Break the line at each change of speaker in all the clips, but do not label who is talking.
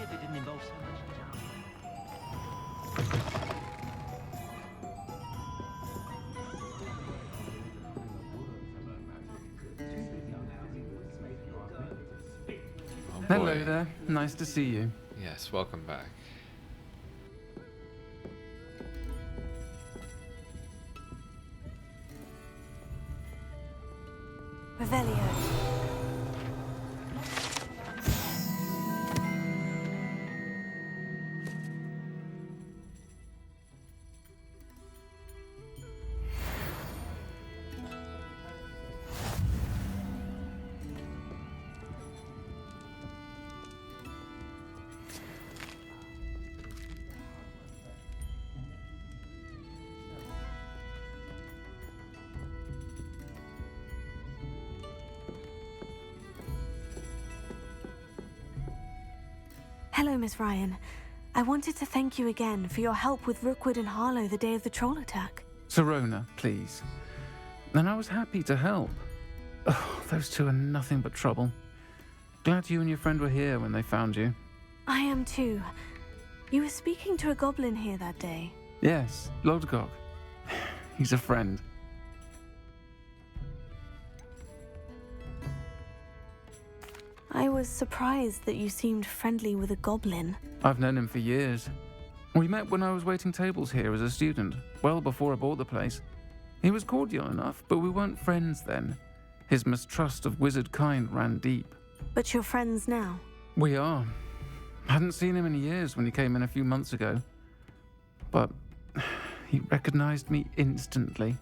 if it didn't involve so much jargon.
Oh
Hello
boy.
there. Nice to see you.
Yes, welcome back.
Revelio. Hello, Miss Ryan. I wanted to thank you again for your help with Rookwood and Harlow the day of the troll attack.
Sirona, please. And I was happy to help. Oh, those two are nothing but trouble. Glad you and your friend were here when they found you.
I am too. You were speaking to a goblin here that day.
Yes, Lodgok. He's a friend.
I was surprised that you seemed friendly with a goblin.
I've known him for years. We met when I was waiting tables here as a student, well before I bought the place. He was cordial enough, but we weren't friends then. His mistrust of wizard kind ran deep.
But you're friends now.
We are. Hadn't seen him in years when he came in a few months ago. But he recognized me instantly,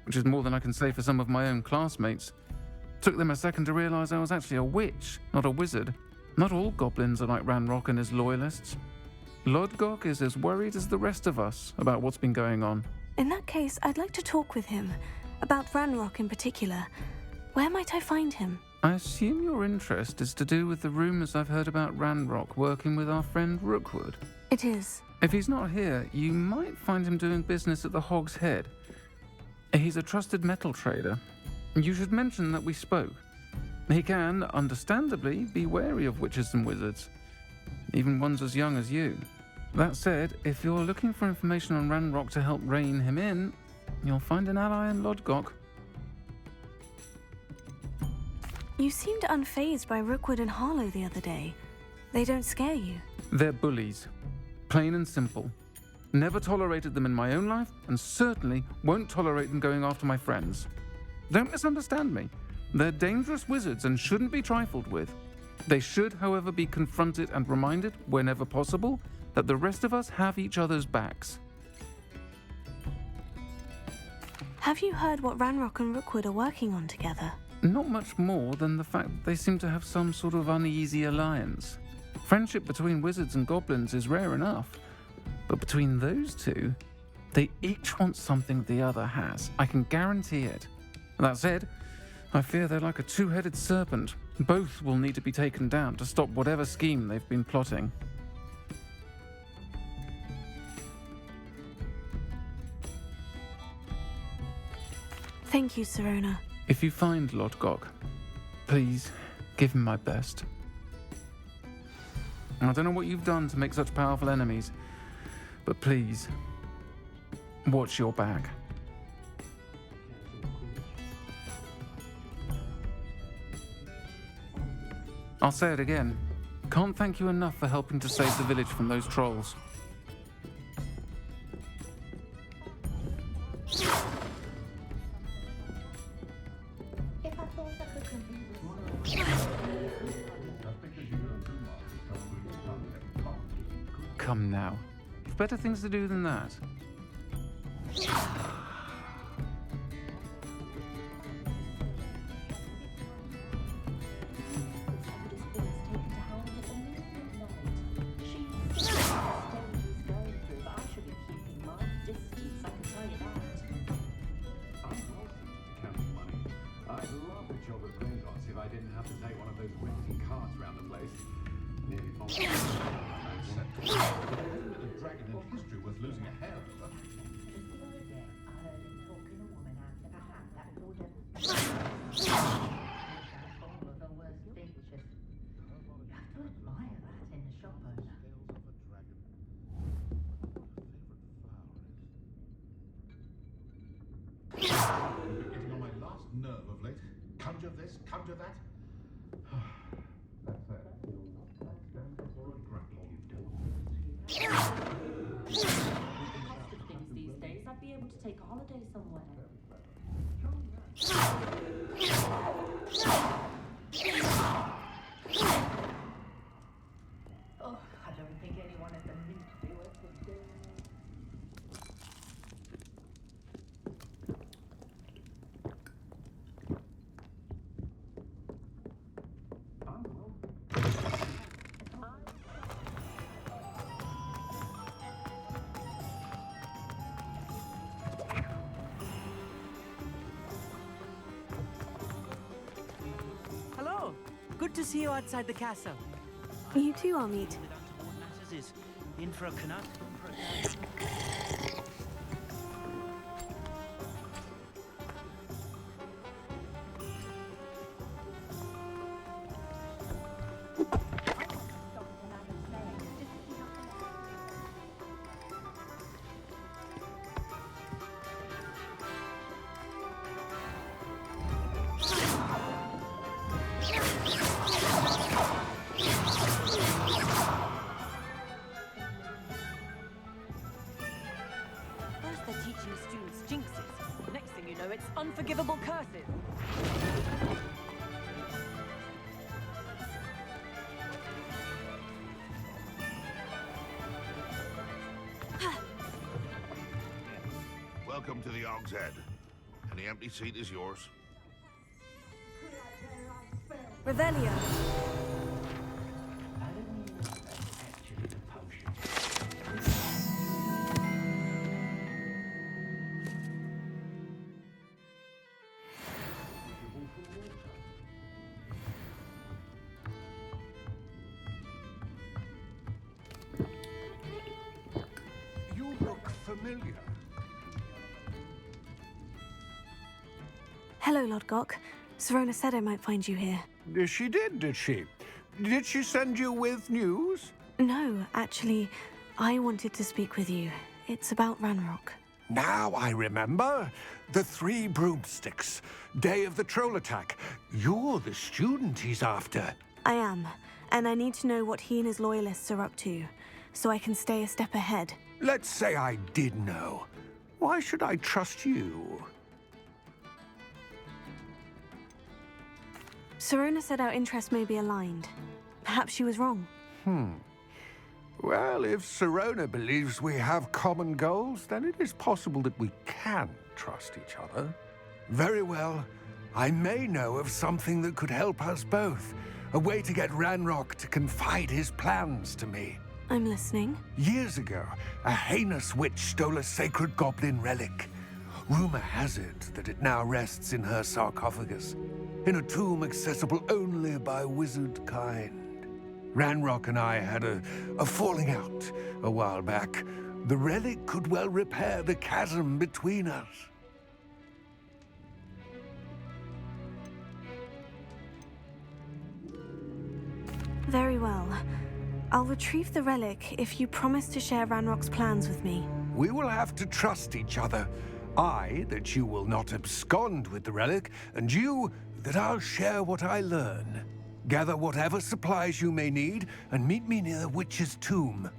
which is more than I can say for some of my own classmates. Took them a second to realize I was actually a witch, not a wizard. Not all goblins are like Ranrock and his loyalists. Lodgok is as worried as the rest of us about what's been going on.
In that case, I'd like to talk with him. About Ranrock in particular. Where might I find him?
I assume your interest is to do with the rumors I've heard about Ranrock working with our friend Rookwood.
It is.
If he's not here, you might find him doing business at the Hog's Head. He's a trusted metal trader. You should mention that we spoke. He can, understandably, be wary of witches and wizards, even ones as young as you. That said, if you're looking for information on Ranrock to help rein him in, you'll find an ally in Lodgok.
You seemed unfazed by Rookwood and Harlow the other day. They don't scare you.
They're bullies. Plain and simple. Never tolerated them in my own life, and certainly won't tolerate them going after my friends. Don't misunderstand me. They're dangerous wizards and shouldn't be trifled with. They should, however, be confronted and reminded, whenever possible, that the rest of us have each other's backs.
Have you heard what Ranrock and Rookwood are working on together?
Not much more than the fact that they seem to have some sort of uneasy alliance. Friendship between wizards and goblins is rare enough, but between those two, they each want something the other has. I can guarantee it. That said, I fear they're like a two-headed serpent. Both will need to be taken down to stop whatever scheme they've been plotting.
Thank you, Sirona.
If you find Lodgok, please give him my best. I don't know what you've done to make such powerful enemies, but please, watch your back. I'll say it again. Can't thank you enough for helping to save the village from those trolls. Come now. You've better things to do than that.
I didn't have to take one of those rickety carts round the place. Nearly fallen. The dragon in history was losing a hair over.
You have to admire that in the shop owner. this come to that? That's it.
With the cost of things these days, I'd be able to take a holiday somewhere. Oh, I don't think anyone at the Mint Buick would do.
Hello. Good to see you outside the castle.
You too, Amit.
With untoward matters is in for a canut.
First they're teaching students jinxes. Next thing you know, it's unforgivable curses.
Welcome to the Og's Head. Any empty seat is yours.
Revelio.
Actually, the potion.
You look familiar.
Hello, Lodgok. Serona said I might find you here.
She did she? Did she send you with news?
No, actually, I wanted to speak with you. It's about Ranrock.
Now I remember. The 3 broomsticks. Day of the troll attack. You're the student he's after.
I am, and I need to know what he and his loyalists are up to, so I can stay a step ahead.
Let's say I did know. Why should I trust you?
Serona said our interests may be aligned. Perhaps she was wrong.
Well, if Serona believes we have common goals, then it is possible that we can trust each other. Very well. I may know of something that could help us both. A way to get Ranrock to confide his plans to me.
I'm listening.
Years ago, a heinous witch stole a sacred goblin relic. Rumor has it that it now rests in her sarcophagus, in a tomb accessible only by wizard kind. Ranrock and I had a falling out a while back. The relic could well repair the chasm between us.
Very well. I'll retrieve the relic if you promise to share Ranrock's plans with me.
We will have to trust each other. I, that you will not abscond with the relic, and you, that I'll share what I learn. Gather whatever supplies you may need, and meet me near the witch's tomb.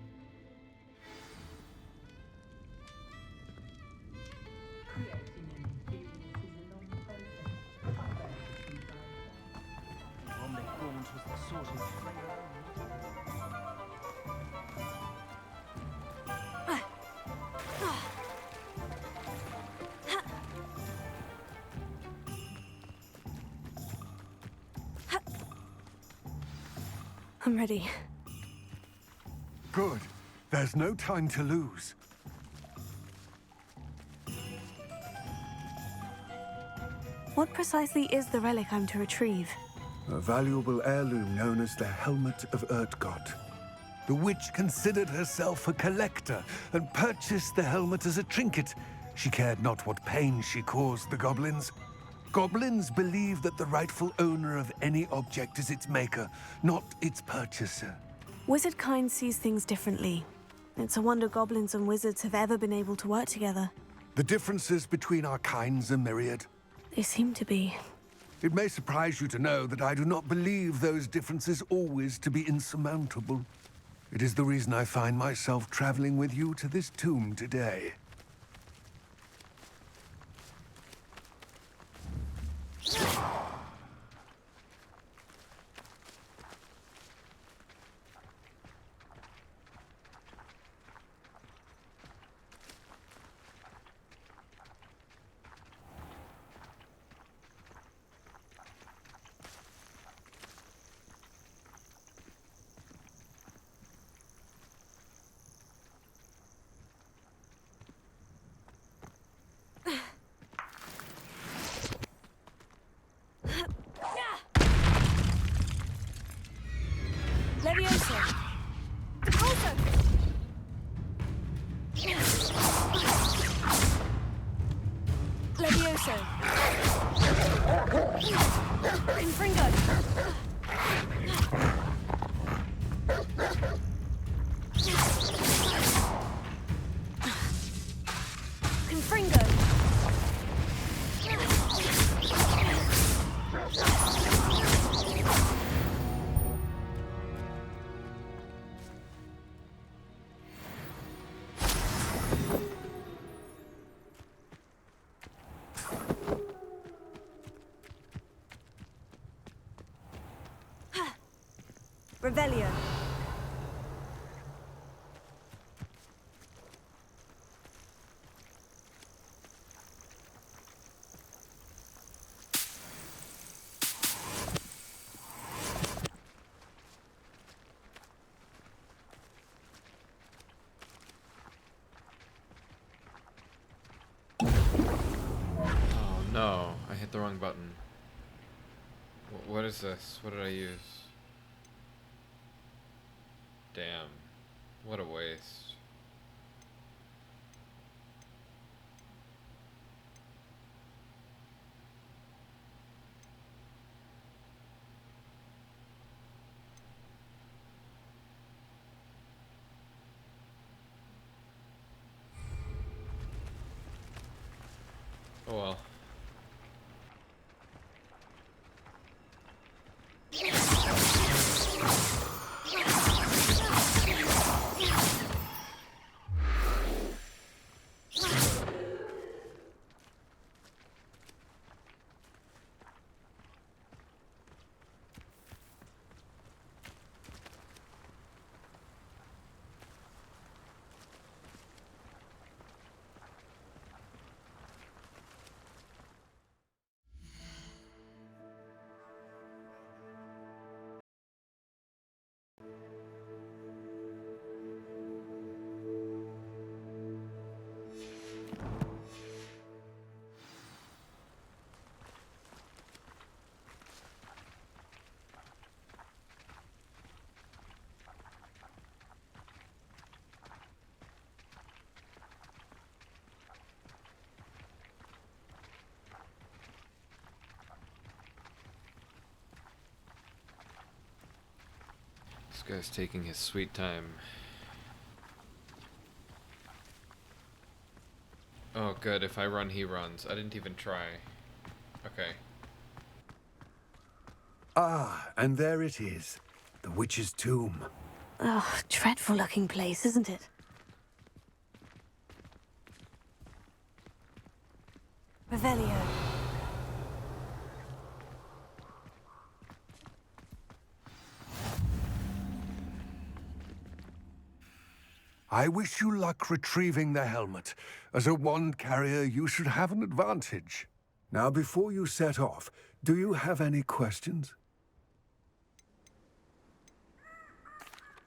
One they formed was the sort of
I'm ready.
Good. There's no time to lose.
What precisely is the relic I'm to retrieve?
A valuable heirloom known as the Helmet of Urtgott. The witch considered herself a collector and purchased the helmet as a trinket. She cared not what pain she caused the goblins. Goblins believe that the rightful owner of any object is its maker, not its purchaser.
Wizard kind sees things differently. It's a wonder goblins and wizards have ever been able to work together.
The differences between our kinds are myriad.
They seem to be.
It may surprise you to know that I do not believe those differences always to be insurmountable. It is the reason I find myself traveling with you to this tomb today.
Leviosa! Repulsor! Leviosa! Confringo! Confringo! Revelio.
Oh no, I hit the wrong button. What is this? What did I use? Damn. What a waste. Oh well. This guy's taking his sweet time. Oh good, if I run he runs. I didn't even try. Okay.
Ah, and there it is. The witch's tomb.
Oh, dreadful looking place, isn't it? Revelio.
I wish you luck retrieving the helmet. As a wand carrier, you should have an advantage. Now, before you set off, do you have any questions?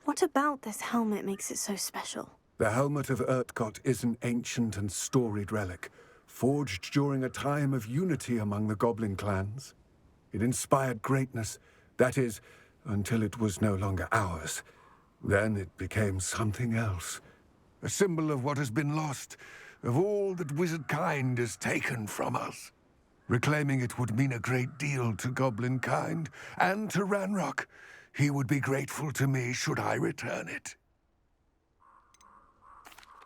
What about this helmet makes it so special?
The helmet of Urtkot is an ancient and storied relic, forged during a time of unity among the goblin clans. It inspired greatness, that is, until it was no longer ours. Then it became something else. A symbol of what has been lost, of all that wizard kind has taken from us. Reclaiming it would mean a great deal to goblin kind, and to Ranrock. He would be grateful to me should I return it.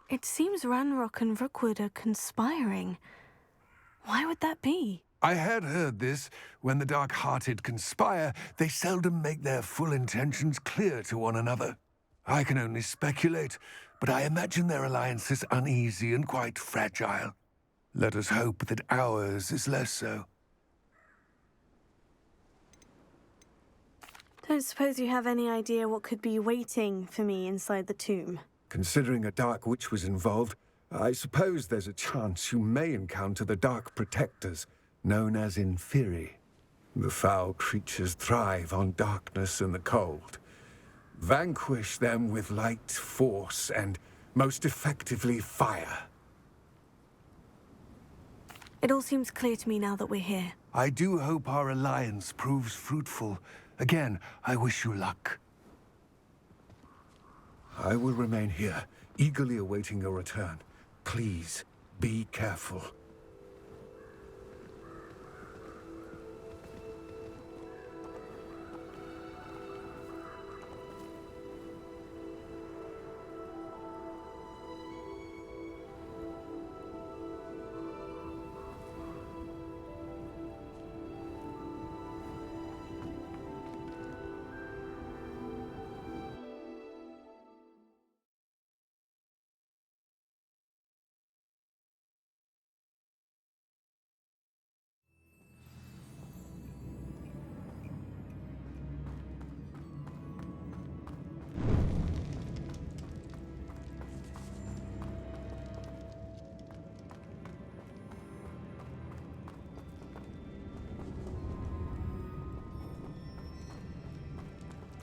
It seems Ranrock and Rookwood are conspiring. Why would that be?
I had heard this. When the dark-hearted conspire, they seldom make their full intentions clear to one another. I can only speculate, but I imagine their alliance is uneasy and quite fragile. Let us hope that ours is less so.
Don't suppose you have any idea what could be waiting for me inside the tomb?
Considering a Dark Witch was involved, I suppose there's a chance you may encounter the Dark Protectors, known as Inferi. The foul creatures thrive on darkness and the cold. Vanquish them with light, force, and, most effectively, fire.
It all seems clear to me now that we're here.
I do hope our alliance proves fruitful. Again, I wish you luck. I will remain here, eagerly awaiting your return. Please, be careful.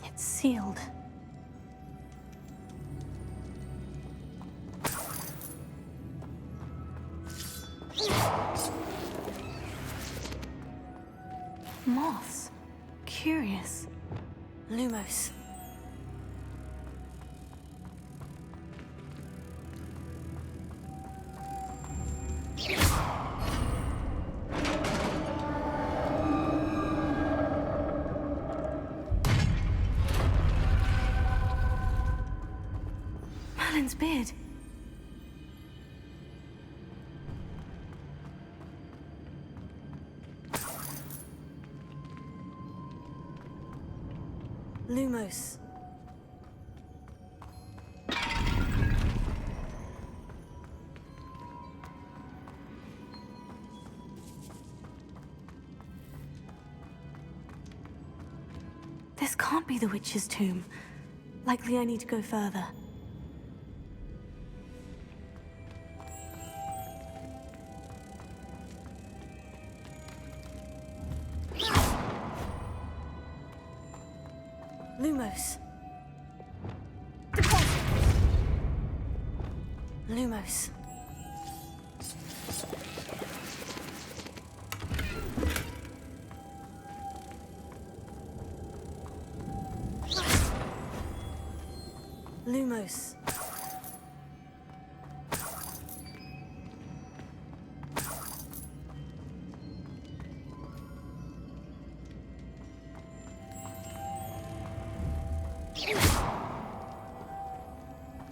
It's sealed. Moths. Curious. Lumos. Merlin's beard. Lumos. This can't be the witch's tomb. Likely I need to go further. Lumos. Lumos. Lumos.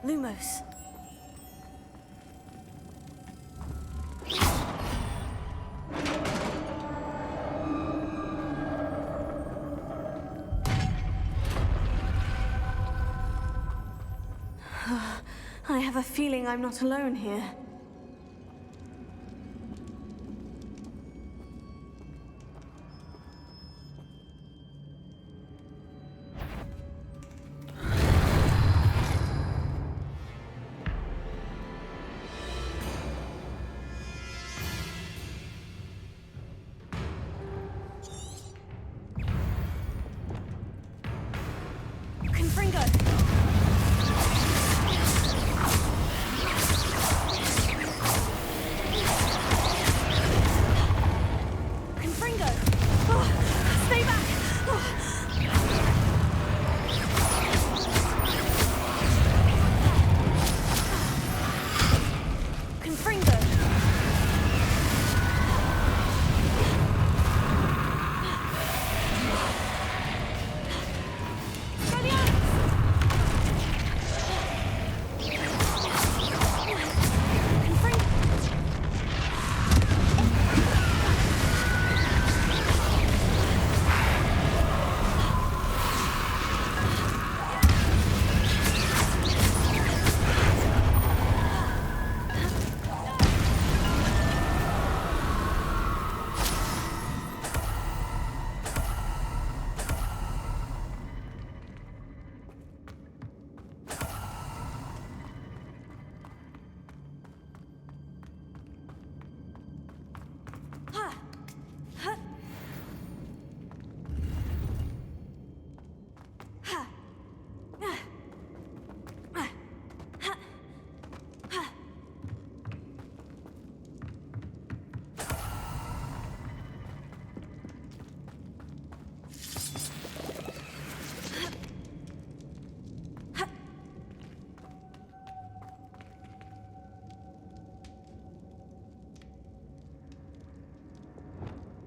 Lumos. I have a feeling I'm not alone here.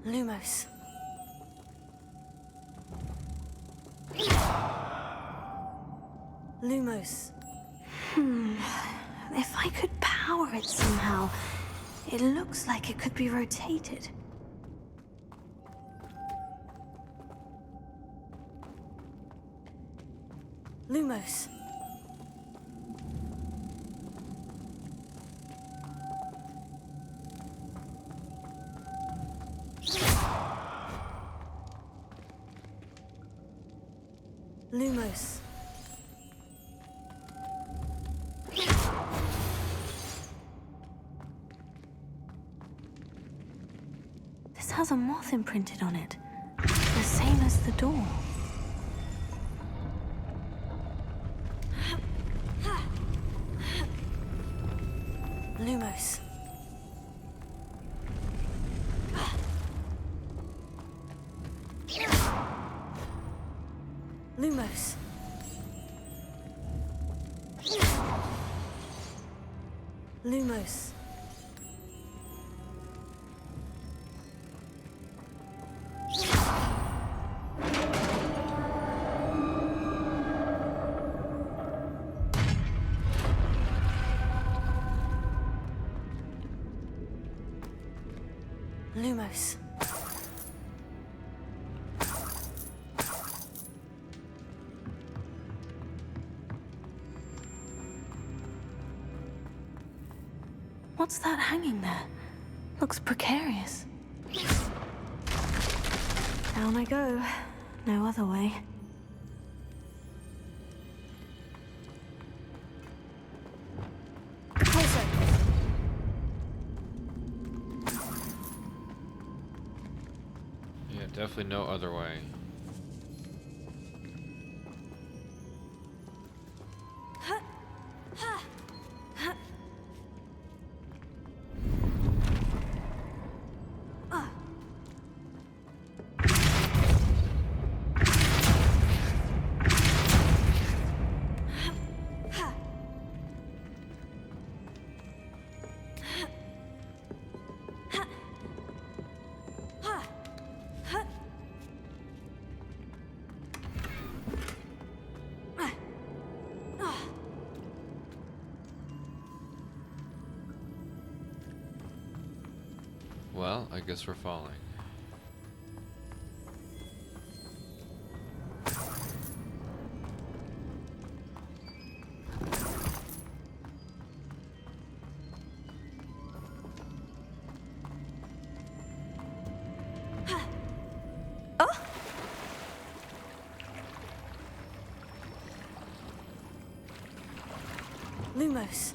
Lumos. Lumos. If I could power it somehow, it looks like it could be rotated. Lumos. Lumos. This has a moth imprinted on it, the same as the door. Lumos. Lumos. Lumos. Lumos. What's that hanging there? Looks precarious. Down I go. No other way. Closer.
Yeah, definitely no other way. Well, I guess we're falling.
Lumos.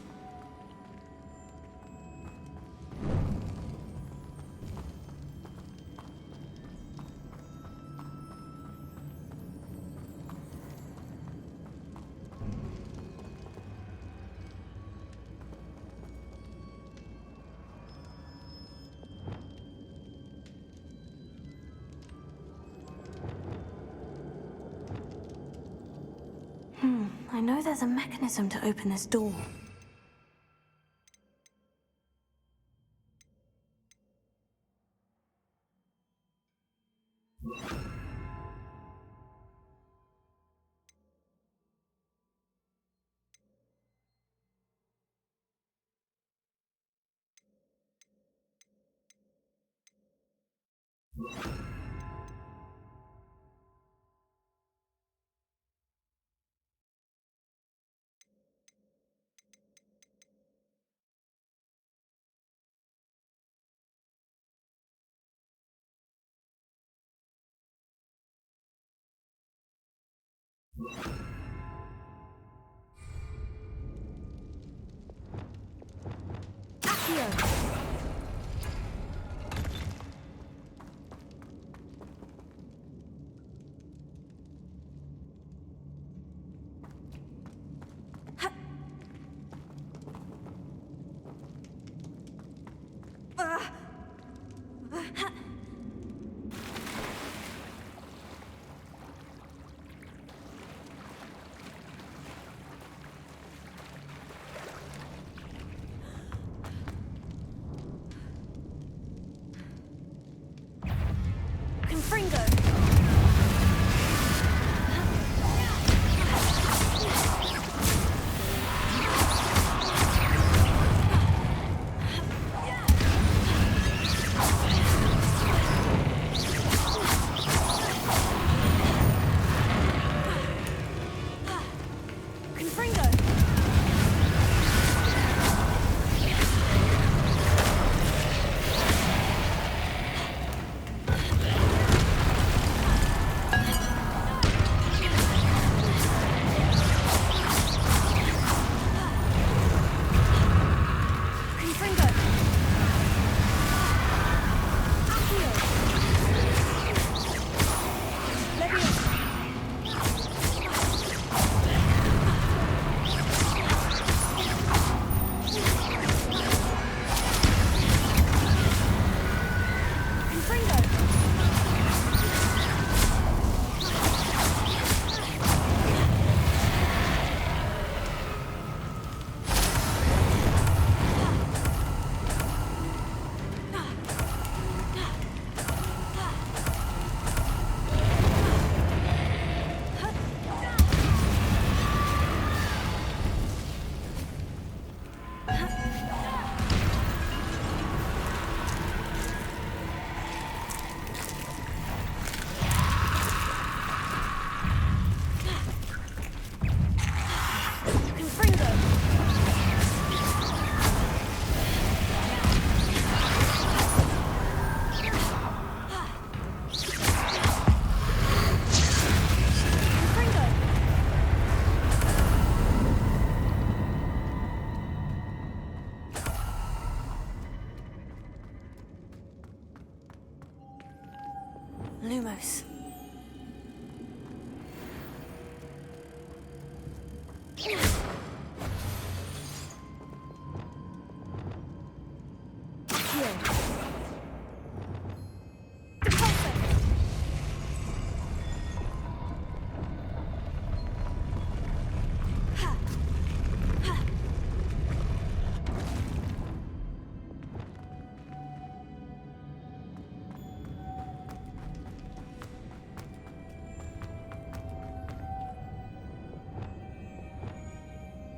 I know there's a mechanism to open this door.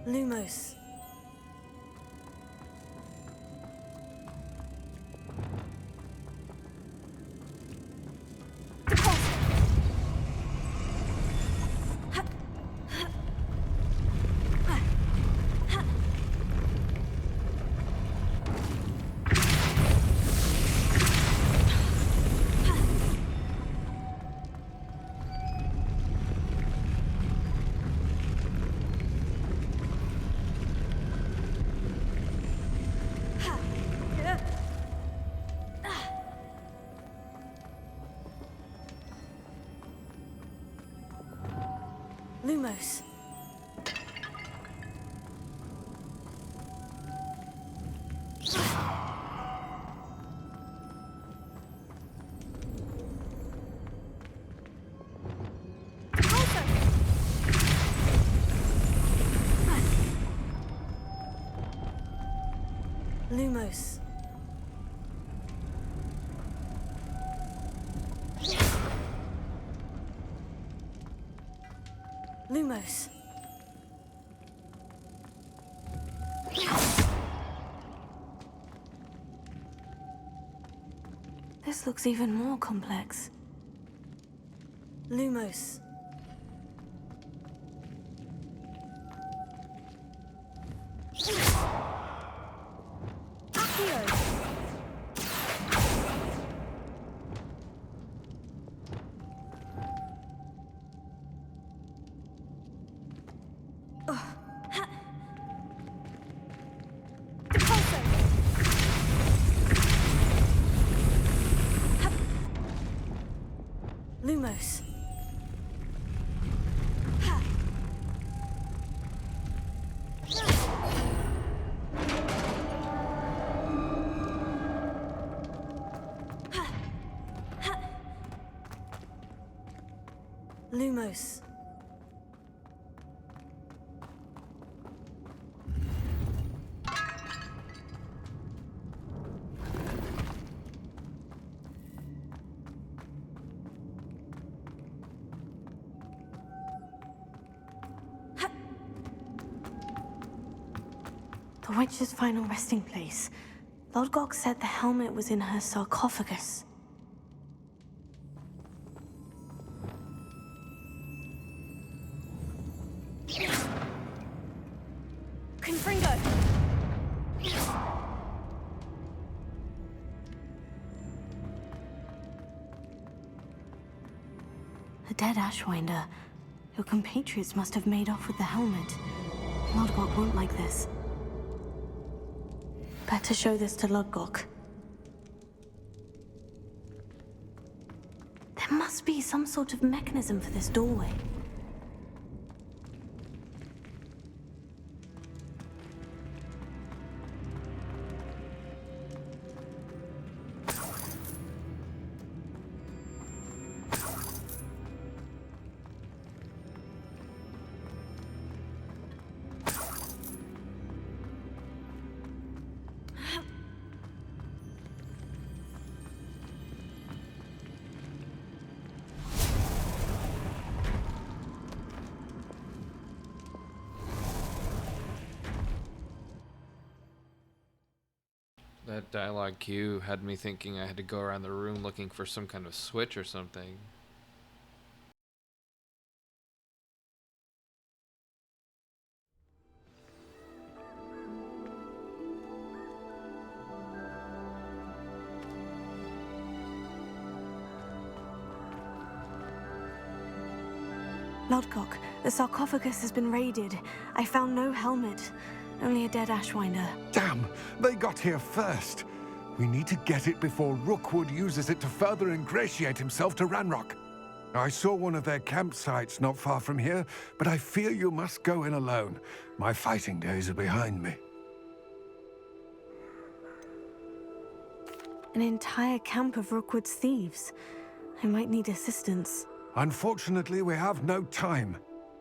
Lumos. Lumos. Lumos. Lumos. Lumos. This looks even more complex. Lumos. Lumos. Lumos. The witch's final resting place. Lodgok said the helmet was in her sarcophagus. Confringo! A dead Ashwinder. Your compatriots must have made off with the helmet. Lodgok won't like this. Better show this to Lodgok. There must be some sort of mechanism for this doorway.
That dialogue cue had me thinking I had to go around the room looking for some kind of switch or something.
Lodgok, the sarcophagus has been raided. I found no helmet, only a dead Ashwinder.
Damn, they got here first. We need to get it before Rookwood uses it to further ingratiate himself to Ranrock. I saw one of their campsites not far from here, but I fear you must go in alone. My fighting days are behind me.
An entire camp of Rookwood's thieves. I might need assistance.
Unfortunately, we have no time.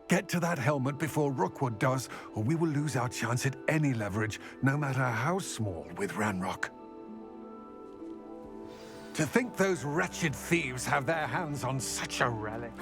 Get to that helmet before Rookwood does, or we will lose our chance at any leverage, no matter how small, with Ranrock. To think those wretched thieves have their hands on such a relic.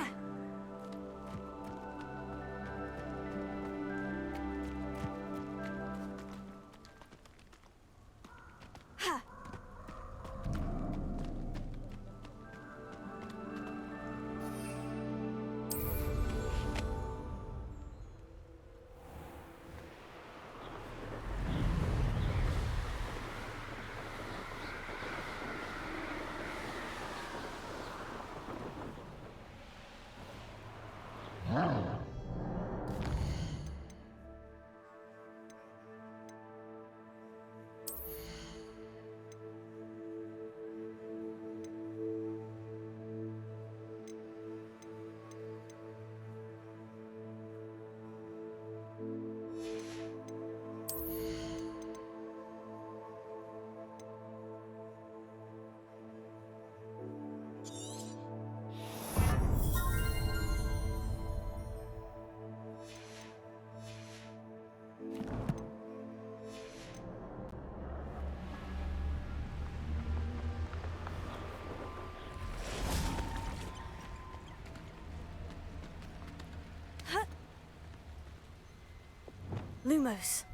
Lumos.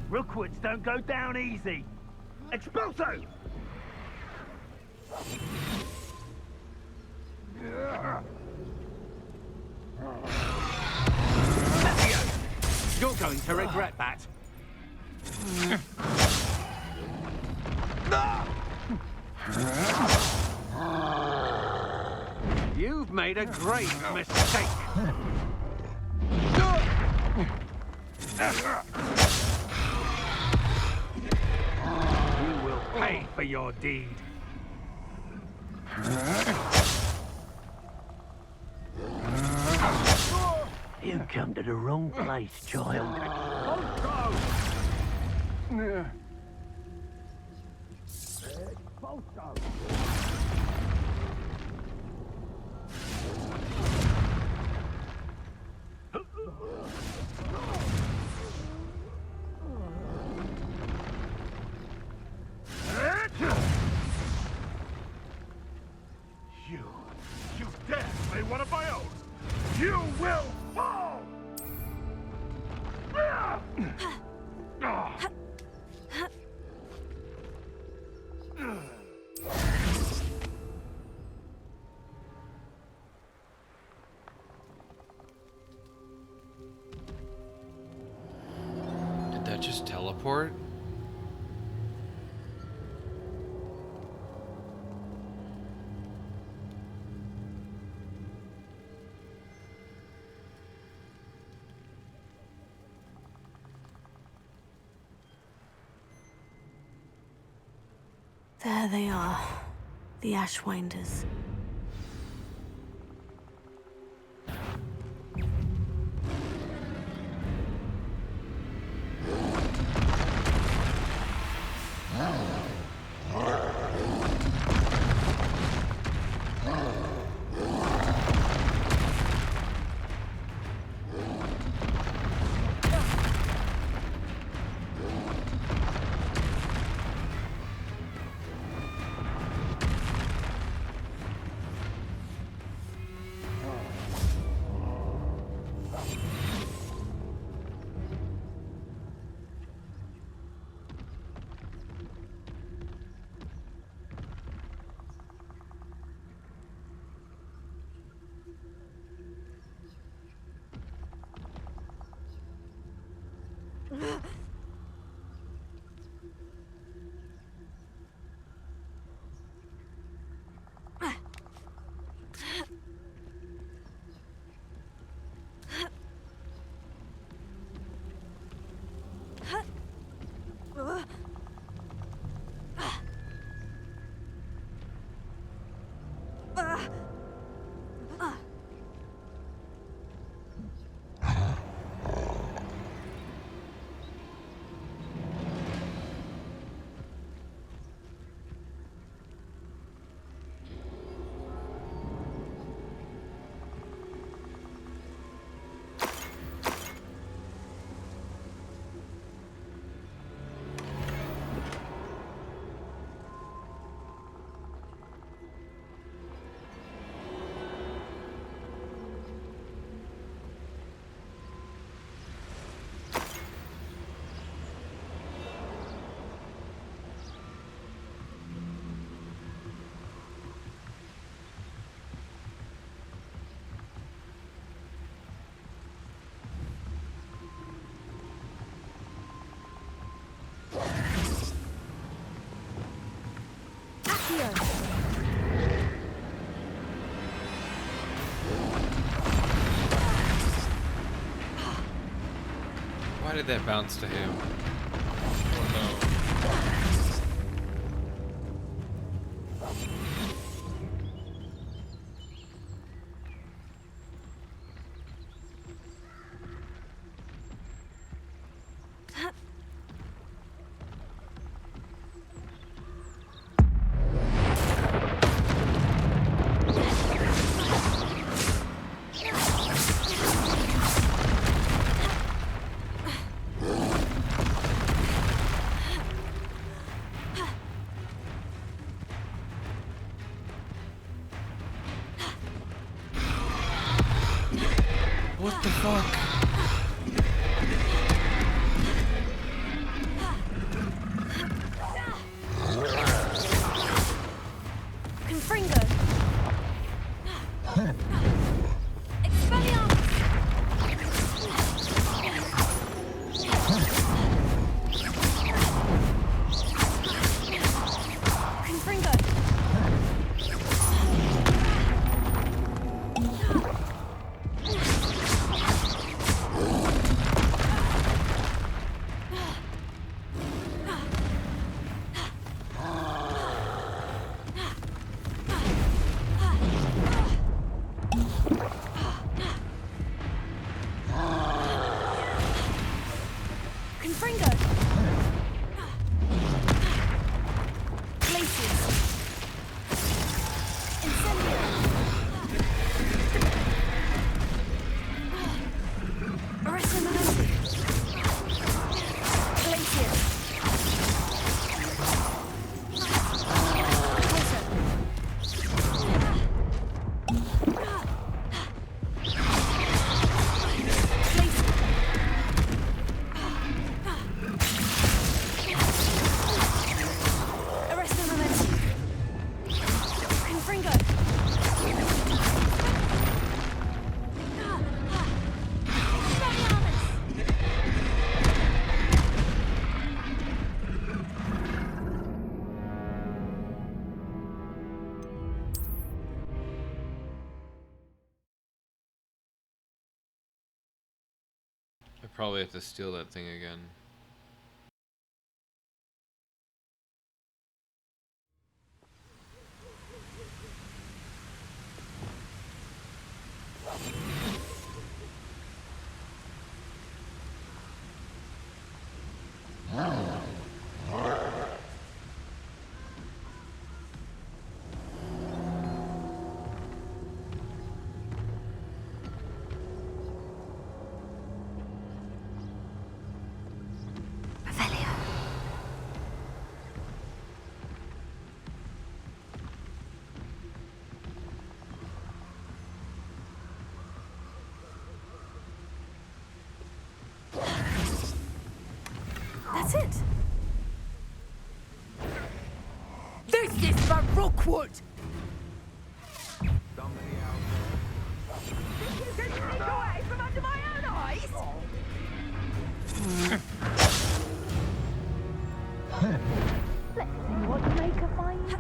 Rookwoods don't go down easy. Expulso!
You're going to regret that. You've made a great mistake.
You will pay for your deed. You come to the wrong place, child.
You dare play one of my own! You will fall!
Did that just teleport?
There they are, the Ashwinders.
did that bounce to him? Oh no. What the fuck?
Confringo. Expelliarmus. Confringo. Confringo. Glacius. Incendio. Arresto Momentum. Glacius. Pulsar. Arresto Momentum. Confringo. Expelliarmus.
I probably have to steal that thing again.
Revelio. That's it.
This is for Rookwood! You can sneak away from under my own eyes? Let's see what Maker finds here.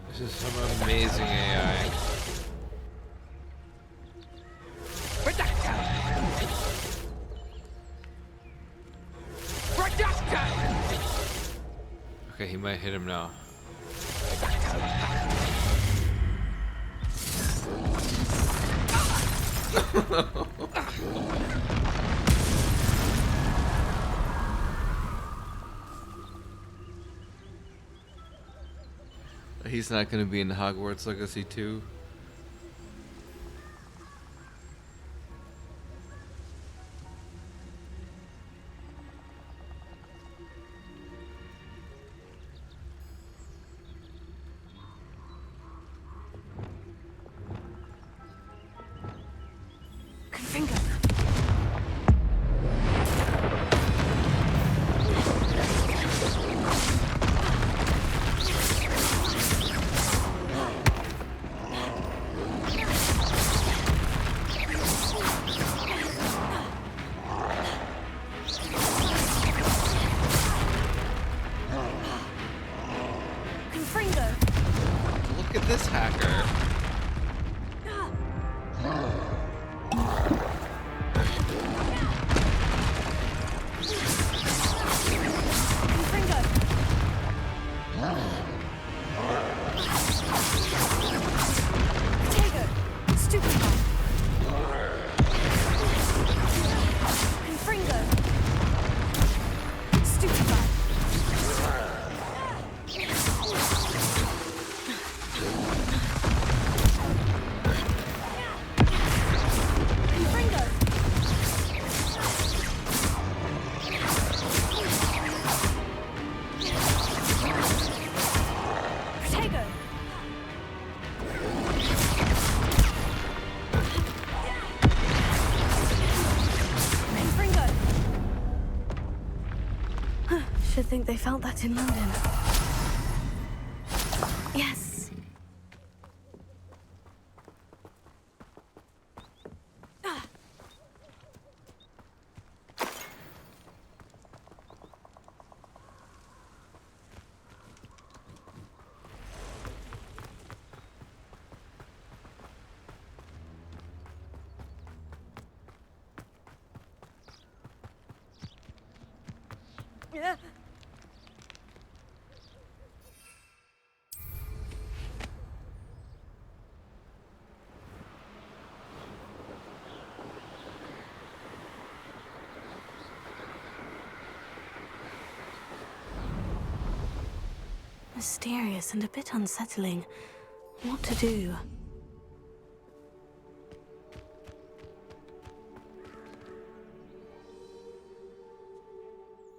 This is some amazing AI. Okay, he might hit him now. He's not going to be in Hogwarts Legacy 2.
Confringo.
this hacker.
Should think they felt that in London. Yes.
Yeah.
Mysterious and a bit unsettling. What to do?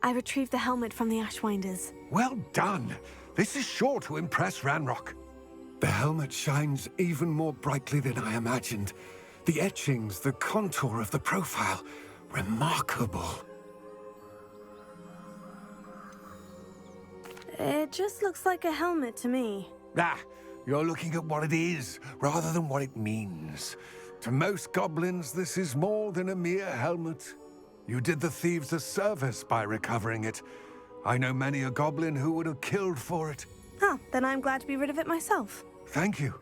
I retrieved the helmet from the Ashwinders.
Well done. This is sure to impress Ranrock. The helmet shines even more brightly than I imagined. The etchings, the contour of the profile. Remarkable.
It just looks like a helmet to me.
Ah, you're looking at what it is, rather than what it means. To most goblins, this is more than a mere helmet. You did the thieves a service by recovering it. I know many a goblin who would have killed for it.
Oh, then I'm glad to be rid of it myself.
Thank you.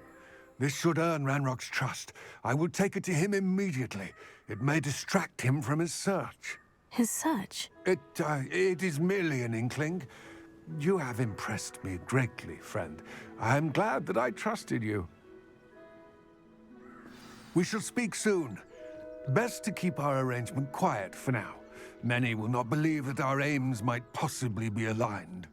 This should earn Ranrock's trust. I will take it to him immediately. It may distract him from his search.
His search?
It is merely an inkling. You have impressed me greatly, friend. I am glad that I trusted you. We shall speak soon. Best to keep our arrangement quiet for now. Many will not believe that our aims might possibly be aligned.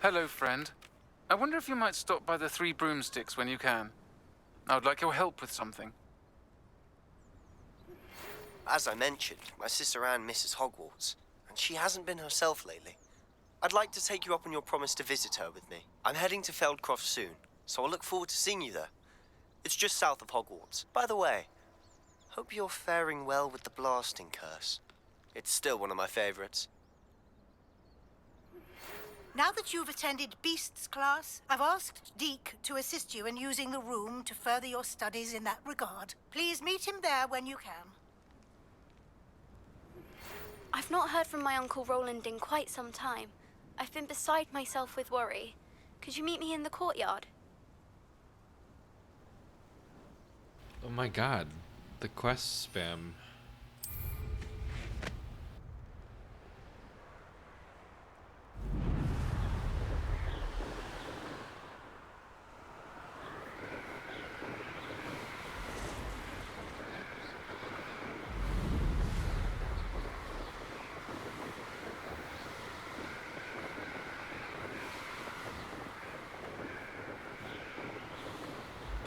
Hello, friend. I wonder if you might stop by the Three Broomsticks when you can. I would like your help with something.
As I mentioned, my sister Anne misses Hogwarts, and she hasn't been herself lately. I'd like to take you up on your promise to visit her with me. I'm heading to Feldcroft soon, so I'll look forward to seeing you there. It's just south of Hogwarts. By the way, hope you're faring well with the blasting curse. It's still one of my favorites.
Now that you've attended Beasts class, I've asked Deke to assist you in using the room to further your studies in that regard. Please meet him there when you can.
I've not heard from my Uncle Roland in quite some time. I've been beside myself with worry. Could you meet me in the courtyard?
Oh my god. The quest spam.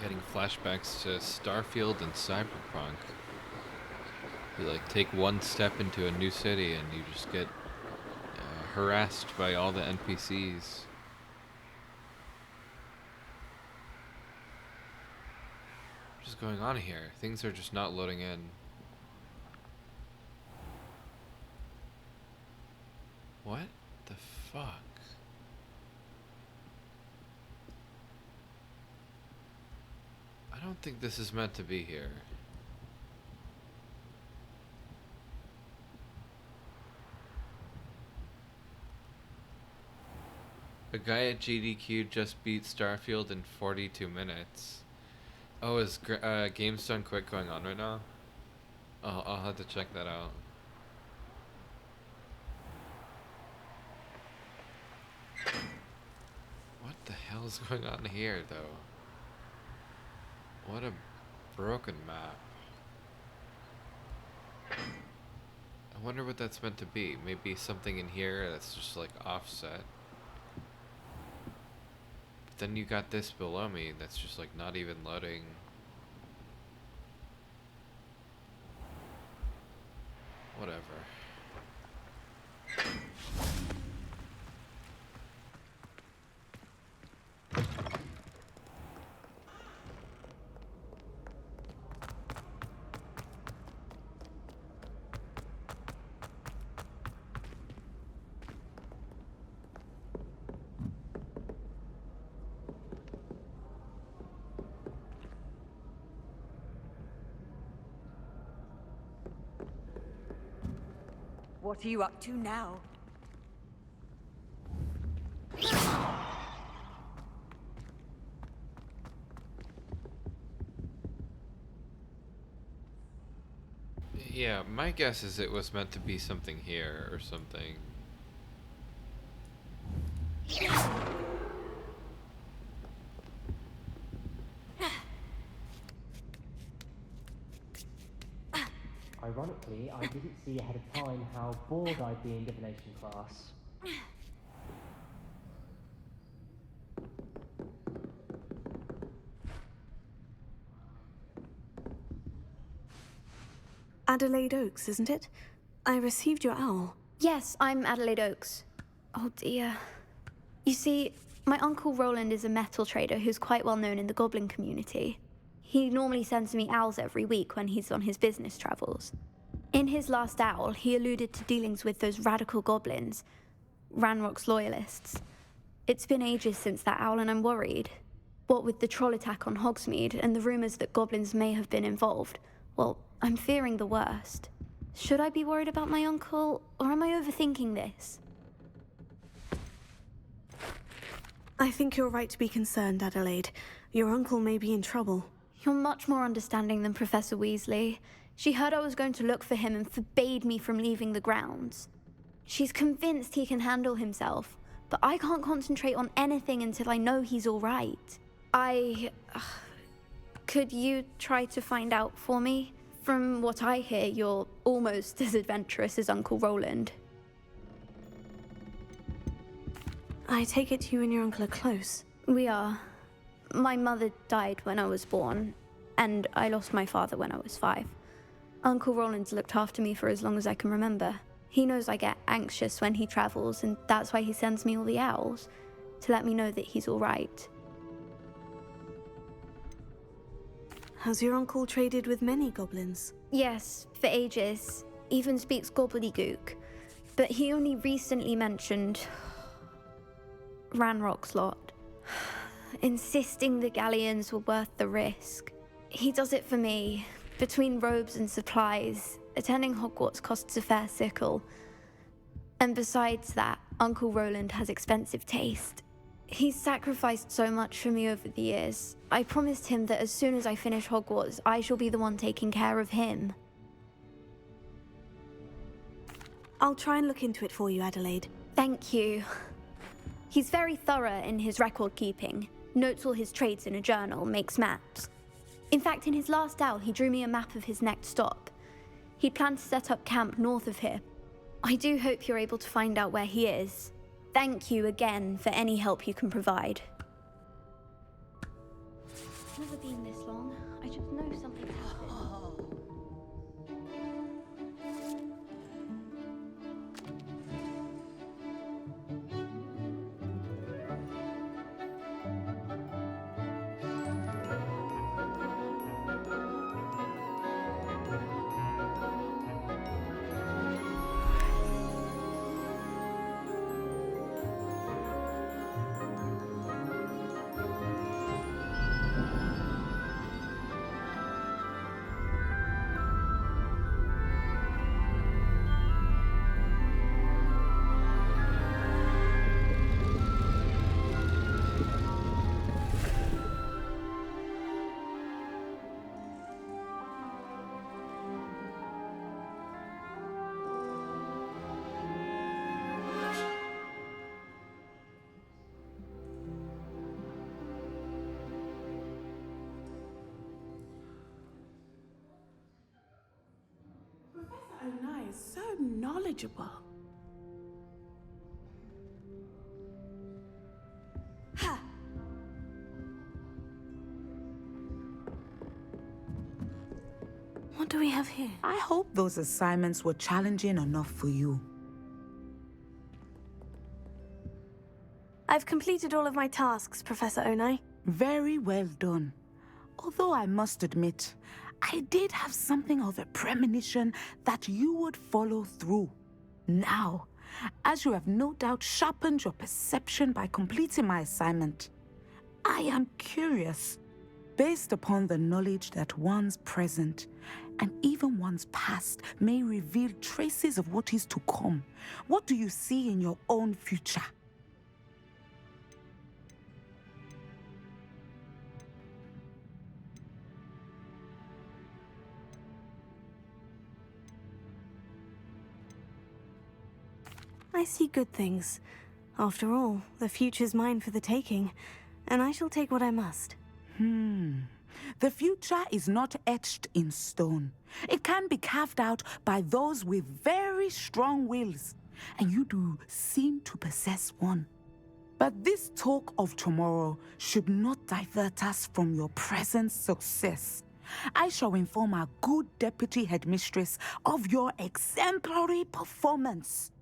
Getting flashbacks to Starfield and Cyberpunk. You like take one step into a new city and you just get harassed by all the NPCs. What is going on here? Things are just not loading in. What the fuck? I don't think this is meant to be here. A guy at GDQ just beat Starfield in 42 minutes. Oh, is Games Done Quick going on right now? Oh, I'll have to check that out. What the hell is going on here, though? What a broken map. I wonder what that's meant to be. Maybe something in here that's just like offset. But then you got this below me that's just like not even loading. Whatever.
What are you up to now?
Yeah, my guess is it was meant to be something here or something.
Ironically, I didn't see ahead of time how bored I'd be in divination class.
Adelaide Oaks, isn't it? I received your owl.
Yes, I'm Adelaide Oaks. Oh dear. You see, my Uncle Roland is a metal trader who's quite well known in the goblin community. He normally sends me owls every week when he's on his business travels. In his last owl, he alluded to dealings with those radical goblins, Ranrock's loyalists. It's been ages since that owl and I'm worried. What with the troll attack on Hogsmeade and the rumors that goblins may have been involved, well, I'm fearing the worst. Should I be worried about my uncle, or am I overthinking this?
I think you're right to be concerned, Adelaide. Your uncle may be in trouble.
You're much more understanding than Professor Weasley. She heard I was going to look for him and forbade me from leaving the grounds. She's convinced he can handle himself, but I can't concentrate on anything until I know he's all right. Could you try to find out for me? From what I hear, you're almost as adventurous as Uncle Roland.
I take it you and your uncle are close.
We are. My mother died when I was born, and I lost my father when I was 5. Uncle Roland's looked after me for as long as I can remember. He knows I get anxious when he travels, and that's why he sends me all the owls, to let me know that he's all right.
Has your uncle traded with many goblins?
Yes, for ages. Even speaks gobbledygook. But he only recently mentioned Ranrock's lot, insisting the galleons were worth the risk. He does it for me. Between robes and supplies, attending Hogwarts costs a fair sickle. And besides that, Uncle Roland has expensive taste. He's sacrificed so much for me over the years. I promised him that as soon as I finish Hogwarts, I shall be the one taking care of him.
I'll try and look into it for you, Adelaide.
Thank you. He's very thorough in his record keeping, notes all his trades in a journal, makes maps. In fact, in his last owl, he drew me a map of his next stop. He'd planned to set up camp north of here. I do hope you're able to find out where he is. Thank you again for any help you can provide. It's never been this long. I just know something happened.
So knowledgeable. Ha!
What do we have here?
I hope those assignments were challenging enough for you.
I've completed all of my tasks, Professor Onai.
Very well done. Although I must admit, I did have something of a premonition that you would follow through. Now, as you have no doubt sharpened your perception by completing my assignment, I am curious, based upon the knowledge that one's present and even one's past may reveal traces of what is to come. What do you see in your own future?
I see good things. After all, the future's mine for the taking, and I shall take what I must.
The future is not etched in stone. It can be carved out by those with very strong wills, and you do seem to possess one. But this talk of tomorrow should not divert us from your present success. I shall inform our good deputy headmistress of your exemplary performance.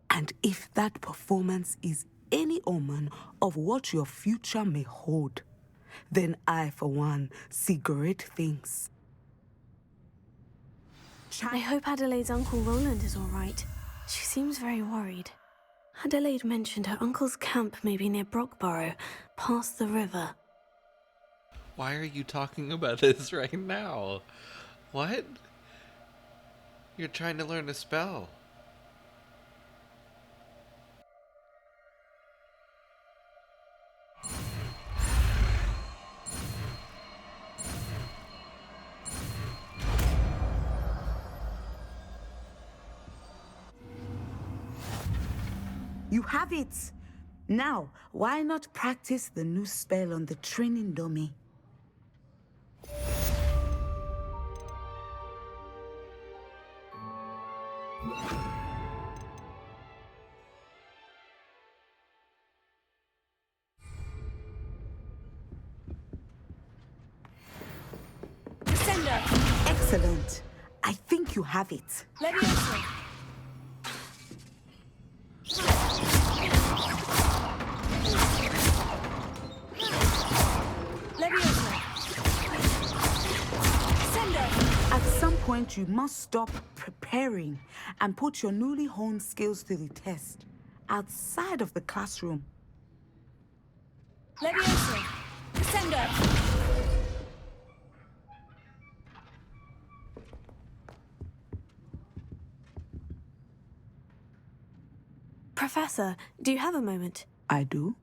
And if that performance is any omen of what your future may hold, then I, for one, see great things.
I hope Adelaide's Uncle Roland is all right. She seems very worried. Adelaide mentioned her uncle's camp may be near Brockborough, past the river.
Why are you talking about this right now? What? You're trying to learn a spell.
You have it! Now, why not practice the new spell on the training dummy? Excellent. I think you have it.
Leviosa! Leviosa! Sender!
At some point, you must stop preparing and put your newly honed skills to the test outside of the classroom.
Leviosa! Sender!
Professor, do you have a moment?
I do.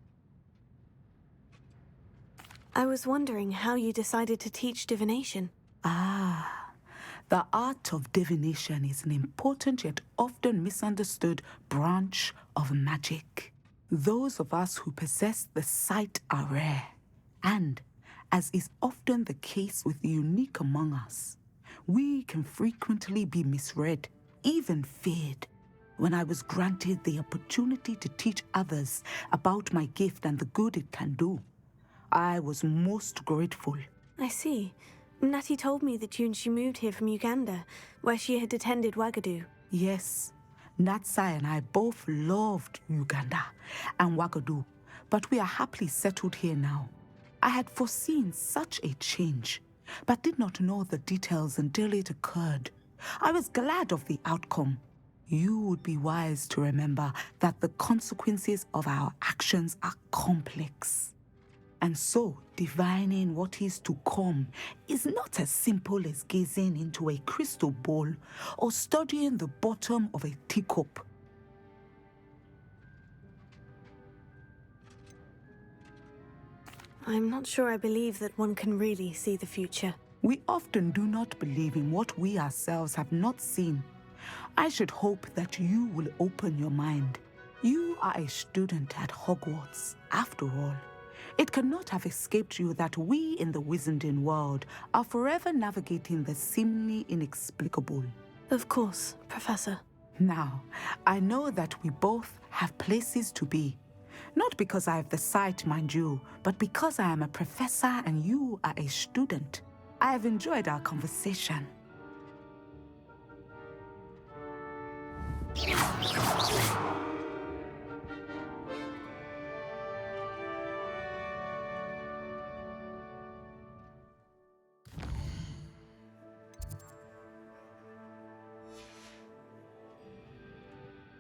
I was wondering how you decided to teach divination.
The art of divination is an important yet often misunderstood branch of magic. Those of us who possess the sight are rare, and, as is often the case with the unique among us, we can frequently be misread, even feared. When I was granted the opportunity to teach others about my gift and the good it can do, I was most grateful.
I see. Natty told me that you and she moved here from Uganda, where she had attended Wagadu.
Yes, Natsai and I both loved Uganda and Wagadu, but we are happily settled here now. I had foreseen such a change, but did not know the details until it occurred. I was glad of the outcome. You would be wise to remember that the consequences of our actions are complex. And so, divining what is to come is not as simple as gazing into a crystal ball or studying the bottom of a teacup.
I'm not sure I believe that one can really see the future.
We often do not believe in what we ourselves have not seen. I should hope that you will open your mind. You are a student at Hogwarts, after all. It cannot have escaped you that we in the Wizarding world are forever navigating the seemingly inexplicable.
Of course, Professor.
Now, I know that we both have places to be. Not because I have the sight, mind you, but because I am a professor and you are a student. I have enjoyed our conversation.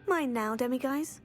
Mine now, demiguise.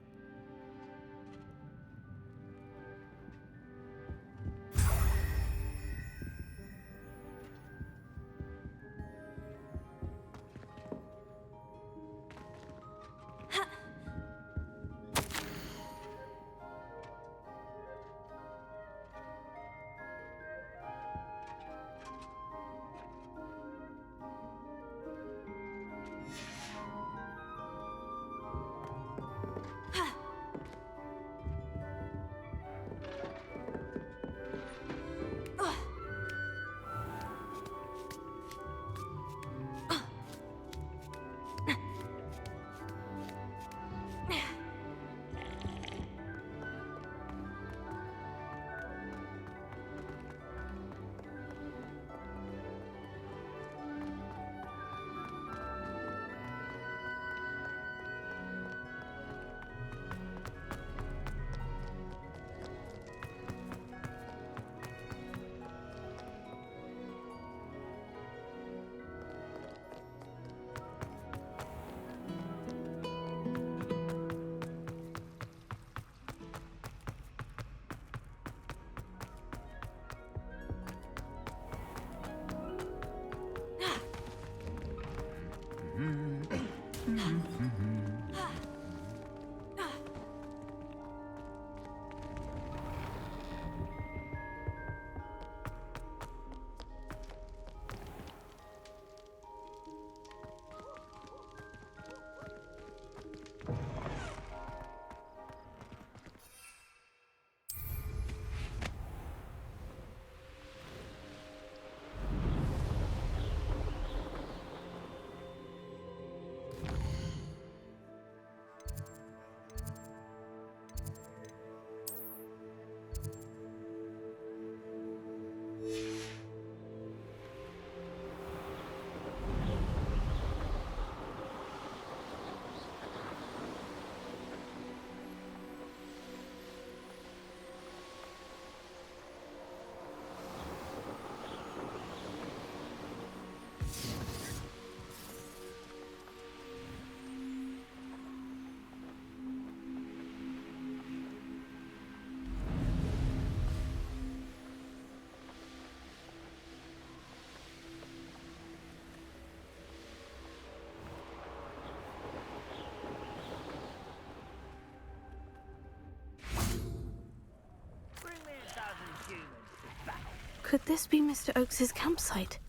Could this be Mr. Oakes's campsite?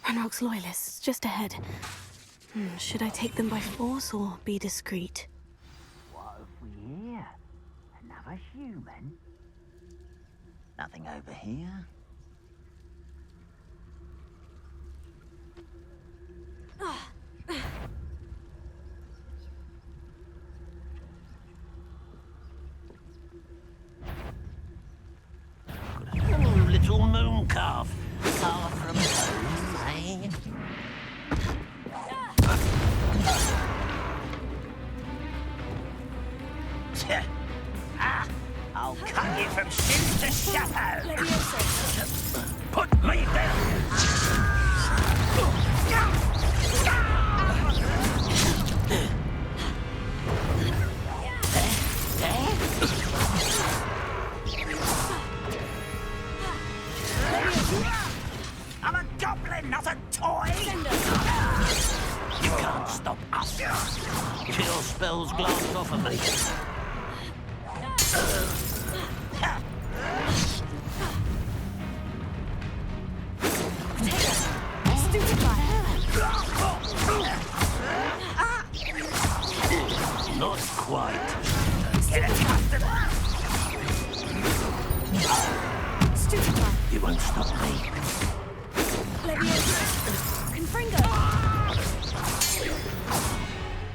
Ranrock's loyalists, just ahead. Should I take them by force or be discreet?
What have we here? Another human? Nothing over here. Oh, little moon calf. Far from home, eh? I'll cut you from shoes to shadow. Put me down. I'm a goblin, not a toy. You can't stop us. Chill spells glanced off of me. Not quite. Get accustomed. You won't stop me.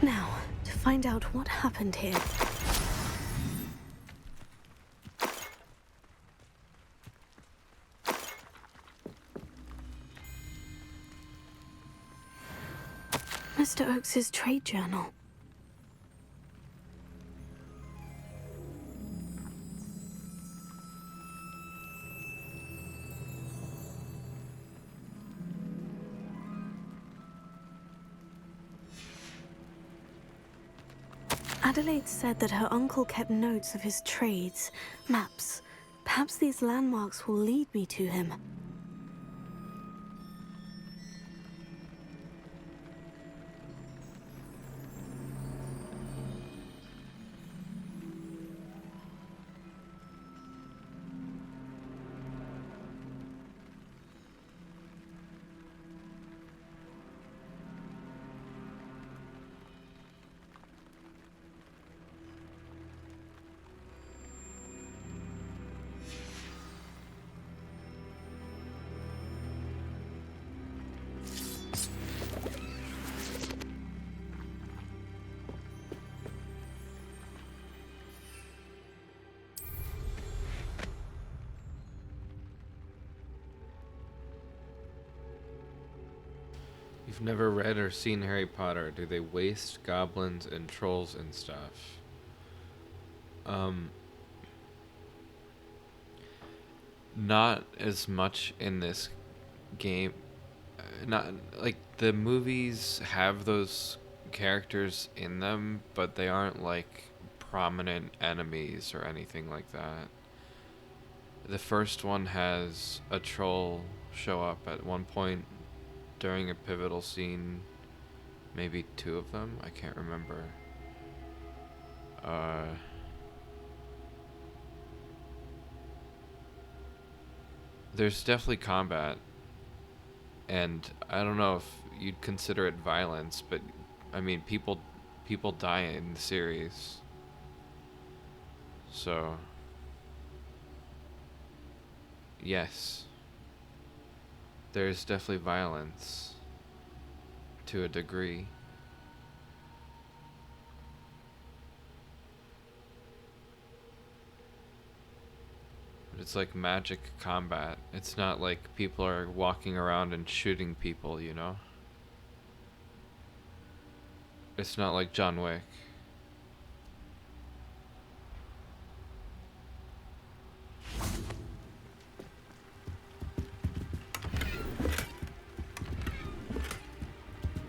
Now, to find out what happened here. Mr. Oakes's trade journal. Adelaide said that her uncle kept notes of his trades, maps. Perhaps these landmarks will lead me to him.
You've never read or seen Harry Potter. Do they waste goblins and trolls and stuff? Not as much in this game. Not like the movies have those characters in them, but they aren't like prominent enemies or anything like that. The first one has a troll show up at one point during a pivotal scene, maybe two of them, I can't remember. There's definitely combat, and I don't know if you'd consider it violence, but I mean people die in the series, so yes, there's definitely violence to a degree. But it's like magic combat. It's not like people are walking around and shooting people, you know? It's not like John Wick.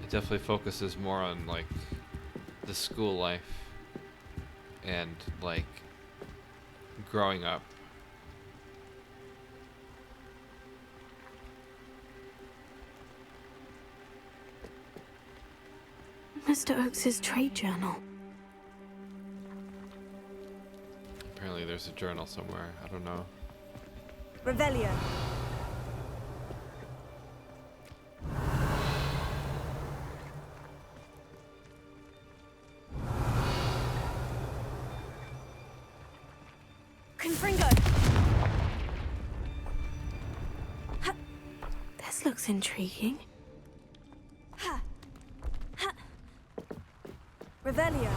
It definitely focuses more on like the school life and like growing up.
Mr. Oakes's trade journal.
Apparently there's a journal somewhere. I don't know.
Revelio. Confringo.
This looks intriguing.
Ha. Ha. Revelio.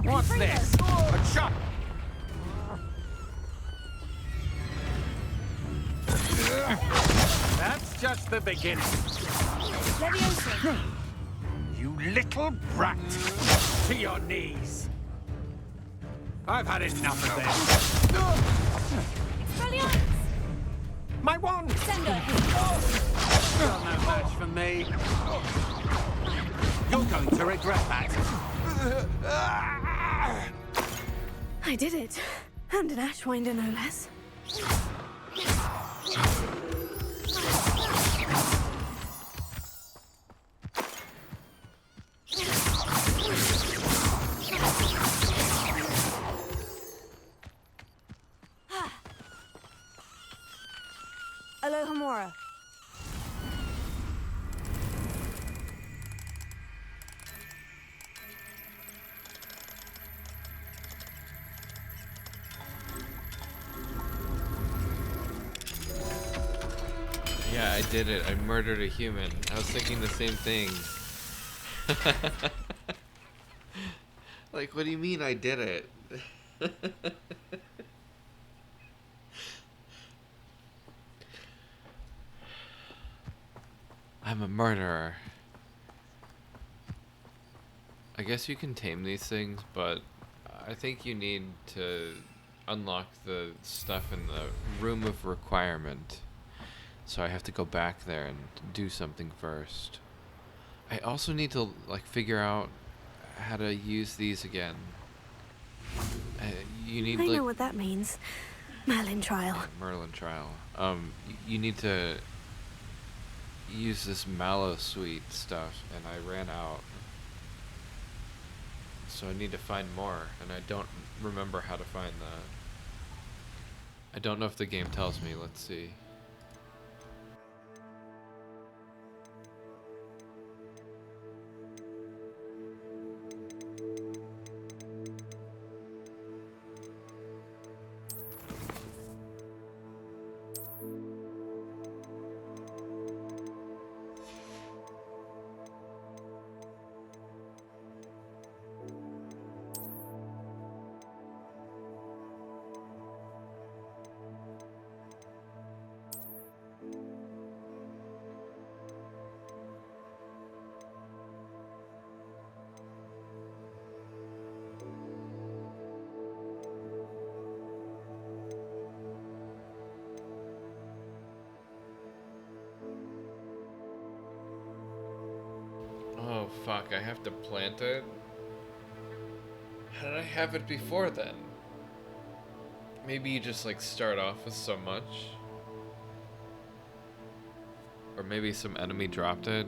What's this? A shot! That's just the beginning. You little brat! To your knees! I've had enough of this.
Brilliant!
My wand!
Sender!
Still no match for me. You're going to regret that.
I did it. And an Ashwinder, no less.
Alohomora.
Yeah, I did it. I murdered a human. I was thinking the same thing. Like, what do you mean I did it? I'm a murderer. I guess you can tame these things, but I think you need to unlock the stuff in the room of requirement. So I have to go back there and do something first. I also need to like figure out how to use these again. You need
I
like
know what that means. Merlin trial.
Merlin trial. You need to use this mallow sweet stuff, and I ran out. So I need to find more, and I don't remember how to find that. I don't know if the game tells me. Let's see. Oh fuck, I have to plant it? How did I have it before then? Maybe you just like start off with so much? Or maybe some enemy dropped it?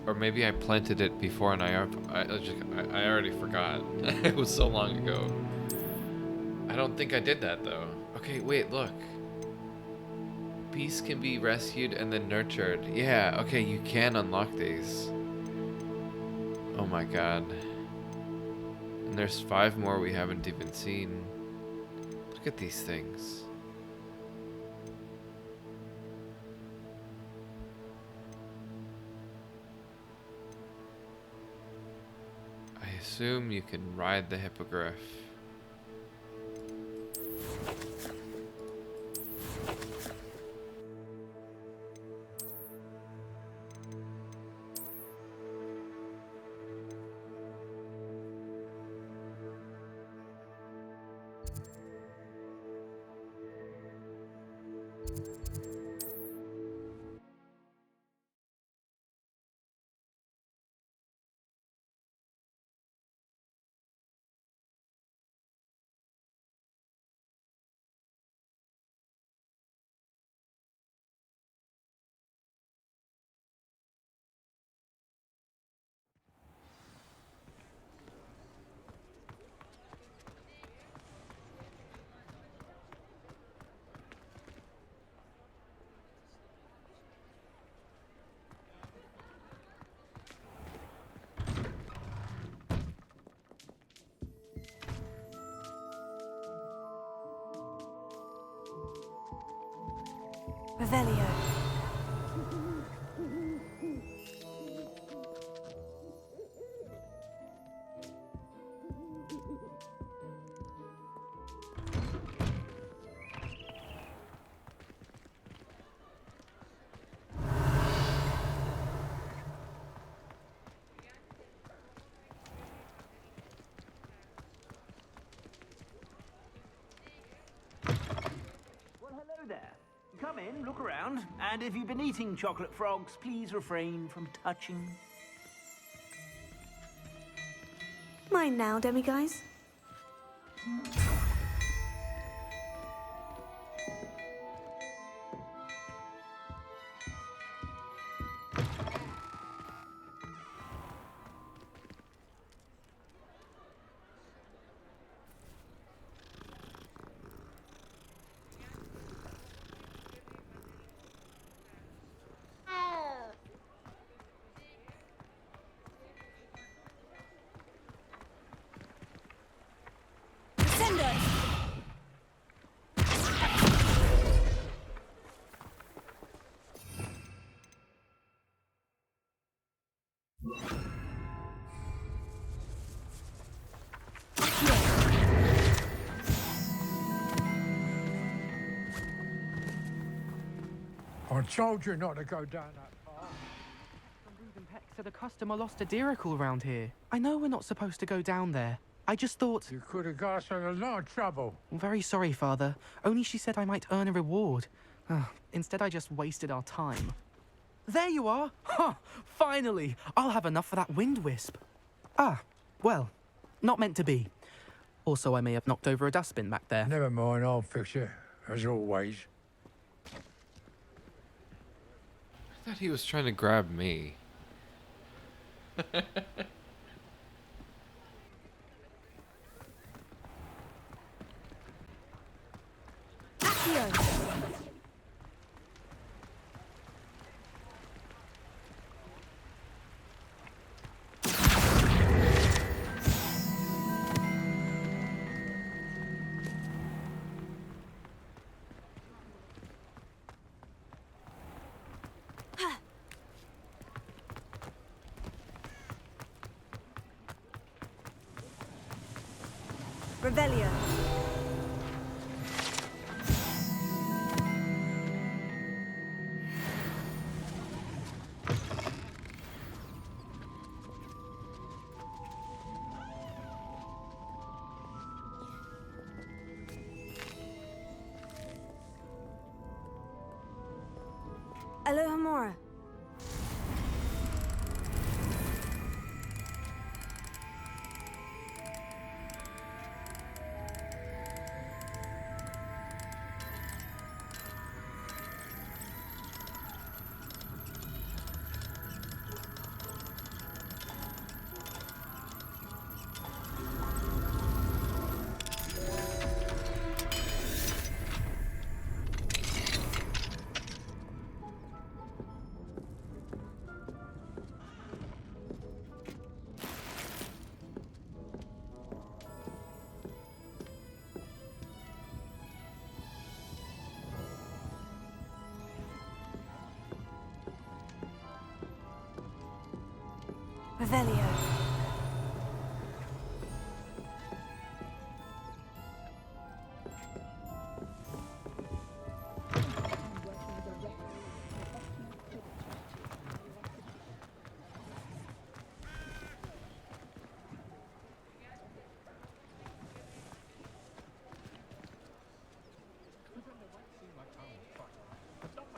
Or maybe I planted it before and I already forgot. It was so long ago. I don't think I did that though. Okay, wait, look. Beasts can be rescued and then nurtured. Yeah, okay, you can unlock these. Oh my god. And there's 5 more we haven't even seen. Look at these things. I assume you can ride the hippogriff.
Revelio.
Well, hello there. Come in, look around, and if you've been eating chocolate frogs, please refrain from touching.
Mine now, demi-guys.
I told you not to go down that path.
Ruben Peck said a customer lost a deeracle round here. I know we're not supposed to go down there. I just thought...
You could have got us in a lot of trouble.
I'm very sorry, Father. Only she said I might earn a reward. Instead, I just wasted our time. There you are! Ha! Finally! I'll have enough for that wind wisp. Ah, well, not meant to be. Also, I may have knocked over a dustbin back there.
Never mind, I'll fix it, as always.
I thought he was trying to grab me.
Revelio. Alohomora. Revelio.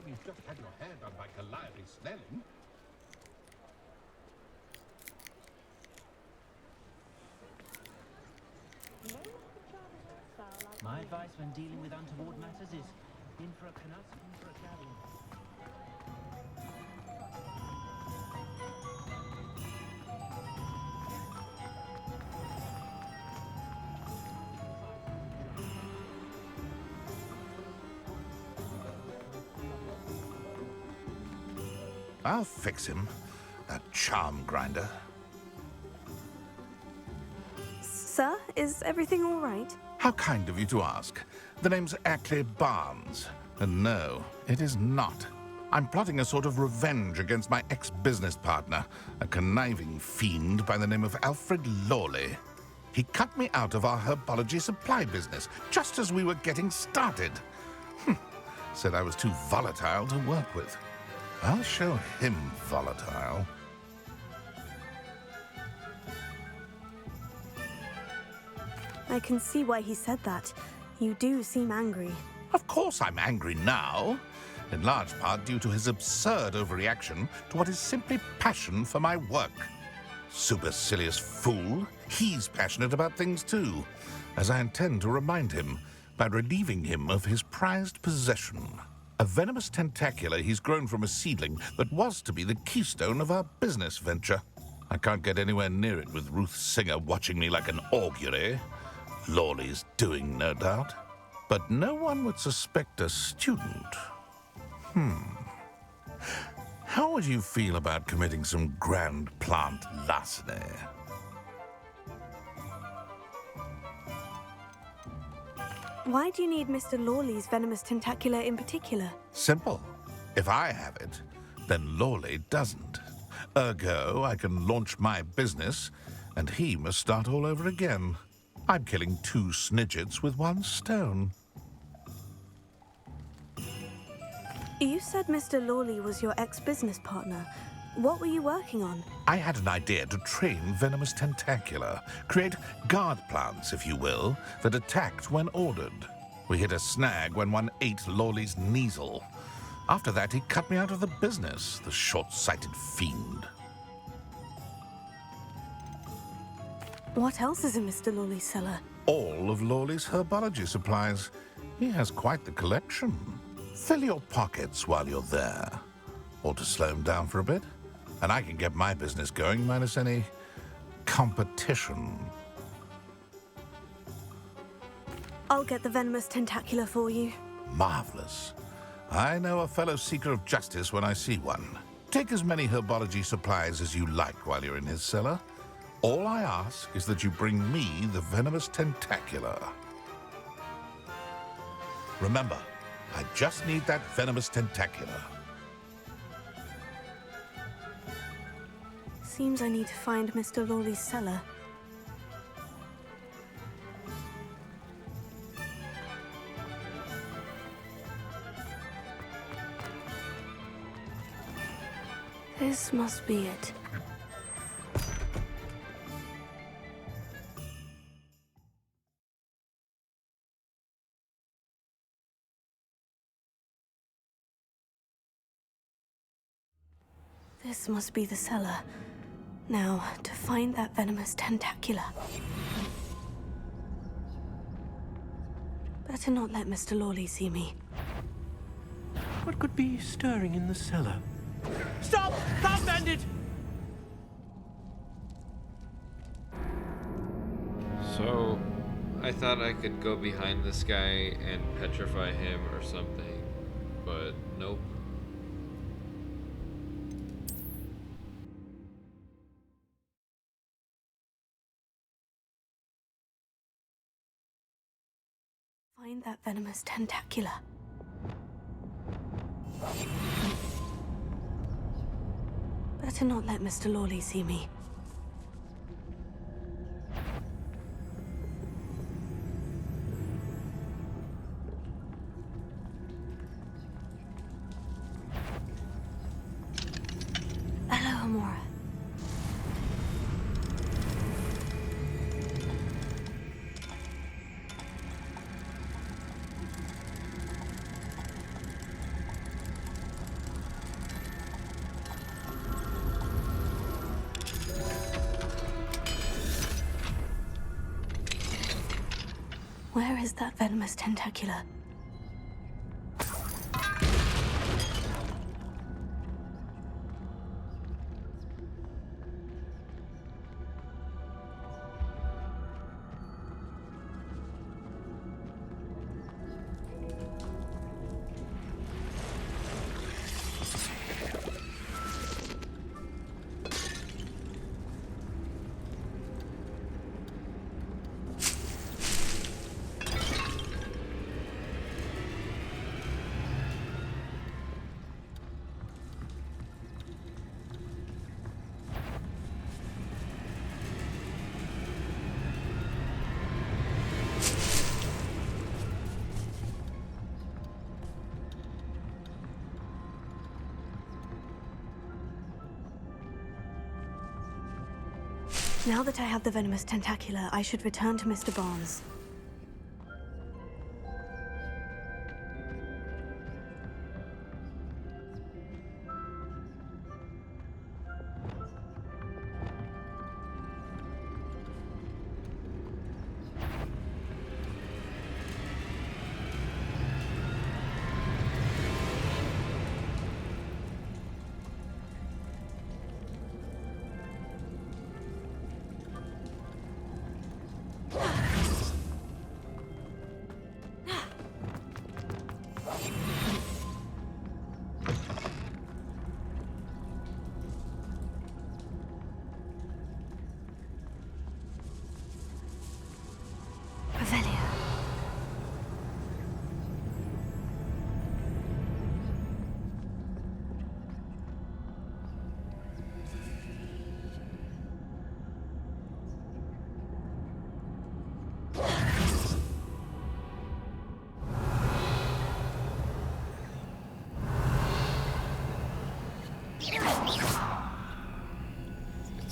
You've just had your hair done by Calliope Snelling.
My advice when dealing with untoward matters is in for a canut, in for a carrion.
I'll fix him, that charm grinder.
Sir, is everything all right?
How kind of you to ask. The name's Ackley Barnes. And no, it is not. I'm plotting a sort of revenge against my ex-business partner, a conniving fiend by the name of Alfred Lawley. He cut me out of our herbology supply business, just as we were getting started. Said I was too volatile to work with. I'll show him volatile.
I can see why he said that. You do seem angry.
Of course I'm angry now, in large part due to his absurd overreaction to what is simply passion for my work. Supercilious fool. He's passionate about things too, as I intend to remind him by relieving him of his prized possession. A venomous tentacula he's grown from a seedling that was to be the keystone of our business venture. I can't get anywhere near it with Ruth Singer watching me like an augury. Lawley's doing, no doubt. But no one would suspect a student. How would you feel about committing some grand plant larceny?
Why do you need Mr. Lawley's venomous tentacula in particular?
Simple. If I have it, then Lawley doesn't. Ergo, I can launch my business, and he must start all over again. I'm killing 2 snidgets with 1 stone.
You said Mr. Lawley was your ex-business partner. What were you working on?
I had an idea to train venomous tentacula, create guard plants, if you will, that attacked when ordered. We hit a snag when one ate Lawley's Kneasel. After that, he cut me out of the business, the short-sighted fiend.
What else is in Mr. Lawley's cellar?
All of Lawley's herbology supplies. He has quite the collection. Fill your pockets while you're there. Or to slow him down for a bit, and I can get my business going minus any competition.
I'll get the venomous tentacula for you.
Marvelous. I know a fellow seeker of justice when I see one. Take as many herbology supplies as you like while you're in his cellar. All I ask is that you bring me the venomous tentacula. Remember, I just need that venomous tentacula.
Seems I need to find Mr. Lawley's cellar. This must be it. This must be the cellar. Now, to find that venomous tentacula. Better not let Mr. Lawley see me.
What could be stirring in the cellar? Stop! Stop, bandit!
So, I thought I could go behind this guy and petrify him or something, but nope.
Find that venomous tentacula. Better not let Mr. Lawley see me. Hello, Amora. Where is that venomous tentacula? Now that I have the venomous tentacula, I should return to Mr. Barnes.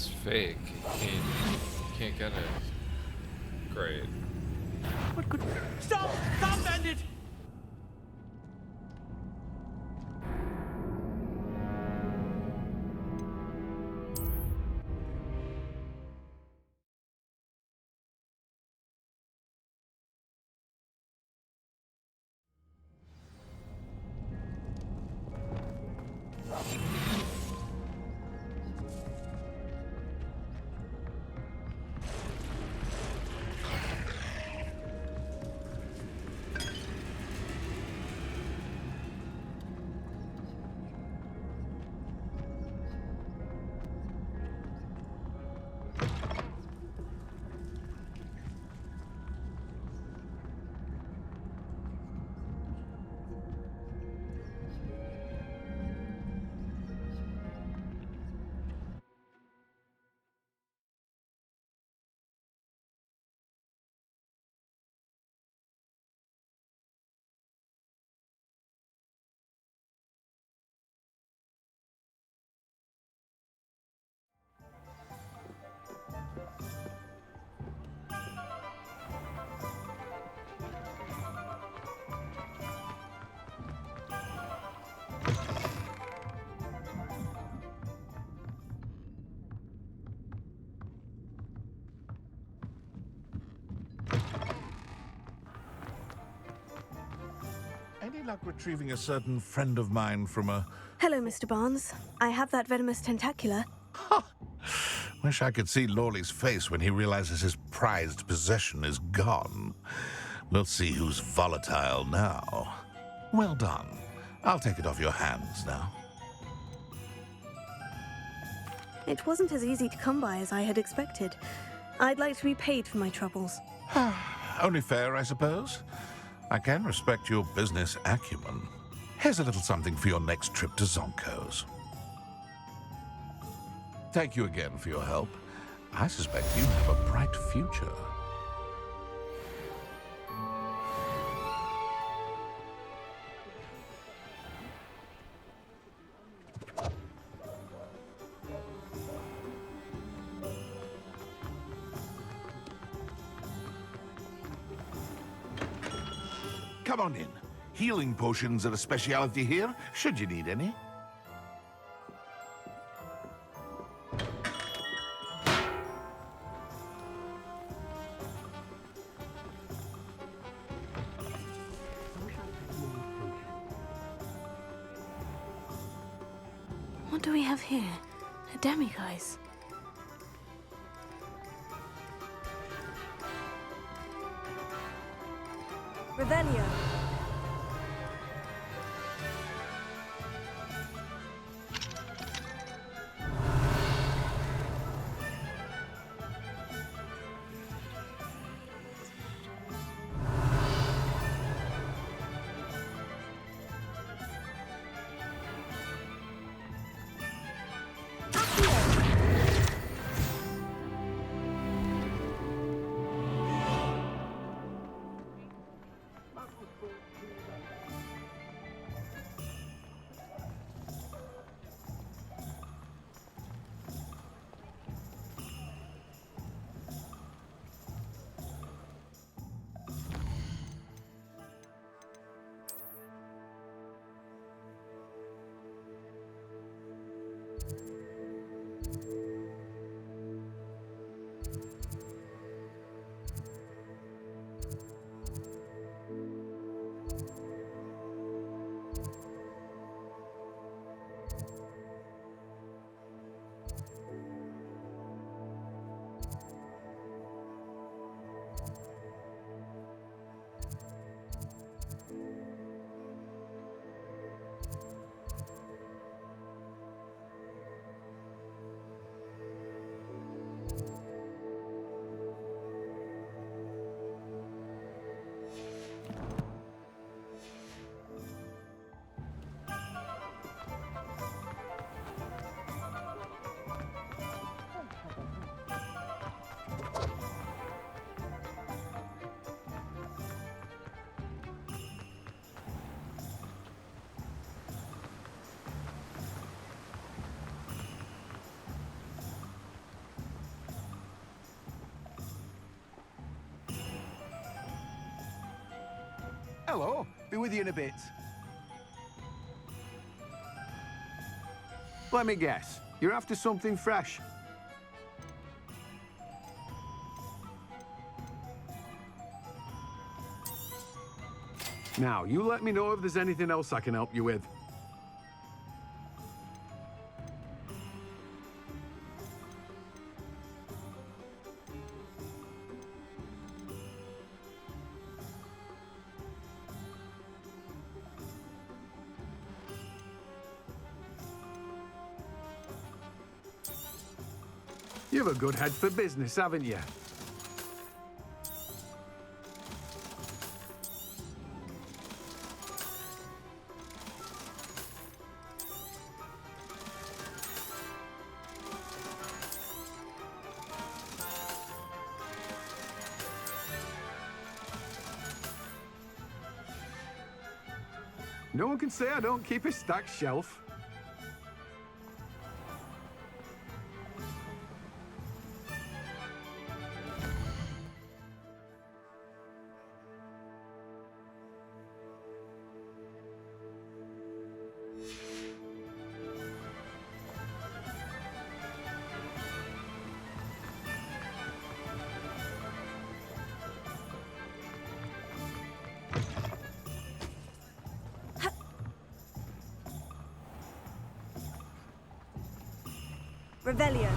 it's fake. You can't get it. Great.
What could... Stop! Stop, bandit!
Any luck retrieving a certain friend of mine from a...
Hello, Mr. Barnes. I have that venomous tentacula.
Wish I could see Lawley's face when he realizes his prized possession is gone. We'll see who's volatile now. Well done. I'll take it off your hands now.
It wasn't as easy to come by as I had expected. I'd like to be paid for my troubles.
Only fair, I suppose. I can respect your business acumen. Here's a little something for your next trip to Zonko's. Thank you again for your help. I suspect you have a bright future. Come on in. Healing potions are a specialty here, should you need any.
What do we have here? A demiguise. Revelio.
Hello. Be with you in a bit. Let me guess. You're after something fresh. Now, you let me know if there's anything else I can help you with. You have a good head for business, haven't you? No one can say I don't keep a stacked shelf.
Revelio.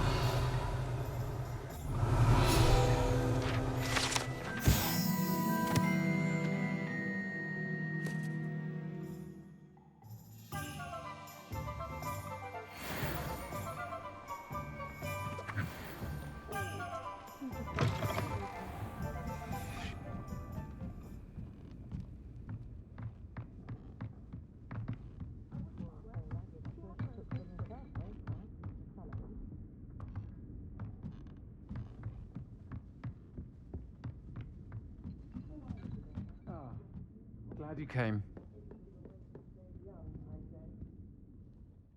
Glad you came.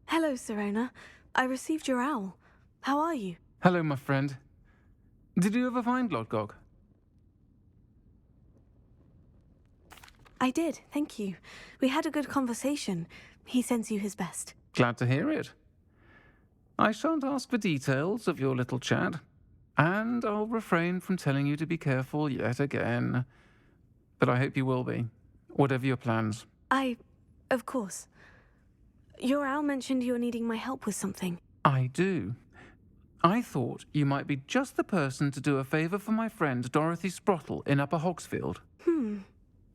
Hello, Serona. I received your owl. How are you?
Hello, my friend. Did you ever find Lodgok?
I did, thank you. We had a good conversation. He sends you his best.
Glad to hear it. I shan't ask for details of your little chat, and I'll refrain from telling you to be careful yet again. But I hope you will be, whatever your plans.
Of course. Your owl mentioned you're needing my help with something.
I do. I thought you might be just the person to do a favour for my friend Dorothy Sprottle in Upper Hogsfield.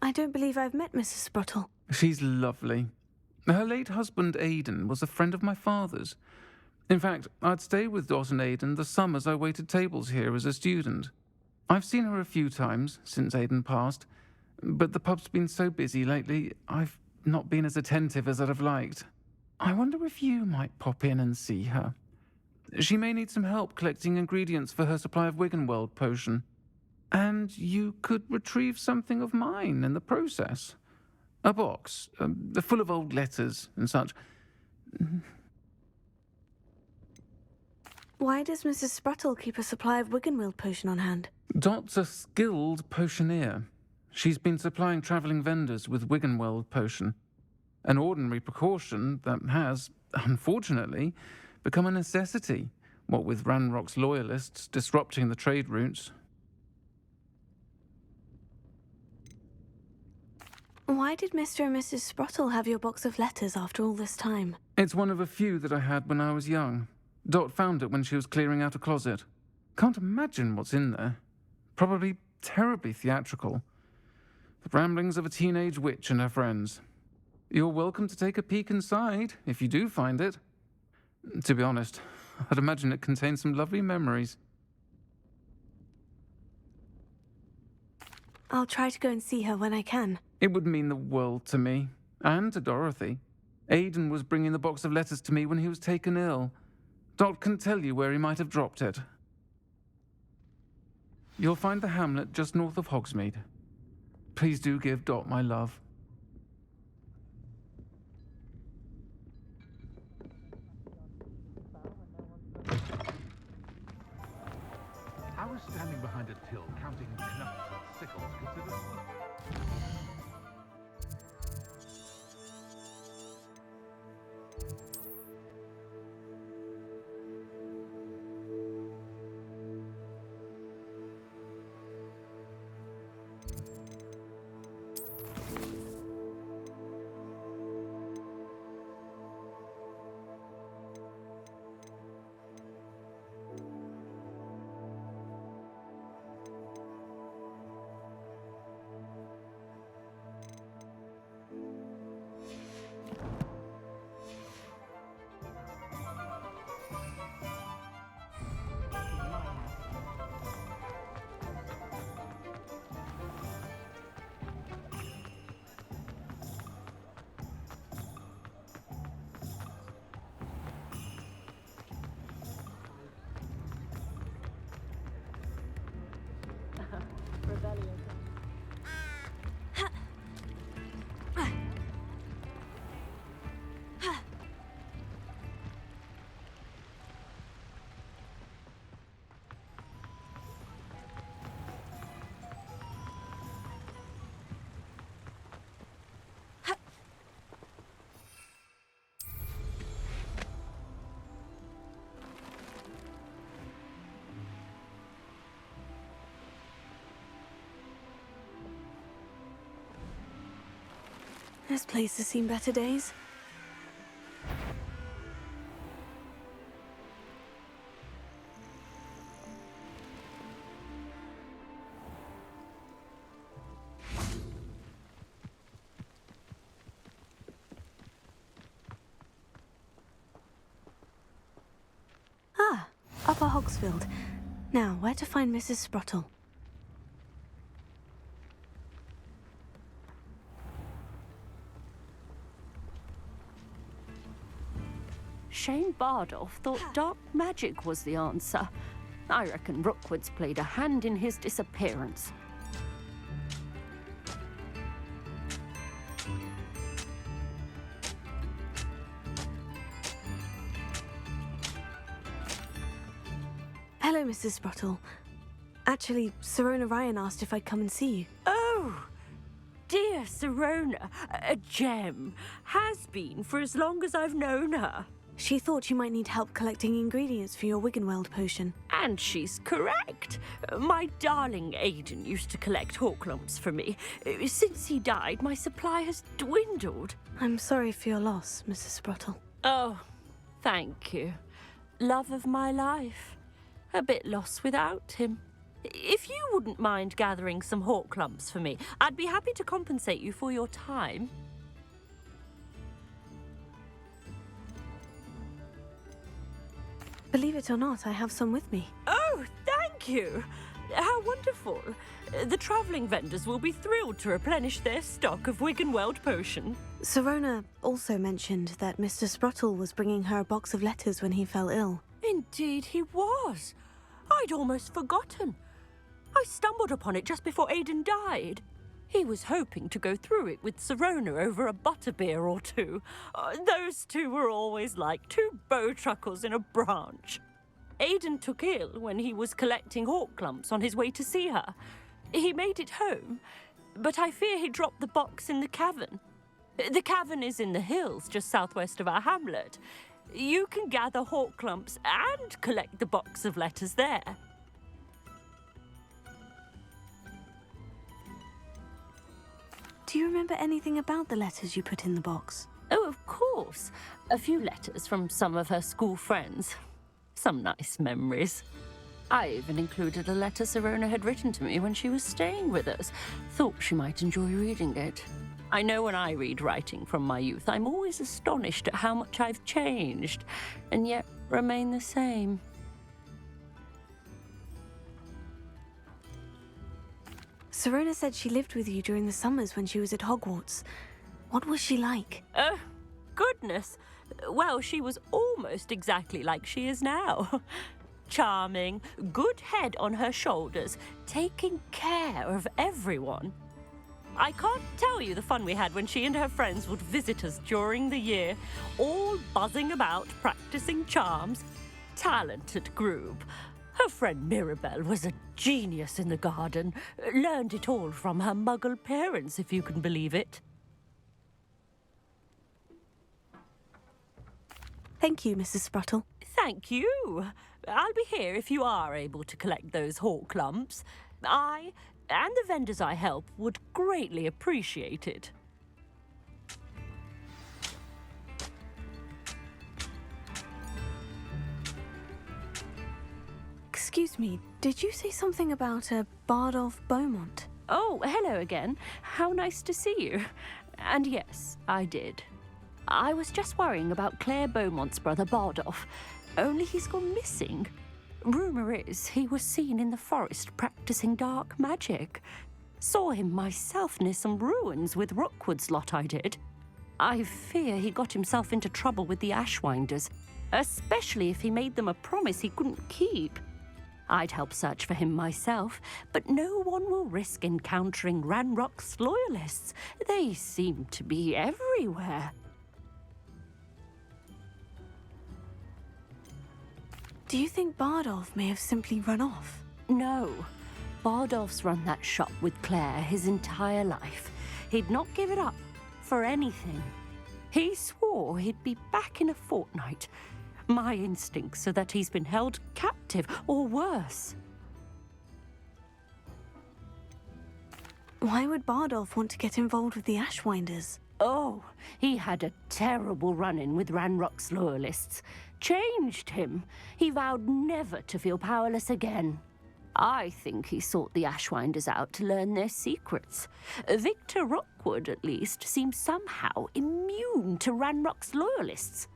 I don't believe I've met Mrs. Sprottle.
She's lovely. Her late husband Aidan was a friend of my father's. In fact, I'd stayed with Dot and Aidan the summers I waited tables here as a student. I've seen her a few times since Aidan passed, but the pub's been so busy lately, I've not been as attentive as I'd have liked. I wonder if you might pop in and see her. She may need some help collecting ingredients for her supply of Wiggenweld potion. And you could retrieve something of mine in the process. A box, full of old letters and such.
Why does Mrs. Sprottle keep a supply of Wiggenweld potion on hand?
Dot's a skilled potioneer. She's been supplying travelling vendors with Wiggenweld potion. An ordinary precaution that has, unfortunately, become a necessity, what with Ranrock's loyalists disrupting the trade routes.
Why did Mr. and Mrs. Sprottle have your box of letters after all this time?
It's one of a few that I had when I was young. Dot found it when she was clearing out a closet. Can't imagine what's in there. Probably terribly theatrical. The ramblings of a teenage witch and her friends. You're welcome to take a peek inside, if you do find it. To be honest, I'd imagine it contains some lovely memories.
I'll try to go and see her when I can.
It would mean the world to me, and to Dorothy. Aidan was bringing the box of letters to me when he was taken ill. Dot can tell you where he might have dropped it. You'll find the hamlet just north of Hogsmeade. Please do give Dot my love.
How is standing behind a till counting knucks and sickles considered work?
This place has seen better days. Ah, Upper Hogsfield. Now, where to find Mrs. Sprottle?
Shane Bardolph thought dark magic was the answer. I reckon Rookwood's played a hand in his disappearance.
Hello, Mrs. Sprottle. Actually, Sirona Ryan asked if I'd come and see you.
Oh, dear Sirona, a gem. Has been for as long as I've known her.
She thought you might need help collecting ingredients for your Wiggenweld potion.
And she's correct. My darling Aidan used to collect hawk lumps for me. Since he died, my supply has dwindled.
I'm sorry for your loss, Mrs. Sprottle.
Oh, thank you. Love of my life. A bit lost without him. If you wouldn't mind gathering some hawk lumps for me, I'd be happy to compensate you for your time.
Believe it or not, I have some with me.
Oh, thank you! How wonderful. The travelling vendors will be thrilled to replenish their stock of Wiggenweld potion.
Sirona also mentioned that Mr. Sprottle was bringing her a box of letters when he fell ill.
Indeed he was. I'd almost forgotten. I stumbled upon it just before Aidan died. He was hoping to go through it with Sirona over a butterbeer or two. Those two were always like two bowtruckles in a branch. Aidan took ill when he was collecting hawk lumps on his way to see her. He made it home, but I fear he dropped the box in the cavern. The cavern is in the hills just southwest of our hamlet. You can gather hawk lumps and collect the box of letters there.
Do you remember anything about the letters you put in the box?
Oh, of course. A few letters from some of her school friends. Some nice memories. I even included a letter Sirona had written to me when she was staying with us. Thought she might enjoy reading it. I know when I read writing from my youth, I'm always astonished at how much I've changed, and yet remain the same.
Sirona said she lived with you during the summers when she was at Hogwarts. What was she like?
Oh, goodness. Well, she was almost exactly like she is now. Charming, good head on her shoulders, taking care of everyone. I can't tell you the fun we had when she and her friends would visit us during the year, all buzzing about, practicing charms. Talented group. Her friend Mirabelle was a genius in the garden. Learned it all from her muggle parents, if you can believe it.
Thank you, Mrs. Sprottle.
Thank you. I'll be here if you are able to collect those hawk lumps. I, and the vendors I help would greatly appreciate it.
Excuse me, did you say something about a Bardolph Beaumont?
Oh, hello again. How nice to see you. And yes, I did. I was just worrying about Claire Beaumont's brother Bardolph, only he's gone missing. Rumour is he was seen in the forest practicing dark magic. Saw him myself near some ruins with Rookwood's lot I did. I fear he got himself into trouble with the Ashwinders, especially if he made them a promise he couldn't keep. I'd help search for him myself, but no one will risk encountering Ranrock's loyalists. They seem to be everywhere.
Do you think Bardolph may have simply run off?
No. Bardolph's run that shop with Claire his entire life. He'd not give it up for anything. He swore he'd be back in a fortnight. My instincts are that he's been held captive, or worse.
Why would Bardolph want to get involved with the Ashwinders?
Oh, he had a terrible run-in with Ranrock's loyalists. Changed him. He vowed never to feel powerless again. I think he sought the Ashwinders out to learn their secrets. Victor Rookwood, at least, seems somehow immune to Ranrock's loyalists.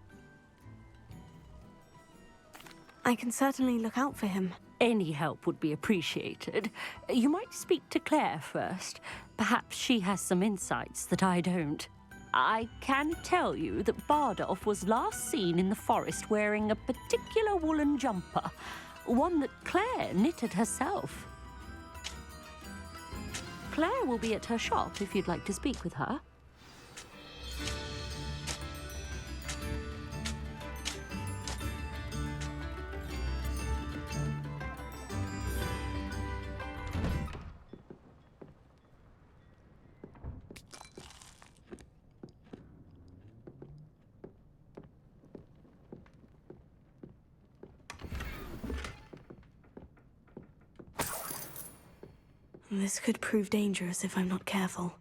I can certainly look out for him.
Any help would be appreciated. You might speak to Claire first. Perhaps she has some insights that I don't. I can tell you that Bardolph was last seen in the forest wearing a particular woolen jumper, one that Claire knitted herself. Claire will be at her shop if you'd like to speak with her.
This could prove dangerous if I'm not careful.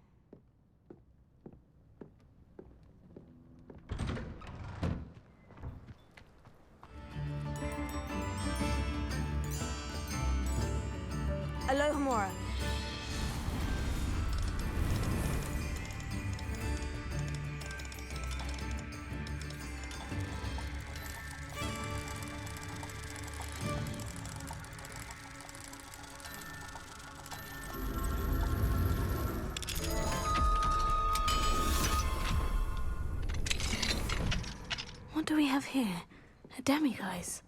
Alohomora. What do we have here? A demiguise.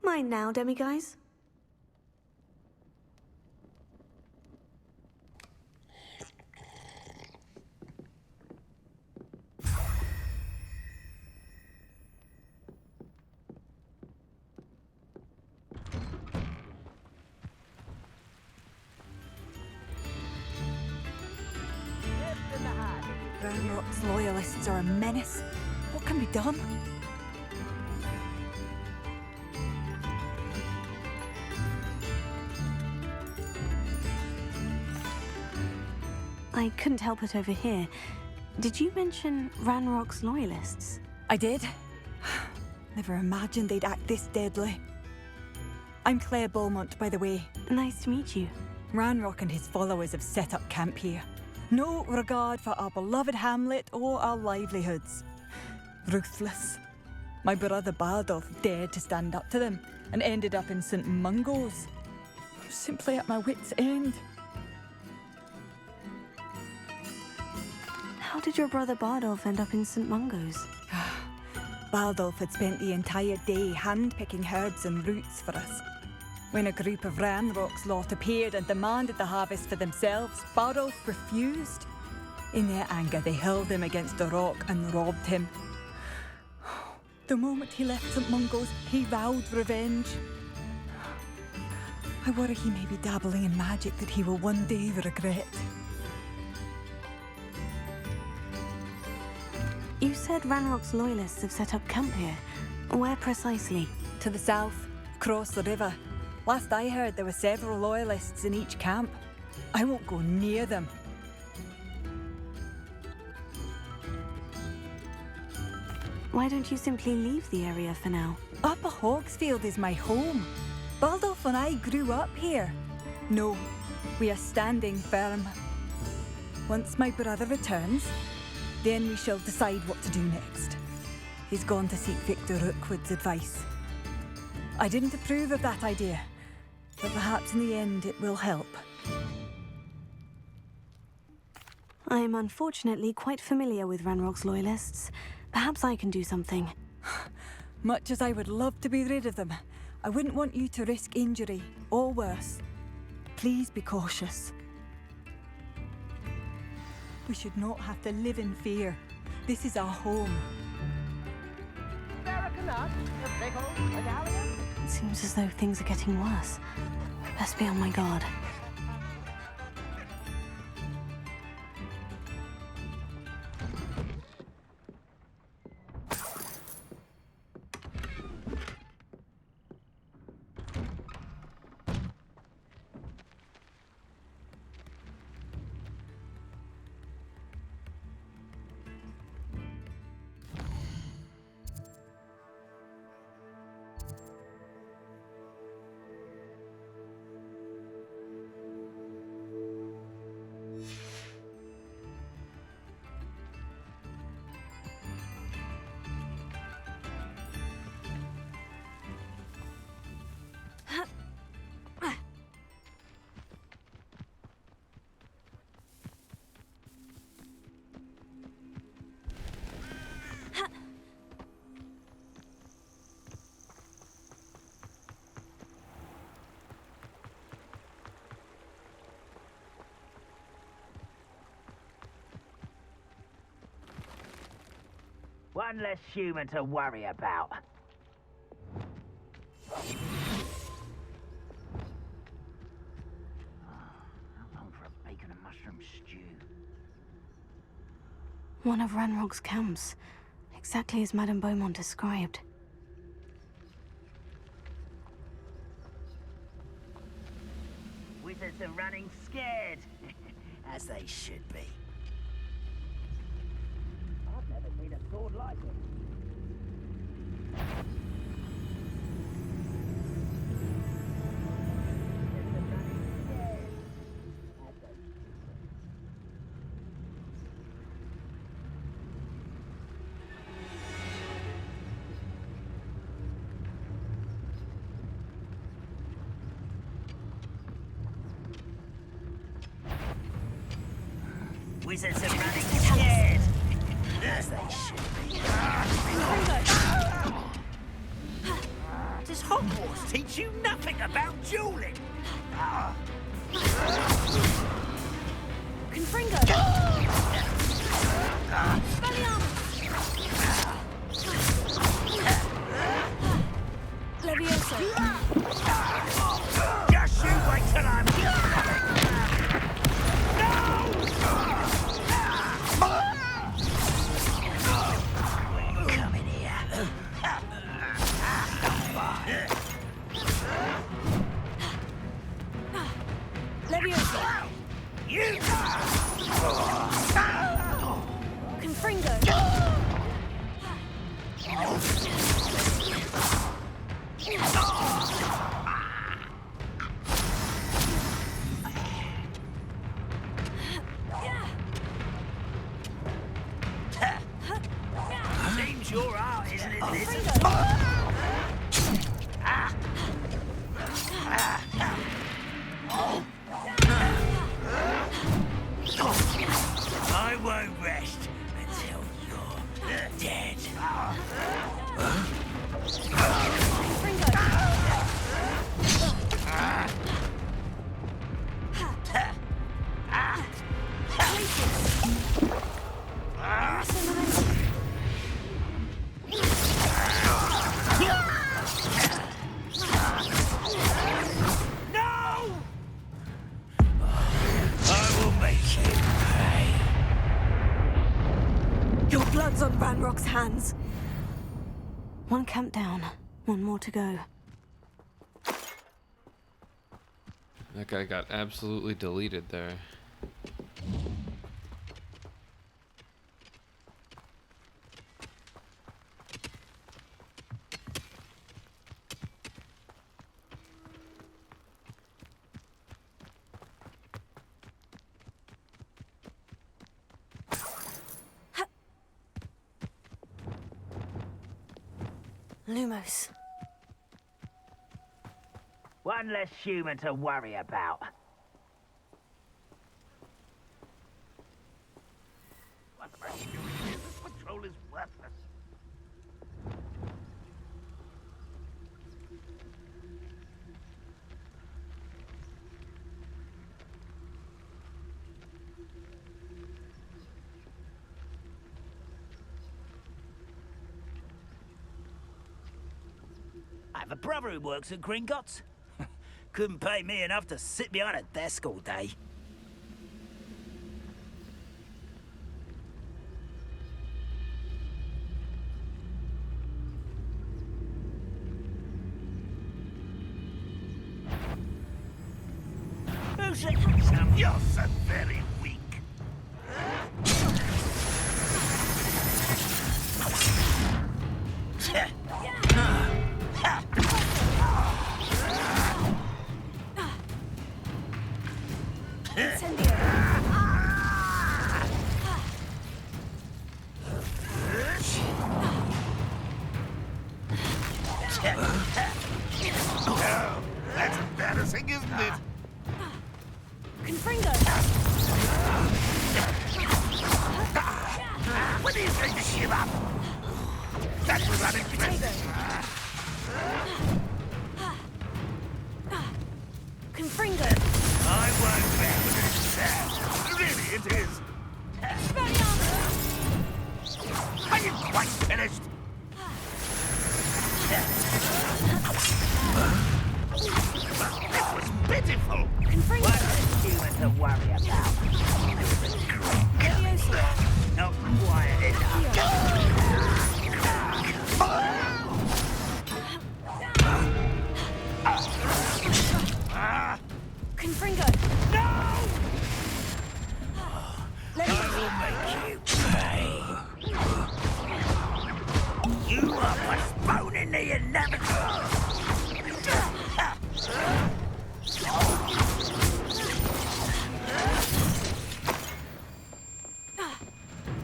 Mine now, demiguise.
Ranrock's loyalists are a menace. What can be done?
I couldn't help it over here. Did you mention Ranrock's loyalists?
I did. Never imagined they'd act this deadly. I'm Claire Beaumont, by the way.
Nice to meet you.
Ranrock and his followers have set up camp here. No regard for our beloved hamlet or our livelihoods. Ruthless. My brother Bardolph dared to stand up to them and ended up in St. Mungo's. Simply at my wit's end.
How did your brother Bardolph end up in St. Mungo's?
Baldolf had spent the entire day hand-picking herbs and roots for us. When a group of Ranrock's lot appeared and demanded the harvest for themselves, Baldolf refused. In their anger, they hurled him against a rock and robbed him. The moment he left St. Mungo's, he vowed revenge. I worry he may be dabbling in magic that he will one day regret.
You said Ranrock's loyalists have set up camp here. Where precisely?
To the south, across the river. Last I heard, there were several loyalists in each camp. I won't go near them.
Why don't you simply leave the area for now?
Upper Hogsfield is my home. Baldolf and I grew up here. No, we are standing firm. Once my brother returns, then we shall decide what to do next. He's gone to seek Victor Rookwood's advice. I didn't approve of that idea, but perhaps in the end it will help.
I am unfortunately quite familiar with Ranrock's loyalists. Perhaps I can do something.
Much as I would love to be rid of them, I wouldn't want you to risk injury, or worse. Please be cautious. We should not have to live in fear. This is our home.
It seems as though things are getting worse. Best be on my guard.
One less human to worry about. How long for a bacon and mushroom stew?
One of Ranrock's camps. Exactly as Madame Beaumont described.
Wizards are running scared. As they should be. I've never seen a sword like it. Wizards are running scared. As they should be. Does Hogwarts teach you nothing about dueling?
Confringo! Levioso!
Just you wait till I'm coming here.
Levioso!
You!
Confringo!
Seems your art, isn't it, Liz? I won't rest until you're dead.
hands. One camp down, one more to go.
That guy got absolutely deleted there.
Lumos.
One less human to worry about. What the fuck are you doing here? This patrol is worthless. I have a brother who works at Gringotts. Couldn't pay me enough to sit behind a desk all day. Who's it? You're so very weak.
Oh, that's embarrassing, isn't it?
Confringo!
When are you going to give up? That was unimpressive.
Confringo!
I won't bet. Really, it is. Are you quite finished? That was pitiful. What a human to worry about. Not quiet enough.
Confringo!
No!
Let
I will make you pay. You are postponing the inevitable.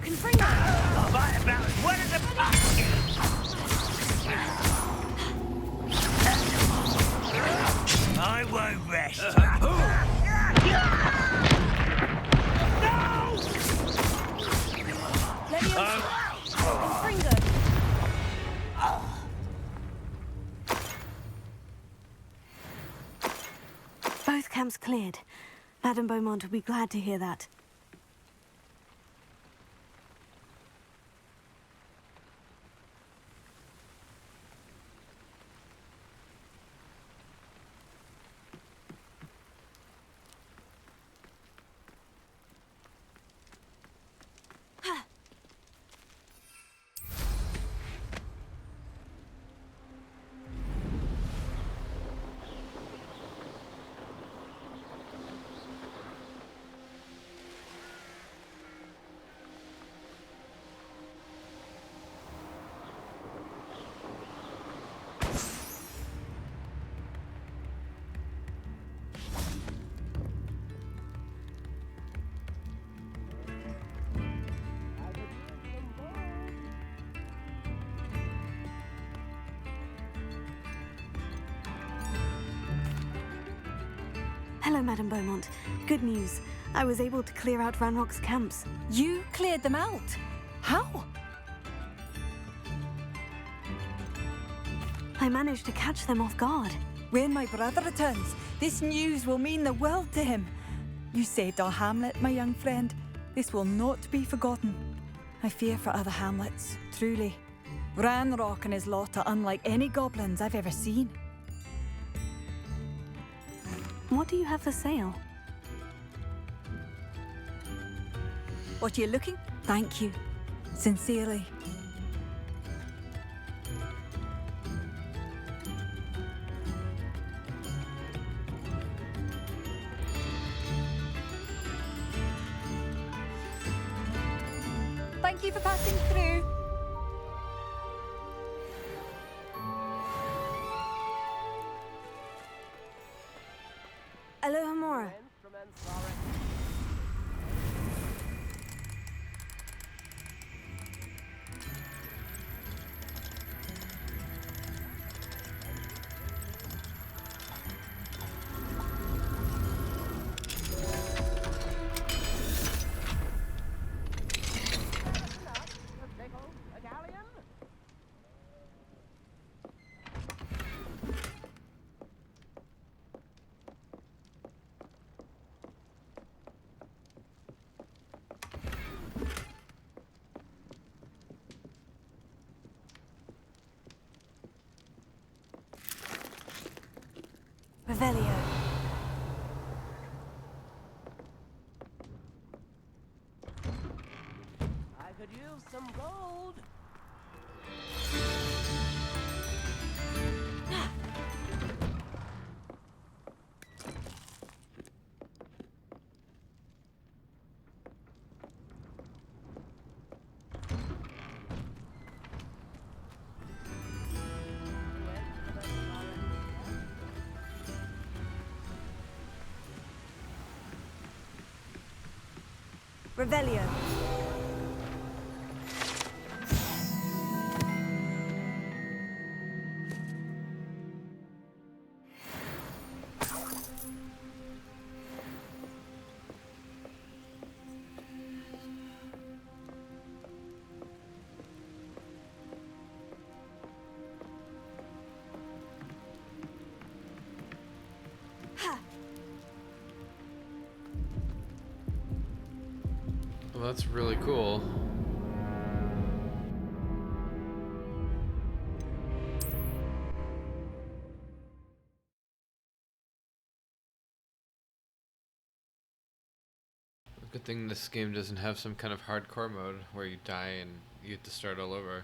Confringo!
I'll buy about as well as a pumpkin. I won't rest. No!
Confringo! Both camps cleared. Madame Beaumont will be glad to hear that. Hello, Madame Beaumont. Good news. I was able to clear out Ranrock's camps.
You cleared them out? How?
I managed to catch them off guard.
When my brother returns, this news will mean the world to him. You saved our hamlet, my young friend. This will not be forgotten. I fear for other hamlets, truly. Ranrock and his lot are unlike any goblins I've ever seen.
What do you have for sale?
What are you looking? Thank you. Sincerely. Thank you for passing through.
Aloha Mora. Revelio.
I could use some gold.
Revelio.
Well, that's really cool. Good thing this game doesn't have some kind of hardcore mode where you die and you have to start all over.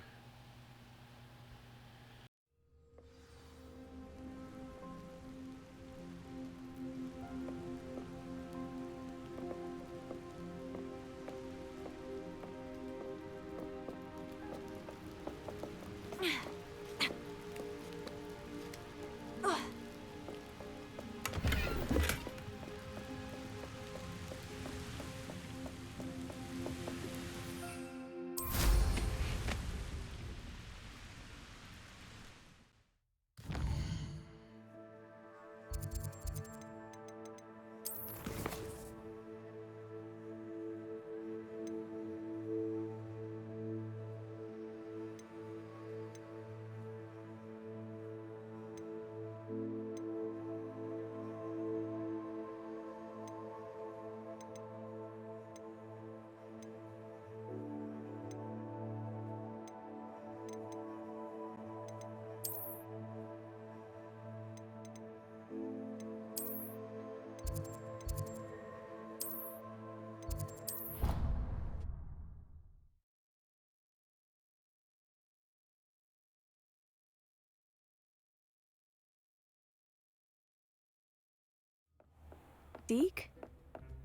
Deke?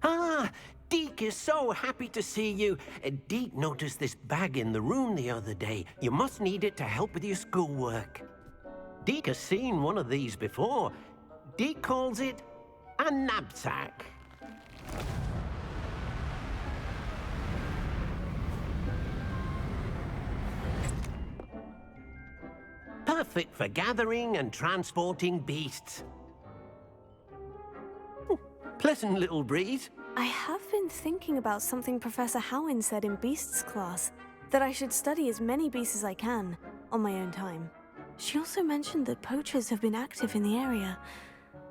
Ah, Deke is so happy to see you. Deke noticed this bag in the room the other day. You must need it to help with your schoolwork. Deke has seen one of these before. Deke calls it a knapsack. Perfect for gathering and transporting beasts. Pleasant little breeze.
I have been thinking about something Professor Howin said in Beasts class, that I should study as many beasts as I can, on my own time. She also mentioned that poachers have been active in the area,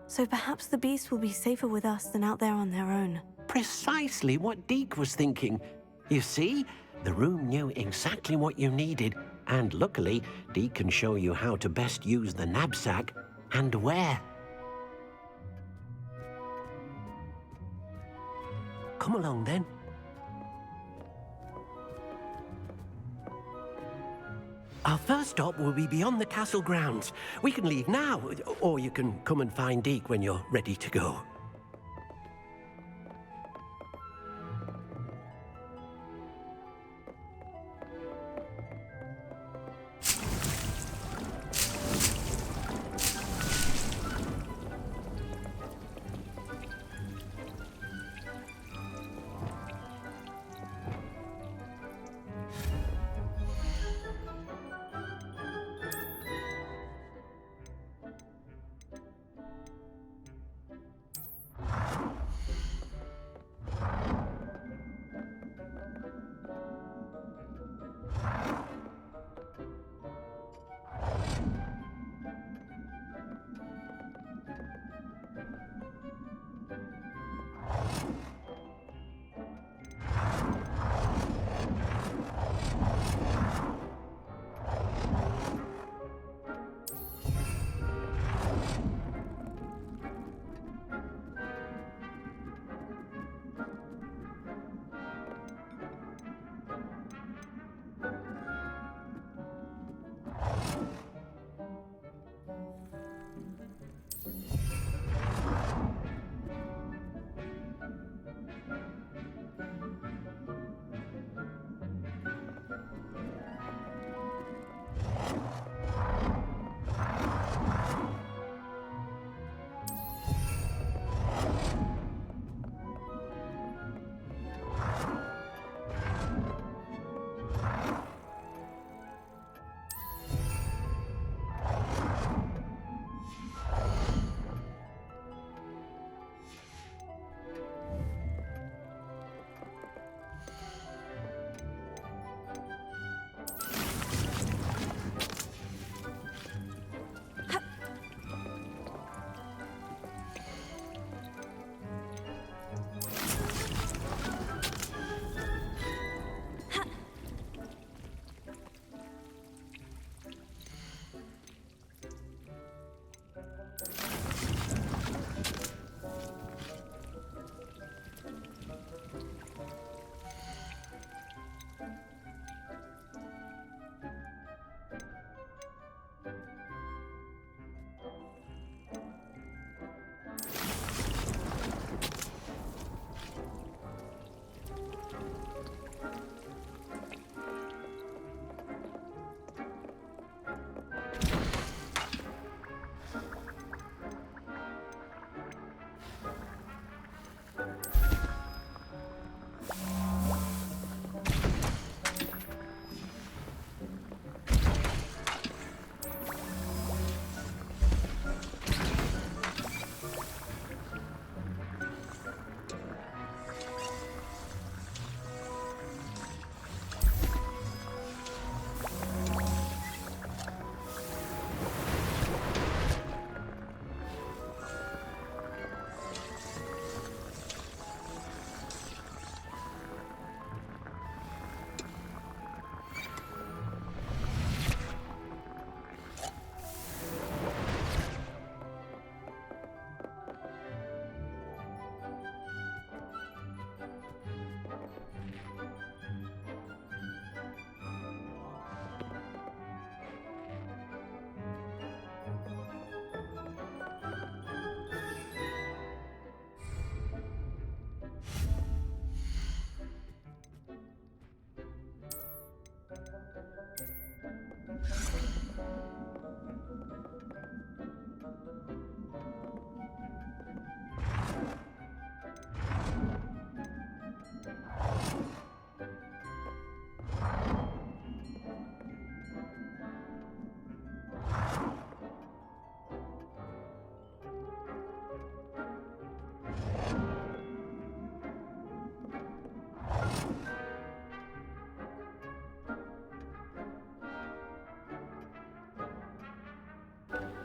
so perhaps the beasts will be safer with us than out there on their own.
Precisely what Deke was thinking. You see, the room knew exactly what you needed, and luckily, Deke can show you how to best use the knapsack and where. Come along then. Our first stop will be beyond the castle grounds. We can leave now, or you can come and find Deke when you're ready to go.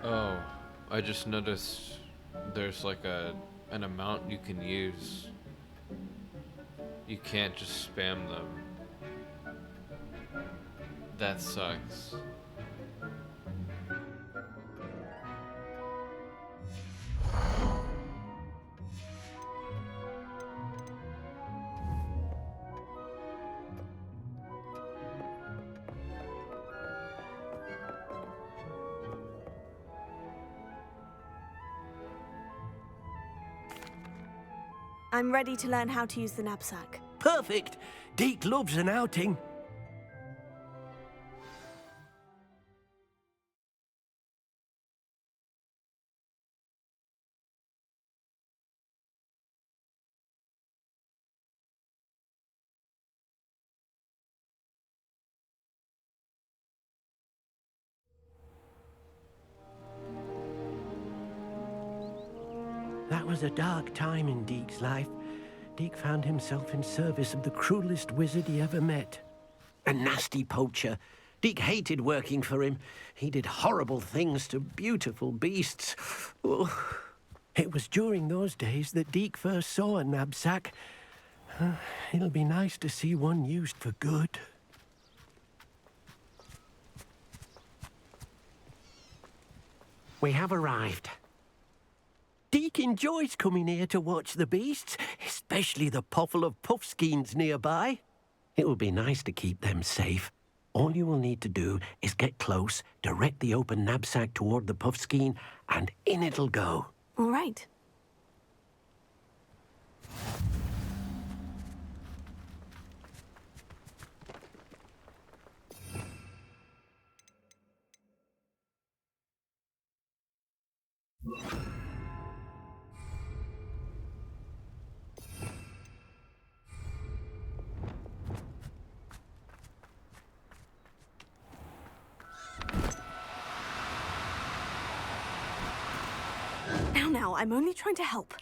Oh, I just noticed there's like an amount you can use. You can't just spam them. That sucks.
I'm ready to learn how to use the knapsack.
Perfect. Deke loves an outing. That was a dark time in Deke's life. Deke found himself in service of the cruelest wizard he ever met. A nasty poacher. Deke hated working for him. He did horrible things to beautiful beasts. Oh. It was during those days that Deke first saw a knapsack. It'll be nice to see one used for good. We have arrived. Deke enjoys coming here to watch the beasts, especially the puffle of puffskeins nearby. It will be nice to keep them safe. All you will need to do is get close, direct the open knapsack toward the puffskein, and in it'll go.
All right. Now, I'm only trying to help.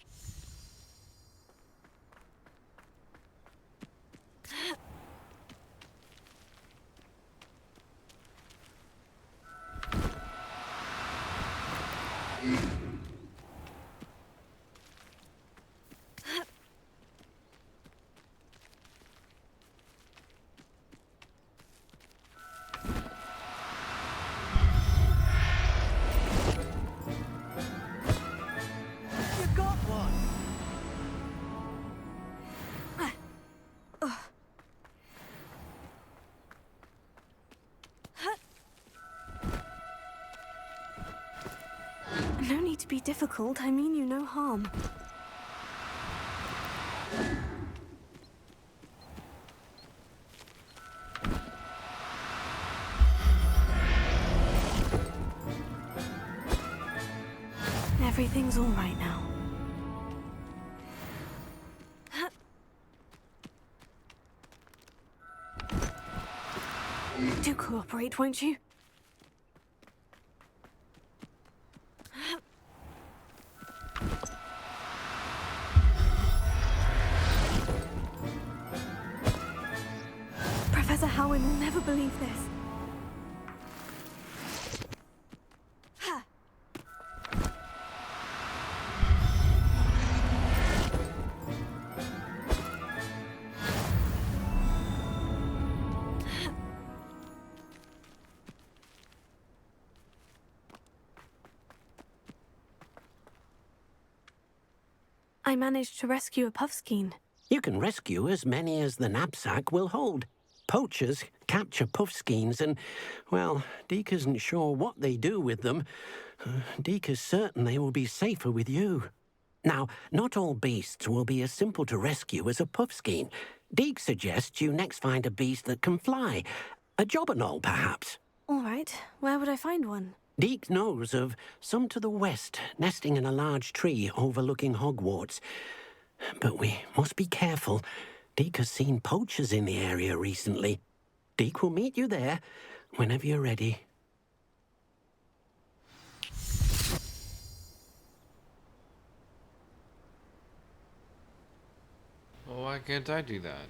No need to be difficult. I mean you no harm. Everything's all right now. Do cooperate, won't you? Professor Howin will never believe this. I managed to rescue a puffskein.
You can rescue as many as the knapsack will hold. Poachers capture puffskeins and, well, Deke isn't sure what they do with them. Deke is certain they will be safer with you. Now, not all beasts will be as simple to rescue as a puffskein. Deke suggests you next find a beast that can fly. A jobberknoll, perhaps.
All right. Where would I find one?
Deke knows of some to the west, nesting in a large tree overlooking Hogwarts. But we must be careful. Deke has seen poachers in the area recently. Deke will meet you there whenever you're ready.
Well, why can't I do that?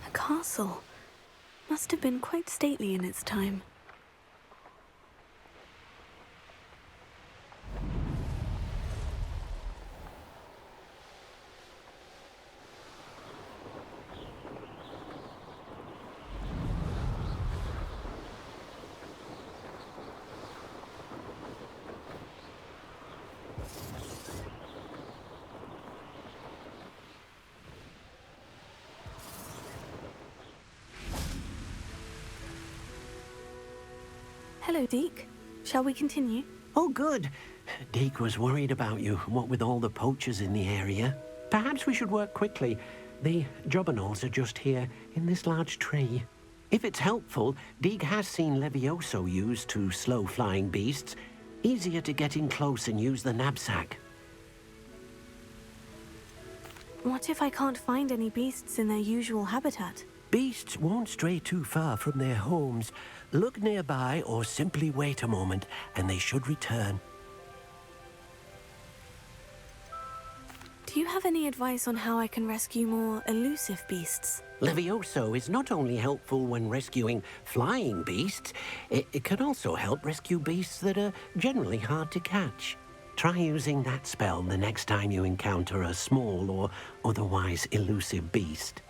A castle. Must have been quite stately in its time. Hello, Deke. Shall we continue?
Oh, good. Deke was worried about you, what with all the poachers in the area. Perhaps we should work quickly. The jobberknolls are just here, in this large tree. If it's helpful, Deke has seen Levioso used to slow flying beasts. Easier to get in close and use the knapsack.
What if I can't find any beasts in their usual habitat?
Beasts won't stray too far from their homes. Look nearby or simply wait a moment, and they should return.
Do you have any advice on how I can rescue more elusive beasts?
Levioso is not only helpful when rescuing flying beasts, it can also help rescue beasts that are generally hard to catch. Try using that spell the next time you encounter a small or otherwise elusive beast.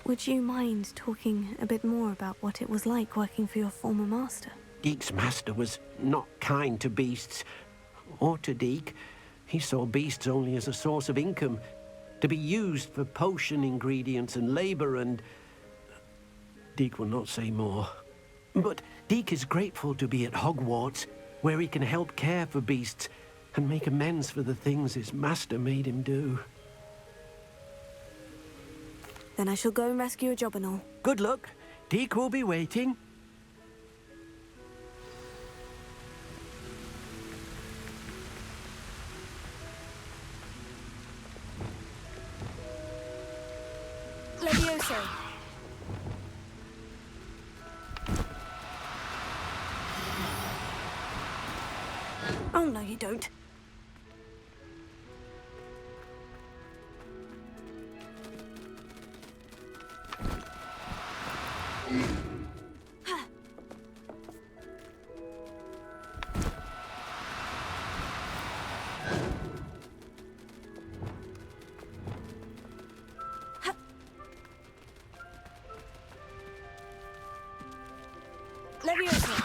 Would you mind talking a bit more about what it was like working for your former master?
Deke's master was not kind to beasts, or to Deke. He saw beasts only as a source of income, to be used for potion ingredients and labor, and Deke will not say more. But Deke is grateful to be at Hogwarts, where he can help care for beasts and make amends for the things his master made him do.
Then I shall go and rescue a jobberknoll.
Good luck. Deke will be waiting.
Levioso. Oh, no, you don't. Levioso.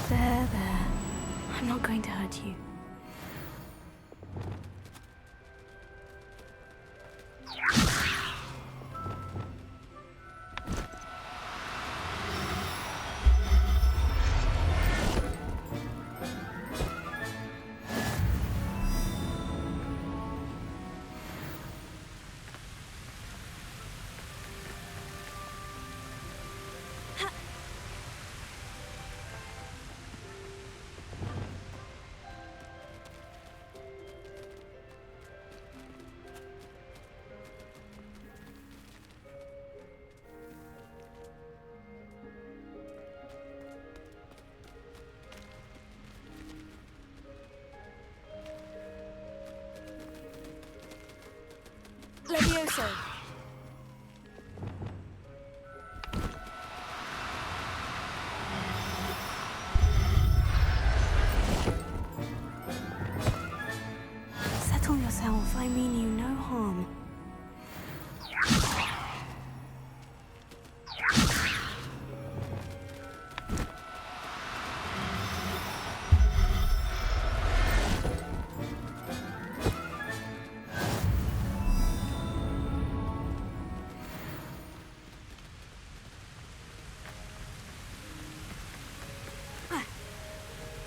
There. I'm not going to hurt you. Levioso. Settle yourself. I mean you no harm.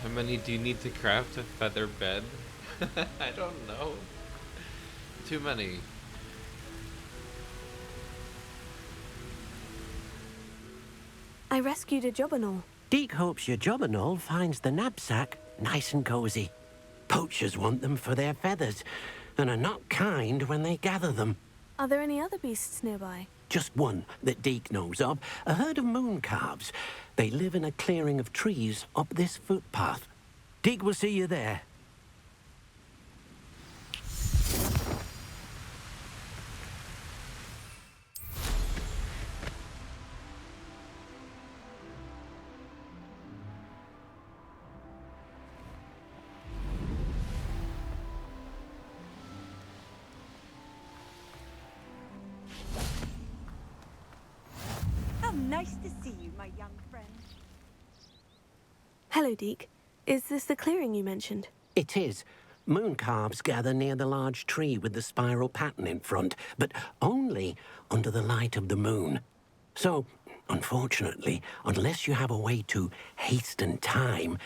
How many do you need to craft a feather bed? I don't know. Too many.
I rescued a jobberknoll.
Deke hopes your jobberknoll finds the knapsack nice and cozy. Poachers want them for their feathers, and are not kind when they gather them.
Are there any other beasts nearby?
Just one that Deke knows of, a herd of moon calves. They live in a clearing of trees up this footpath. Deke will see you there.
How nice to see you, my young friend.
Hello, Deke. Is this the clearing you mentioned?
It is. Moon calves gather near the large tree with the spiral pattern in front, but only under the light of the moon. So, unfortunately, unless you have a way to hasten time,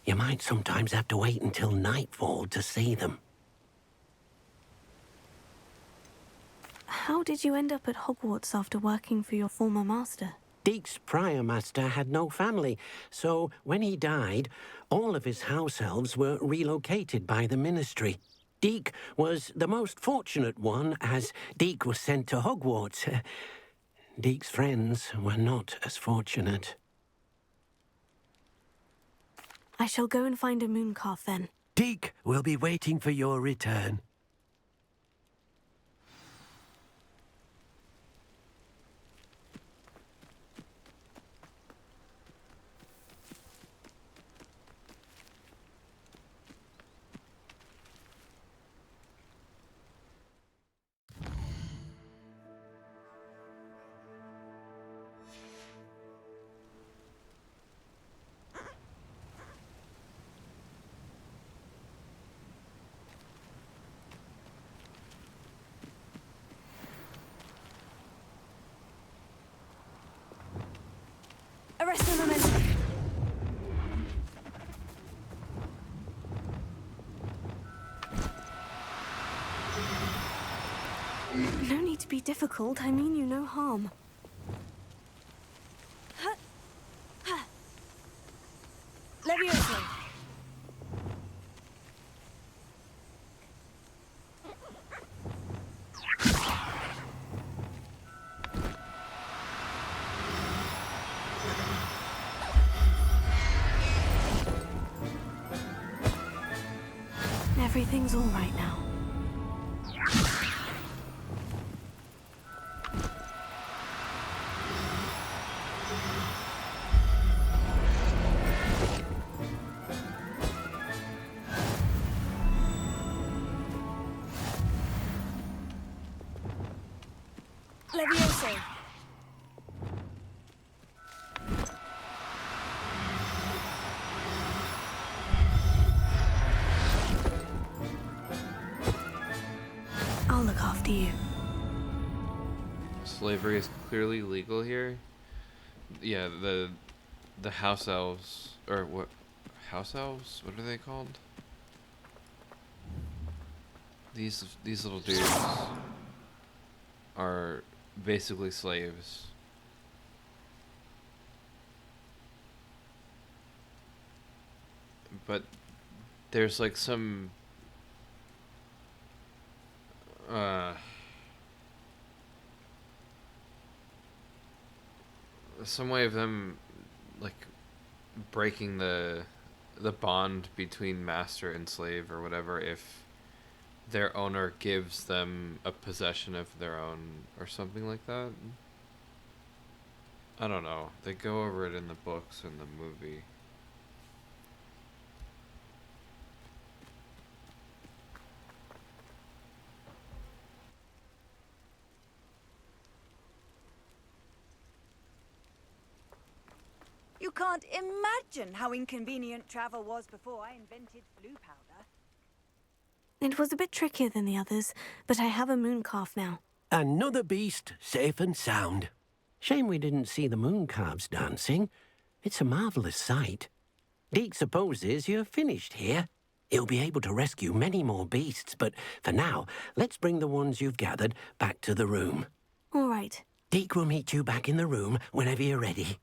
you might sometimes have to wait until nightfall to see them.
How did you end up at Hogwarts after working for your former master?
Deke's prior master had no family, so when he died, all of his house elves were relocated by the ministry. Deke was the most fortunate one, as Deke was sent to Hogwarts. Deke's friends were not as fortunate.
I shall go and find a mooncalf then.
Deke will be waiting for your return.
Arresting momentum. No need to be difficult. I mean you no harm. Levioso. Everything's all right now. Levioso. I'll look after you.
Slavery is clearly legal here. Yeah, the house elves, or what? House elves? What are they called? These little dudes are basically slaves. But there's like some way of them like breaking the bond between master and slave or whatever if their owner gives them a possession of their own or something like that. I don't know. They go over it in the books and the movie.
You can't imagine how inconvenient travel was before I invented blue powder.
It was a bit trickier than the others, but I have a mooncalf now.
Another beast, safe and sound. Shame we didn't see the moon calves dancing. It's a marvelous sight. Deke supposes you're finished here. He'll be able to rescue many more beasts, but for now, let's bring the ones you've gathered back to the room.
All right.
Deke will meet you back in the room whenever you're ready.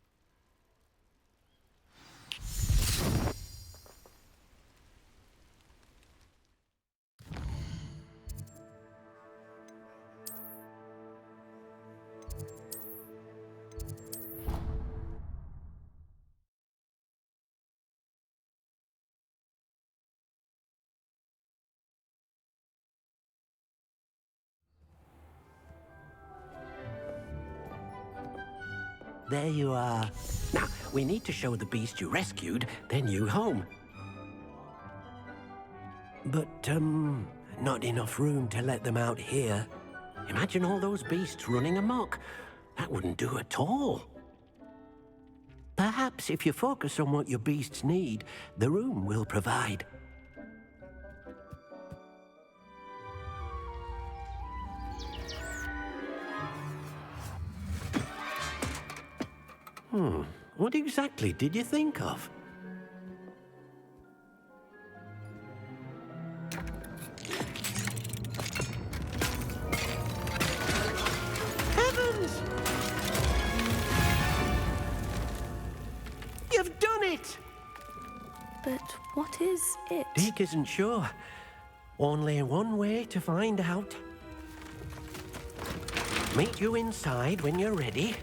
There you are. Now, we need to show the beast you rescued their new home. But, not enough room to let them out here. Imagine all those beasts running amok. That wouldn't do at all. Perhaps if you focus on what your beasts need, the room will provide. What exactly did you think of? Heavens! You've done it!
But what is it?
Deke isn't sure. Only one way to find out. Meet you inside when you're ready.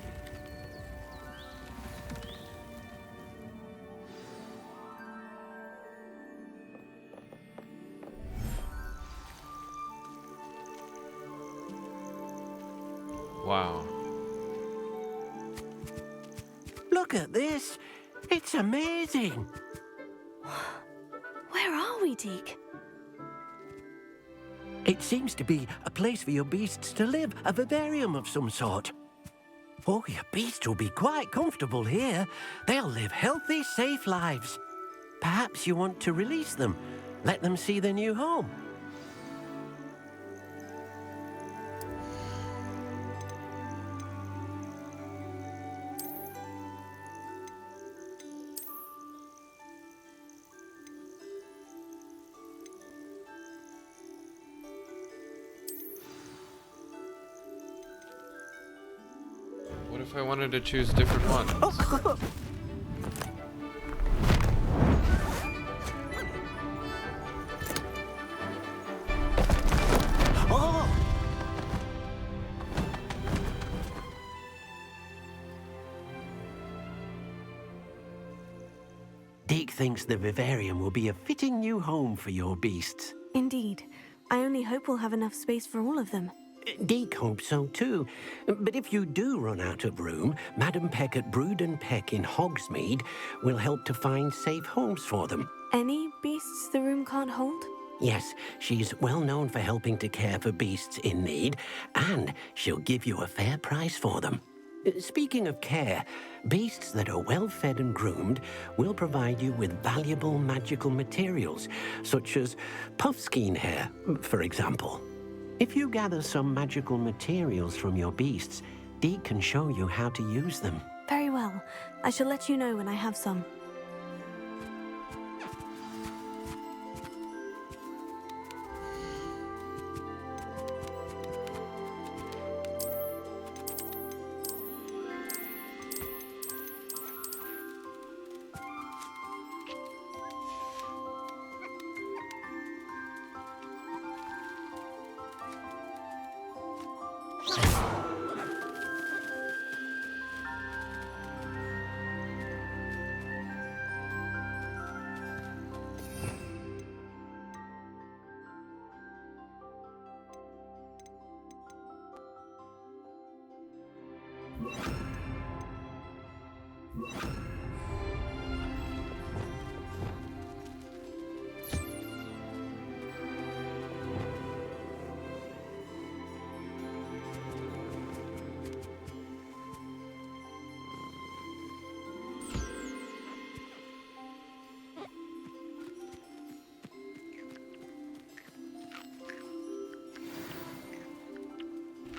Wow.
Look at this. It's amazing.
Where are we, Deke?
It seems to be a place for your beasts to live, a vivarium of some sort. Oh, your beasts will be quite comfortable here. They'll live healthy, safe lives. Perhaps you want to release them, let them see their new home.
What if I wanted to choose different ones?
Deke thinks the vivarium will be a fitting new home for your beasts.
Indeed. I only hope we'll have enough space for all of them.
Deke hopes so too. But if you do run out of room, Madam Peck at Brood and Peck in Hogsmeade will help to find safe homes for them.
Any beasts the room can't hold?
Yes, she's well known for helping to care for beasts in need, and she'll give you a fair price for them. Speaking of care, beasts that are well fed and groomed will provide you with valuable magical materials, such as puffskein hair, for example. If you gather some magical materials from your beasts, Deke can show you how to use them.
Very well. I shall let you know when I have some.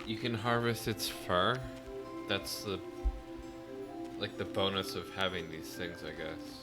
You can harvest its fur. That's the bonus of having these things, I guess.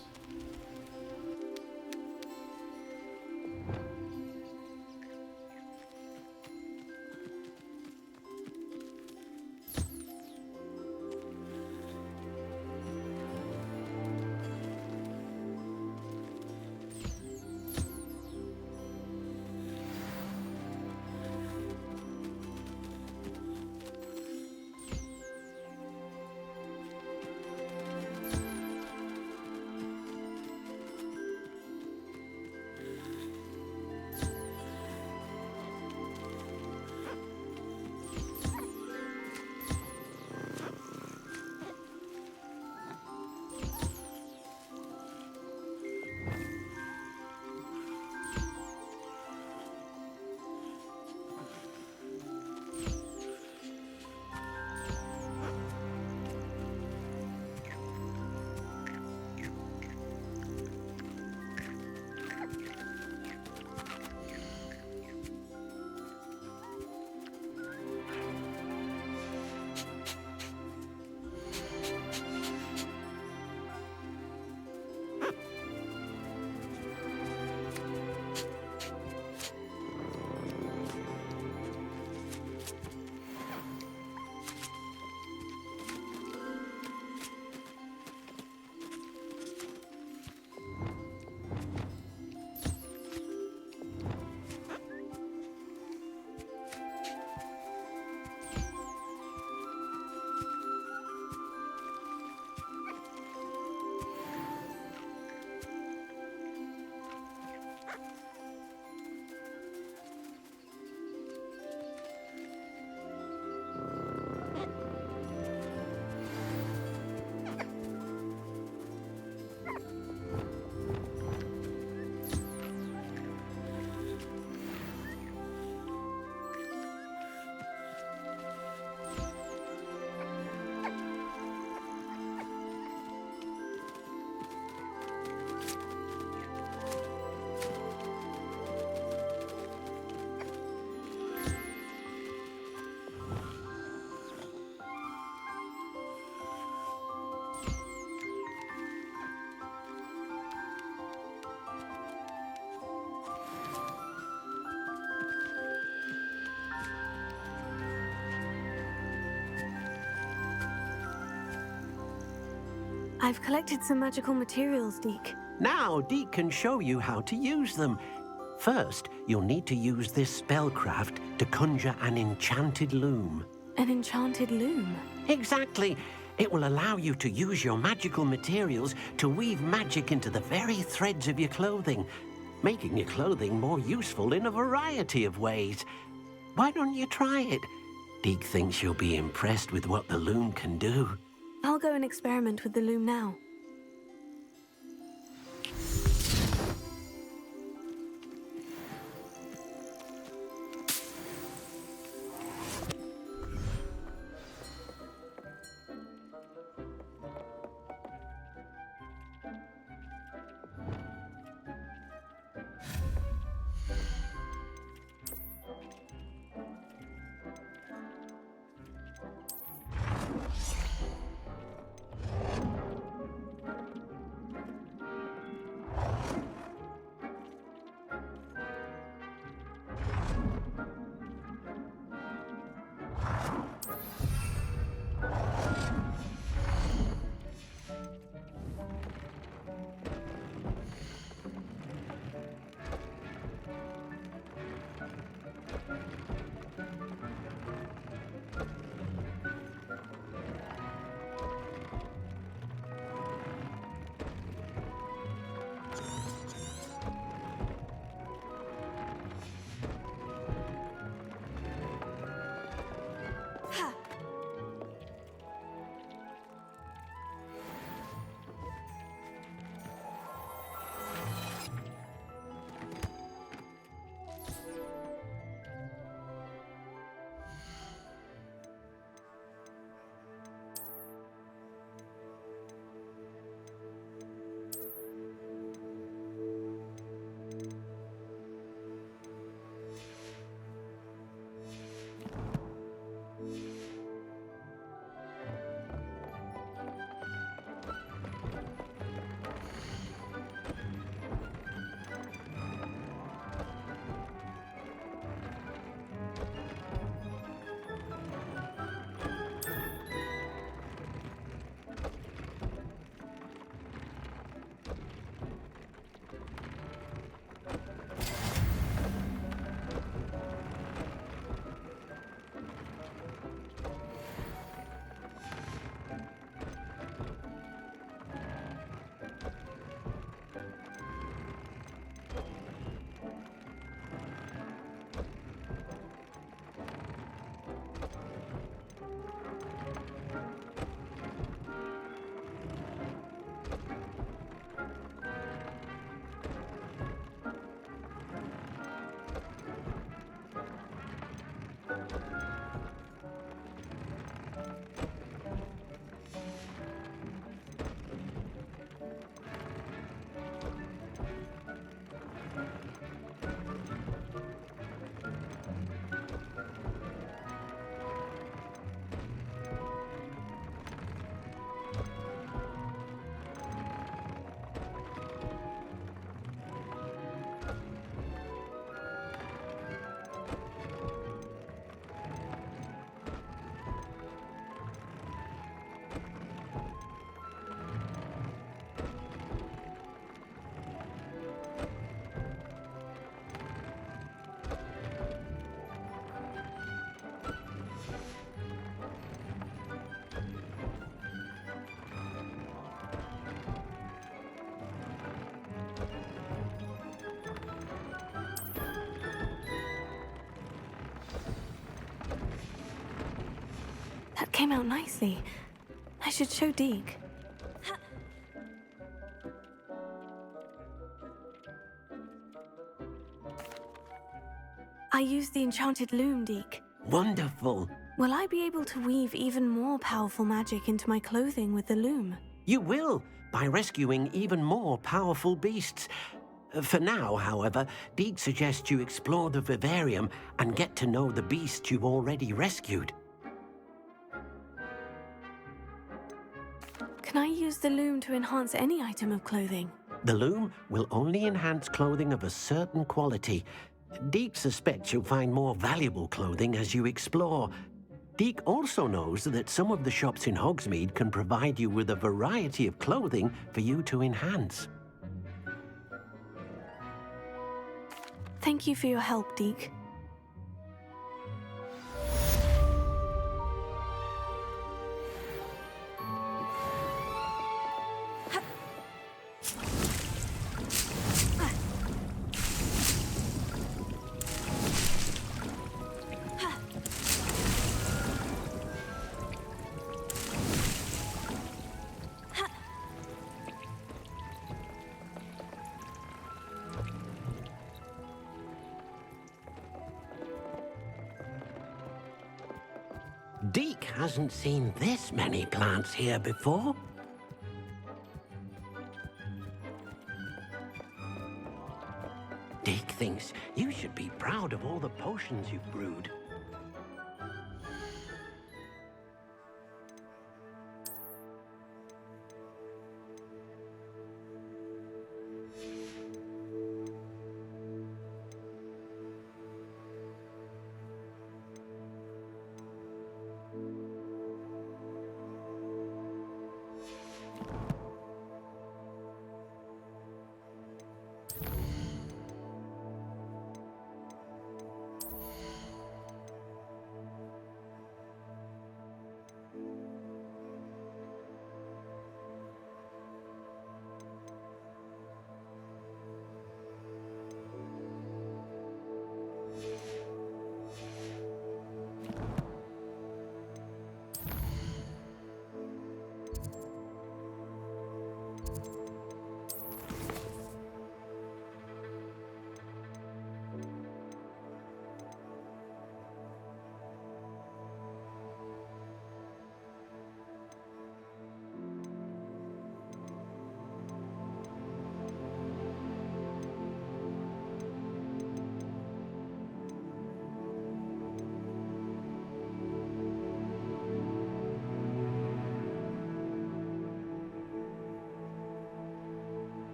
I've collected some magical materials, Deke.
Now, Deke can show you how to use them. First, you'll need to use this spellcraft to conjure an enchanted loom.
An enchanted loom?
Exactly. It will allow you to use your magical materials to weave magic into the very threads of your clothing, making your clothing more useful in a variety of ways. Why don't you try it? Deke thinks you'll be impressed with what the loom can do.
I'll go and experiment with the loom now. That came out nicely. I should show Deke. I used the enchanted loom, Deke.
Wonderful.
Will I be able to weave even more powerful magic into my clothing with the loom?
You will, by rescuing even more powerful beasts. For now, however, Deke suggests you explore the vivarium and get to know the beasts you've already rescued.
Can I use the loom to enhance any item of clothing?
The loom will only enhance clothing of a certain quality. Deke suspects you'll find more valuable clothing as you explore. Deke also knows that some of the shops in Hogsmeade can provide you with a variety of clothing for you to enhance.
Thank you for your help, Deke.
Deke hasn't seen this many plants here before. Deke thinks you should be proud of all the potions you've brewed.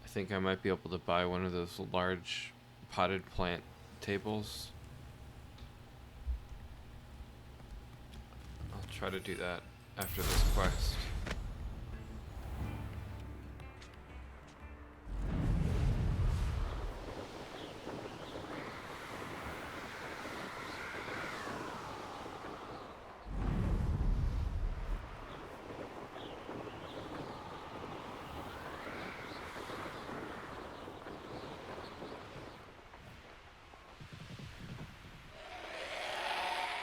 I think I might be able to buy one of those large potted plant tables. I'll try to do that after this quest.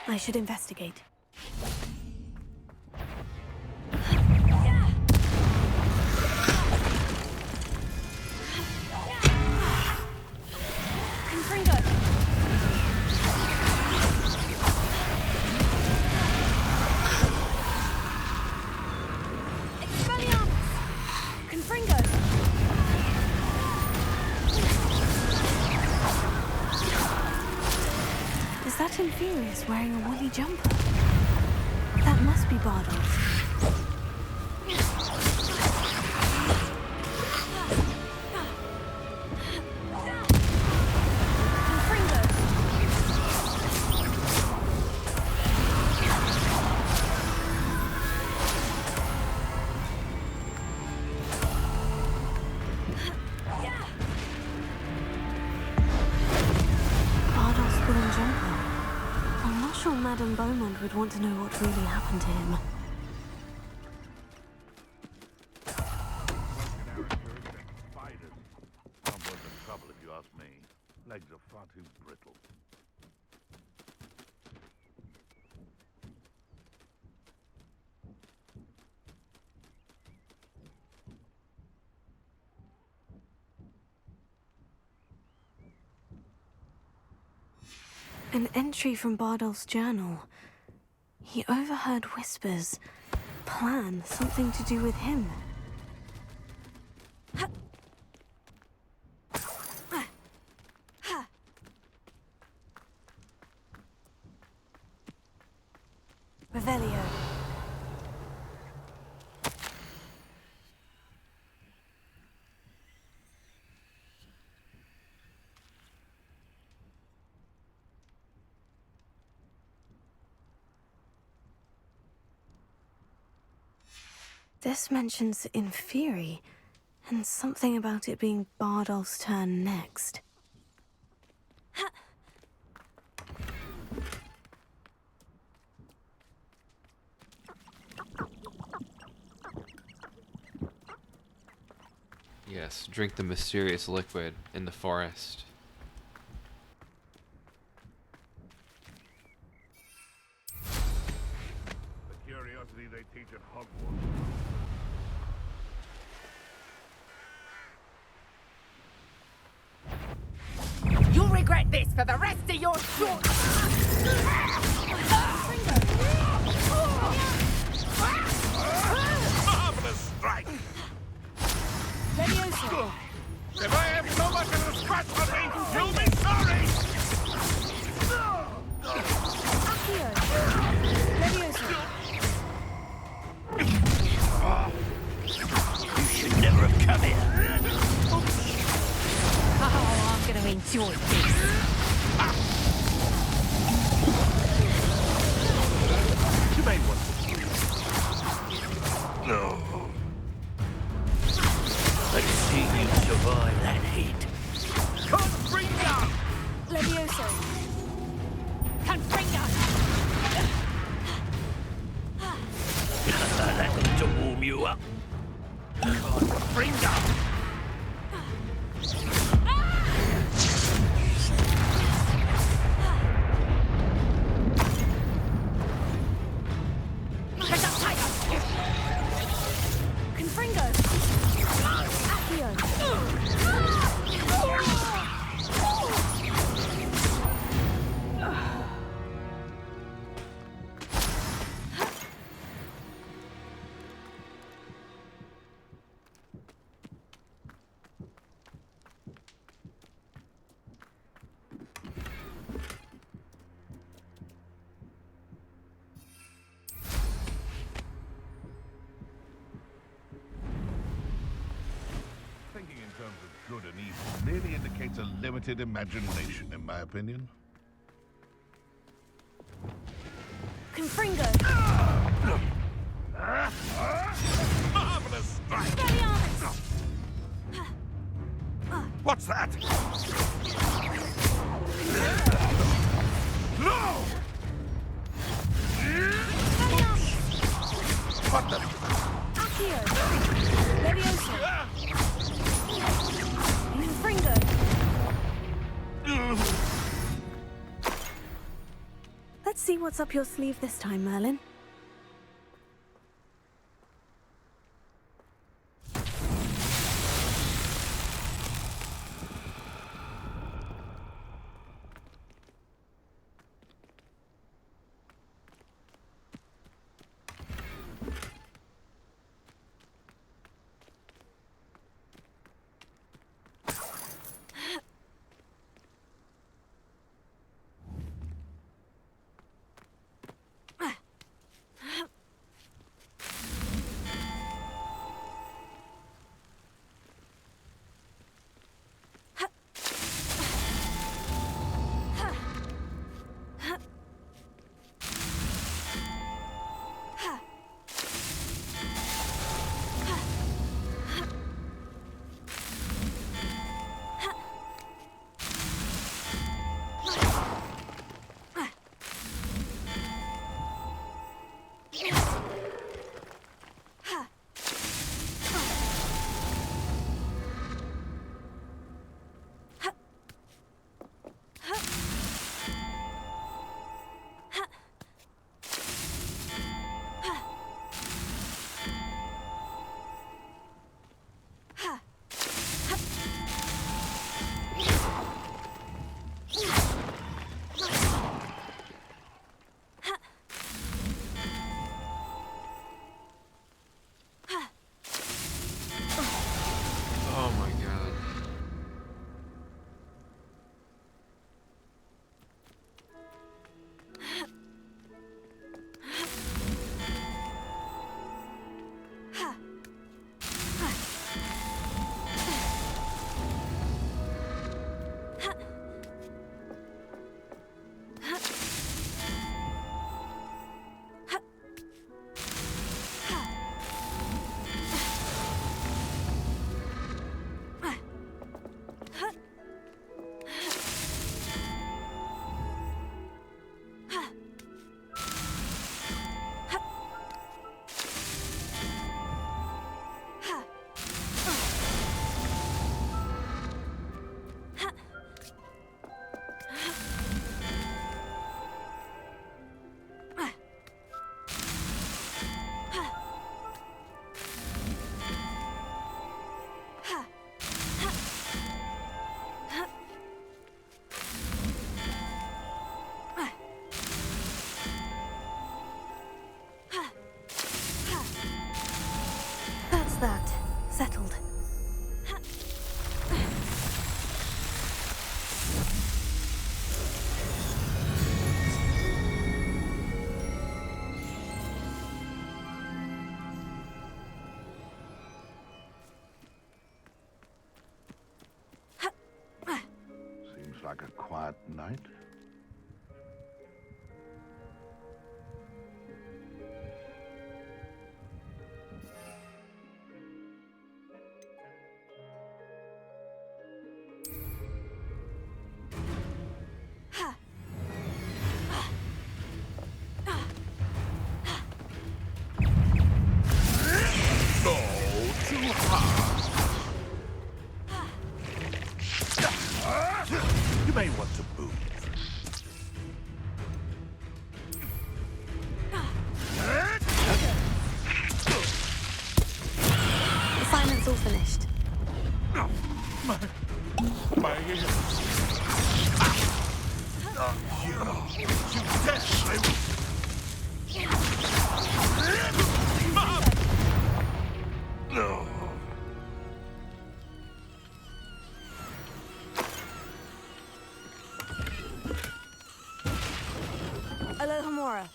I should investigate. Is that Infurious wearing a woolly jumper? That must be Bardo's. Madame Beaumont would want to know what really happened to him.
Not worth the trouble if you ask me. Legs are far too brittle.
An entry from Bardolph's journal. He overheard whispers. Plan, something to do with him. Revelio. This mentions Inferi, and something about it being Bardolph's turn next.
Yes, drink the mysterious liquid in the forest.
The curiosity they teach at Hogwarts.
You'll regret this for the rest of your short...
Marvelous strike!
Leviosa!
If I have so much as a scratch on me, you'll be sorry!
Accio! Leviosa!
You should never have come here.
Oh, I'm gonna enjoy this.
You may want to... No.
Let's see you survive that heat.
Confringo!
Leviosa! Confringo!
That ought to warm you up.
Confringo!
Confringo! Accio!
Thinking in terms of good and evil merely indicates a limited imagination, in my opinion.
Confringo!
Marvelous strike! What's that? No! What the?
Accio! Leviosa! Confringo!
Let's see what's up your sleeve this time, Merlin.
like a quiet night. You may want to move.
Assignment's all finished.
My ears. You dead! No.
Alohomora.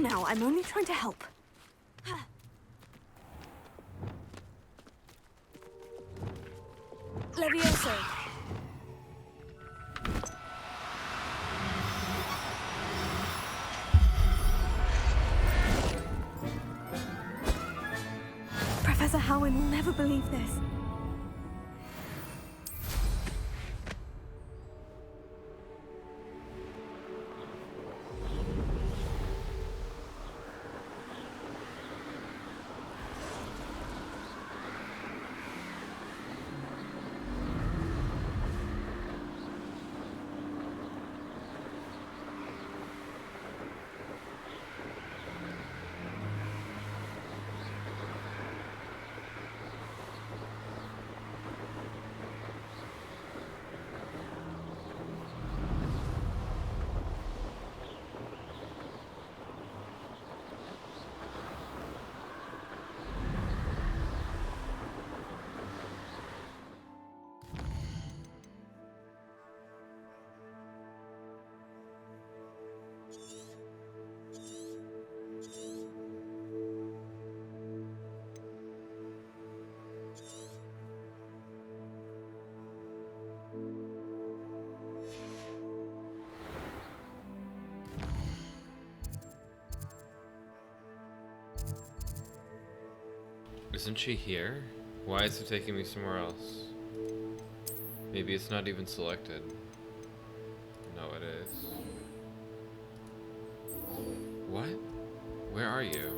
Now, I'm only trying to help. Levioso. Professor Howin will never believe this.
Isn't she here? Why is it taking me somewhere else? Maybe it's not even selected. No, it is. What? Where are you?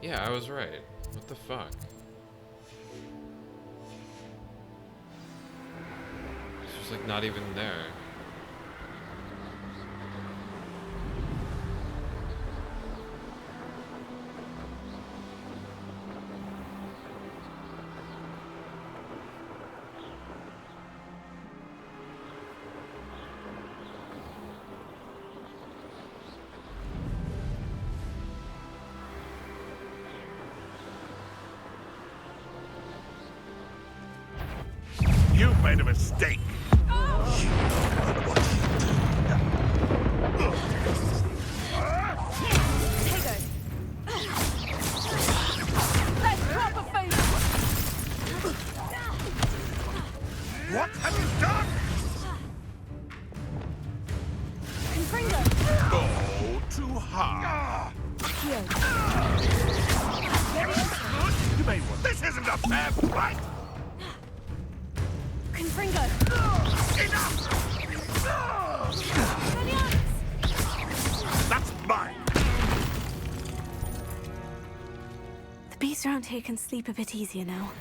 Yeah, I was right. What the fuck? She's like not even there.
You've made a mistake. What have you done? Go too hard. You may want. This isn't a fair fight.
Confringo!
Enough! That's mine!
The beasts around here can sleep a bit easier now.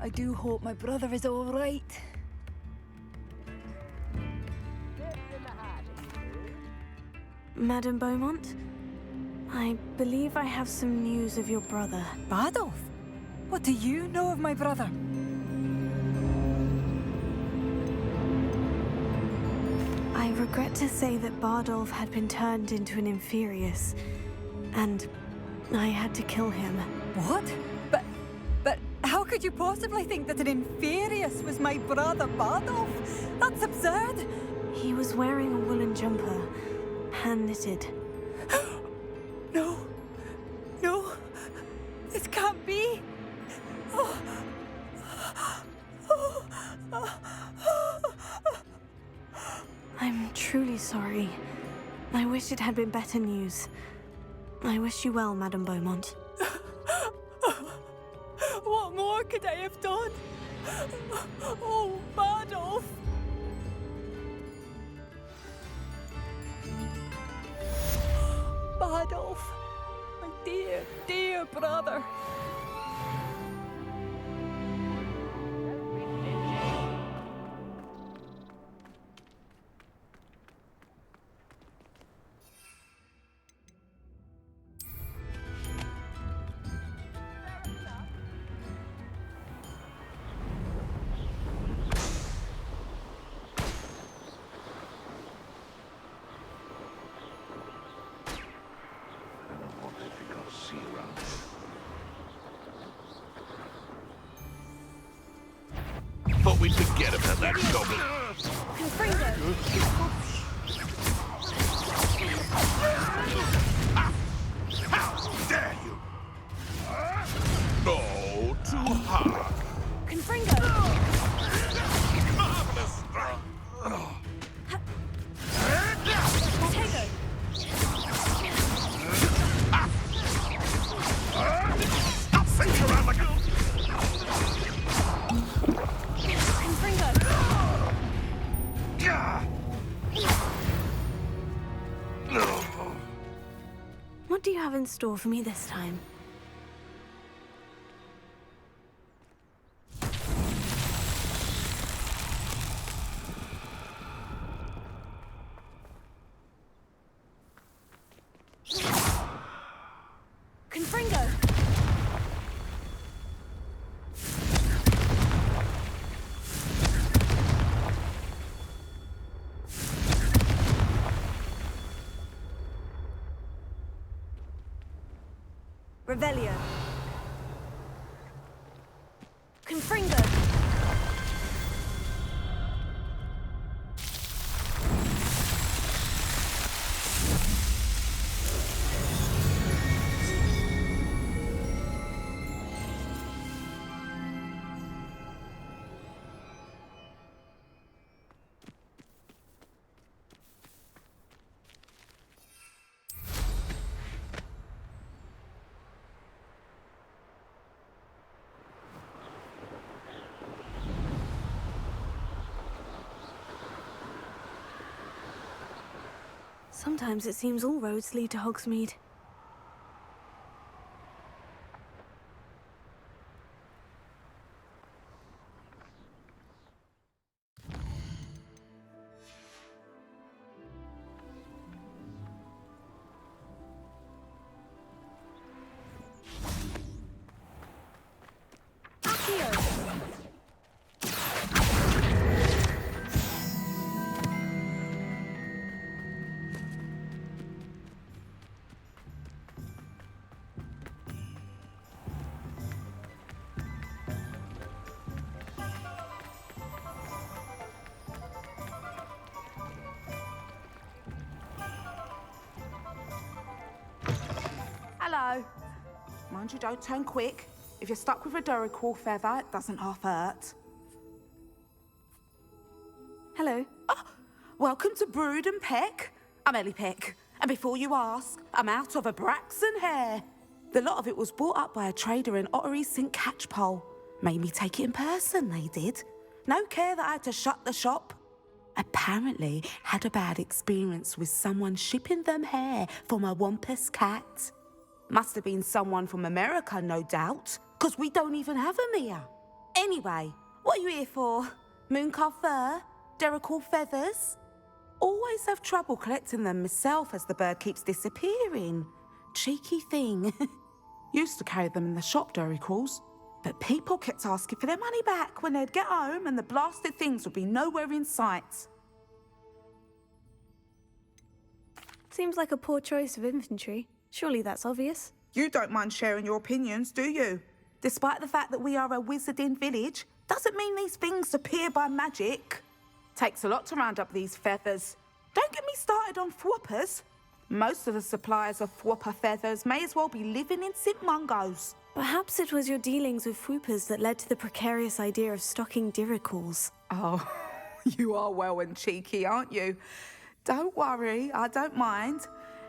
I do hope my brother is all right.
Madame Beaumont, I believe I have some news of your brother.
Bardolph? What do you know of my brother?
I regret to say that Bardolph had been turned into an Inferius, and I had to kill him.
What? But how could you possibly think that an Inferius was my brother Bardolph? That's absurd!
He was wearing a woolen jumper, hand-knitted.
No. No. This can't be. Oh.
I'm truly sorry. I wish it had been better news. I wish you well, Madame Beaumont.
What more could I have done? Oh, Bardolph! Bardolph, my dear, dear brother.
Thought we'd forget about that goblin. How dare you! Oh, too hard.
Confringo!
Marvelous!
Potato!
I'll send you around like a...
What do you have in store for me this time? Confringo! Revelio. Confringo. Sometimes it seems all roads lead to Hogsmeade.
Hello. Mind you don't turn quick. If you're stuck with a Duracell feather, it doesn't half hurt.
Hello.
Oh, welcome to Brood and Peck. I'm Ellie Peck. And before you ask, I'm out of a Braxton hair. The lot of it was bought up by a trader in Ottery St. Catchpole. Made me take it in person, they did. No care that I had to shut the shop. Apparently had a bad experience with someone shipping them hair for my Wampus cat. Must have been someone from America, no doubt, because we don't even have them here. Anyway, what are you here for? Mooncar fur? Derrickle feathers? Always have trouble collecting them myself as the bird keeps disappearing. Cheeky thing. Used to carry them in the shop, Derricles. But people kept asking for their money back when they'd get home and the blasted things would be nowhere in sight.
Seems like a poor choice of inventory. Surely that's obvious.
You don't mind sharing your opinions, do you? Despite the fact that we are a wizarding village, doesn't mean these things appear by magic. Takes a lot to round up these feathers. Don't get me started on thwoppers. Most of the suppliers of thwopper feathers may as well be living in St. Mungo's.
Perhaps it was your dealings with whoopers that led to the precarious idea of stocking diricles.
Oh, you are well and cheeky, aren't you? Don't worry, I don't mind.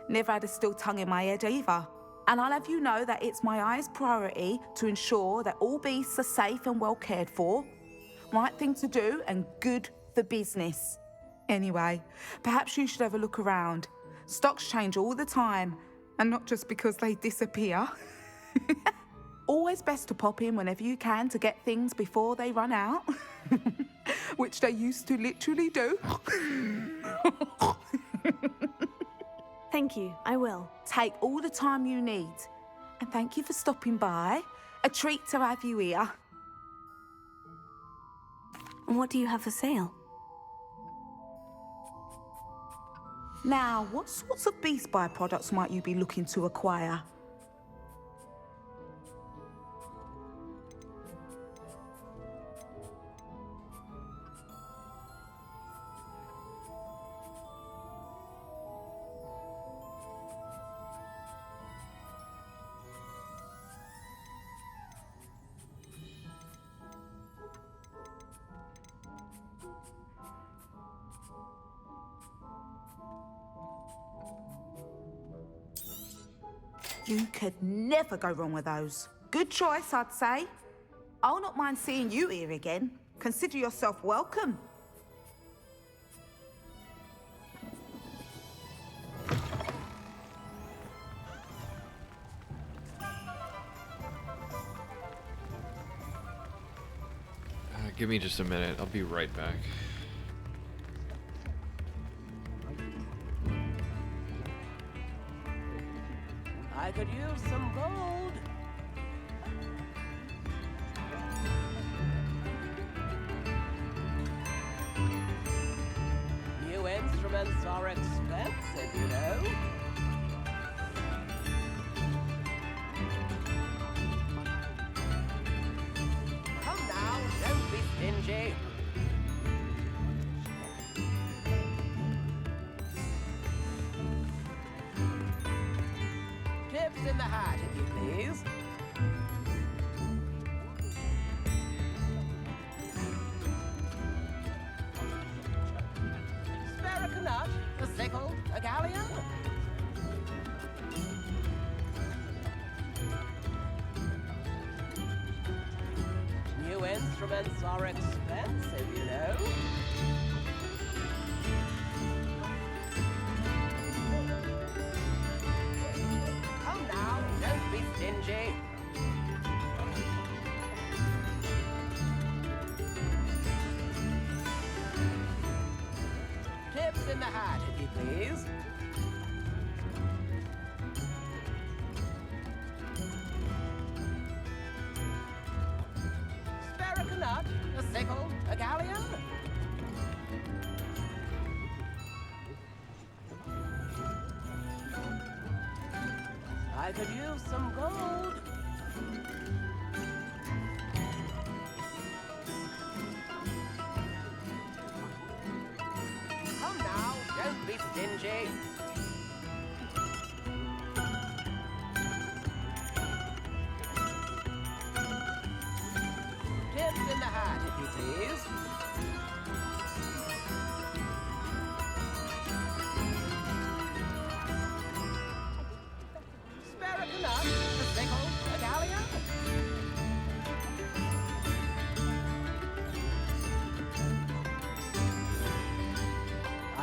Never had a still tongue in my head either. And I'll have you know that it's my highest priority to ensure that all beasts are safe and well cared for. Right thing to do and good for business. Anyway, perhaps you should have a look around. Stocks change all the time, and not just because they disappear. Always best to pop in whenever you can to get things before they run out. Which they used to literally do.
Thank you, I will.
Take all the time you need. And thank you for stopping by. A treat to have you here.
And what do you have for sale?
Now, what sorts of beast byproducts might you be looking to acquire? You could never go wrong with those. Good choice, I'd say. I'll not mind seeing you here again. Consider yourself welcome.
Give me just a minute. I'll be right back.
I could use some gold. New instruments are expensive, you know. Come now, don't be stingy. Tips in the hat, if you please. Spare a nut, a sickle, a galleon. New instruments are expensive, you know. Come now, don't be stingy. Tips in the hat, if you please. Spare a nut, a sickle, a galleon. I could use some gold. Come now, don't be stingy. Tips in the hat, if you please. Spare a nut, a sickle, a galleon.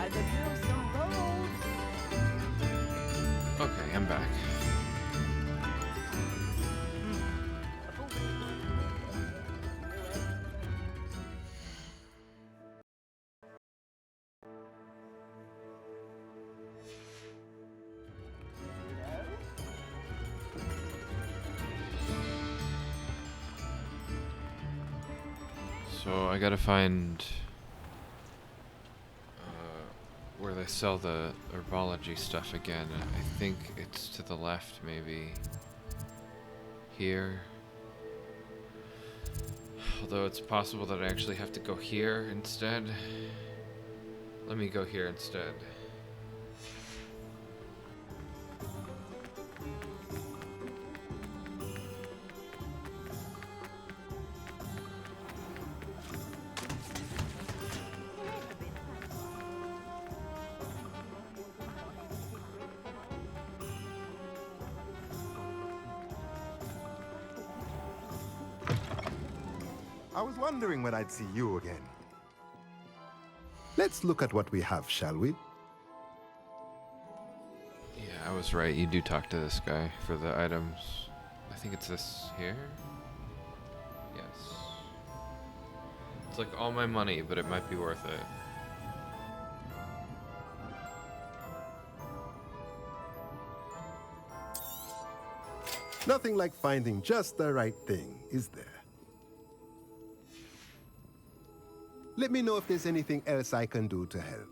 I could use some gold.
So I gotta find where they sell the herbology stuff again. I think it's to the left, maybe. Here. Although it's possible that I actually have to go here instead. Let me go here instead.
I was wondering when I'd see you again. Let's look at what we have, shall we?
Yeah, I was right. You do talk to this guy for the items. I think it's this here? Yes. It's like all my money, but it might be worth it.
Nothing like finding just the right thing, is there? Let me know if there's anything else I can do to help.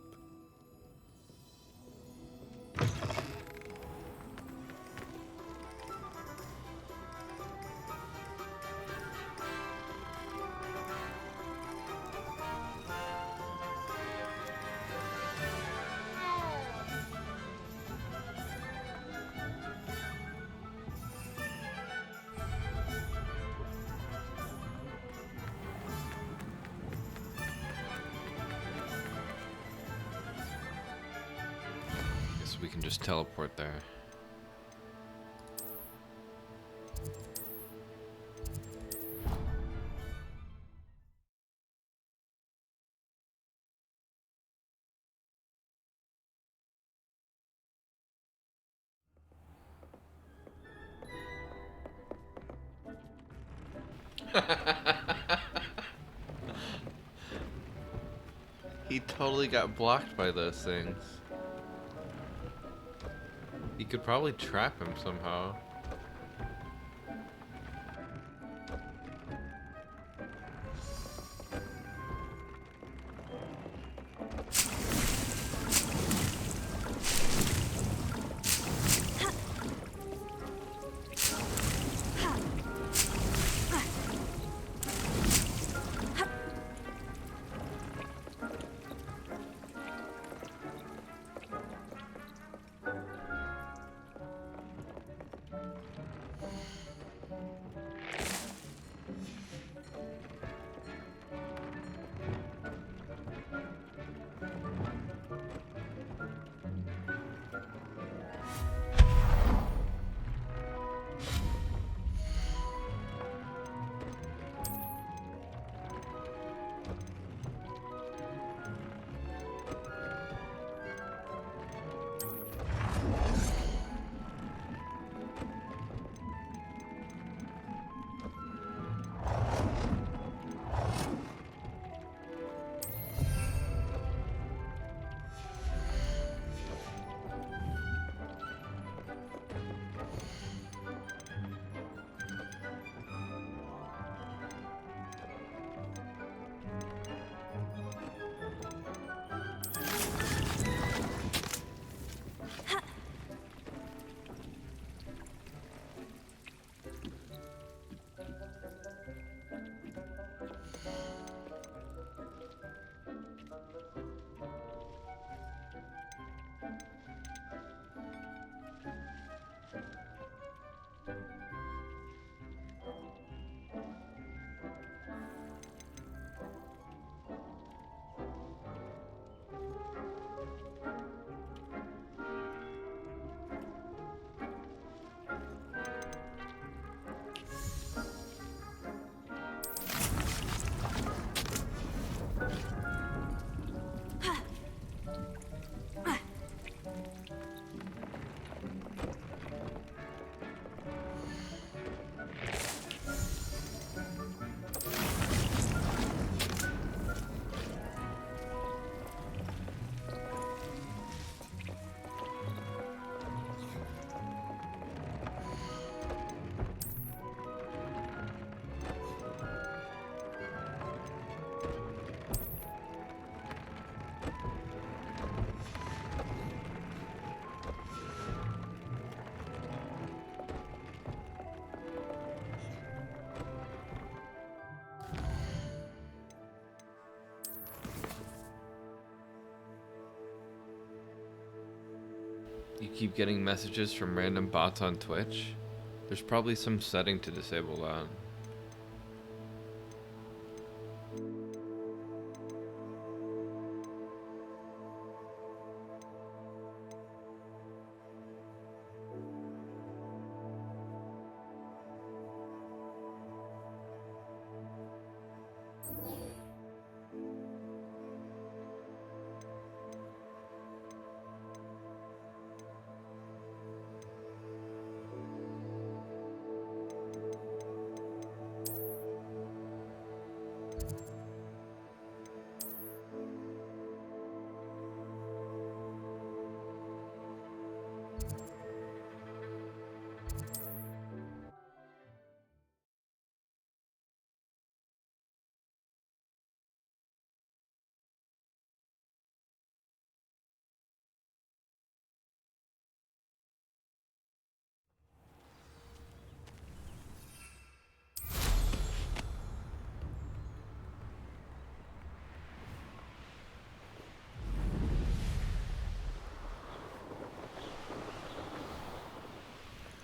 Guess we can just teleport there. He totally got blocked by those things. You could probably trap him somehow. You keep getting messages from random bots on Twitch? There's probably some setting to disable that.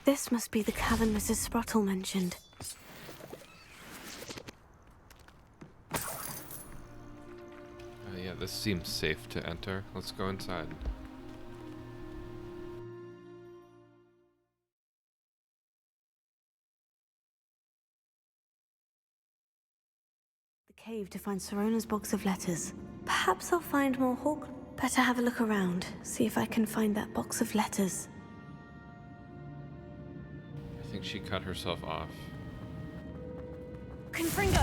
This must be the cavern Mrs. Sprottle mentioned.
Yeah, this seems safe to enter. Let's go inside.
The cave to find Sirona's box of letters. Perhaps I'll find more Hawk. Better have a look around, see if I can find that box of letters.
I think she cut herself off.
Confringo!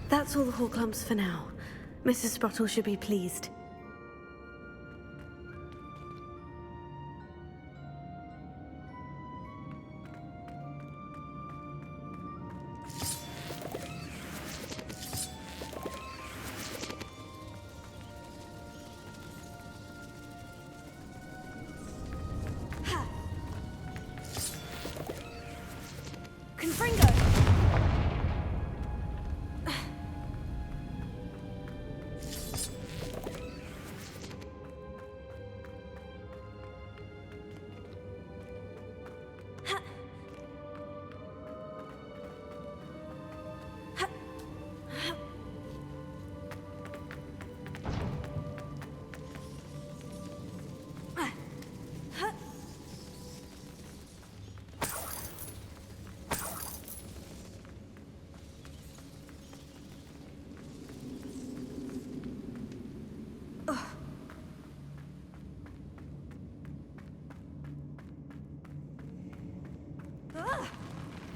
That's all the Hawk lumps for now. Mrs. Sprottle should be pleased. Confringo!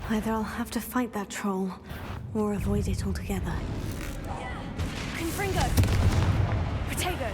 Either I'll have to fight that troll, or avoid it altogether. Confringo! Protego!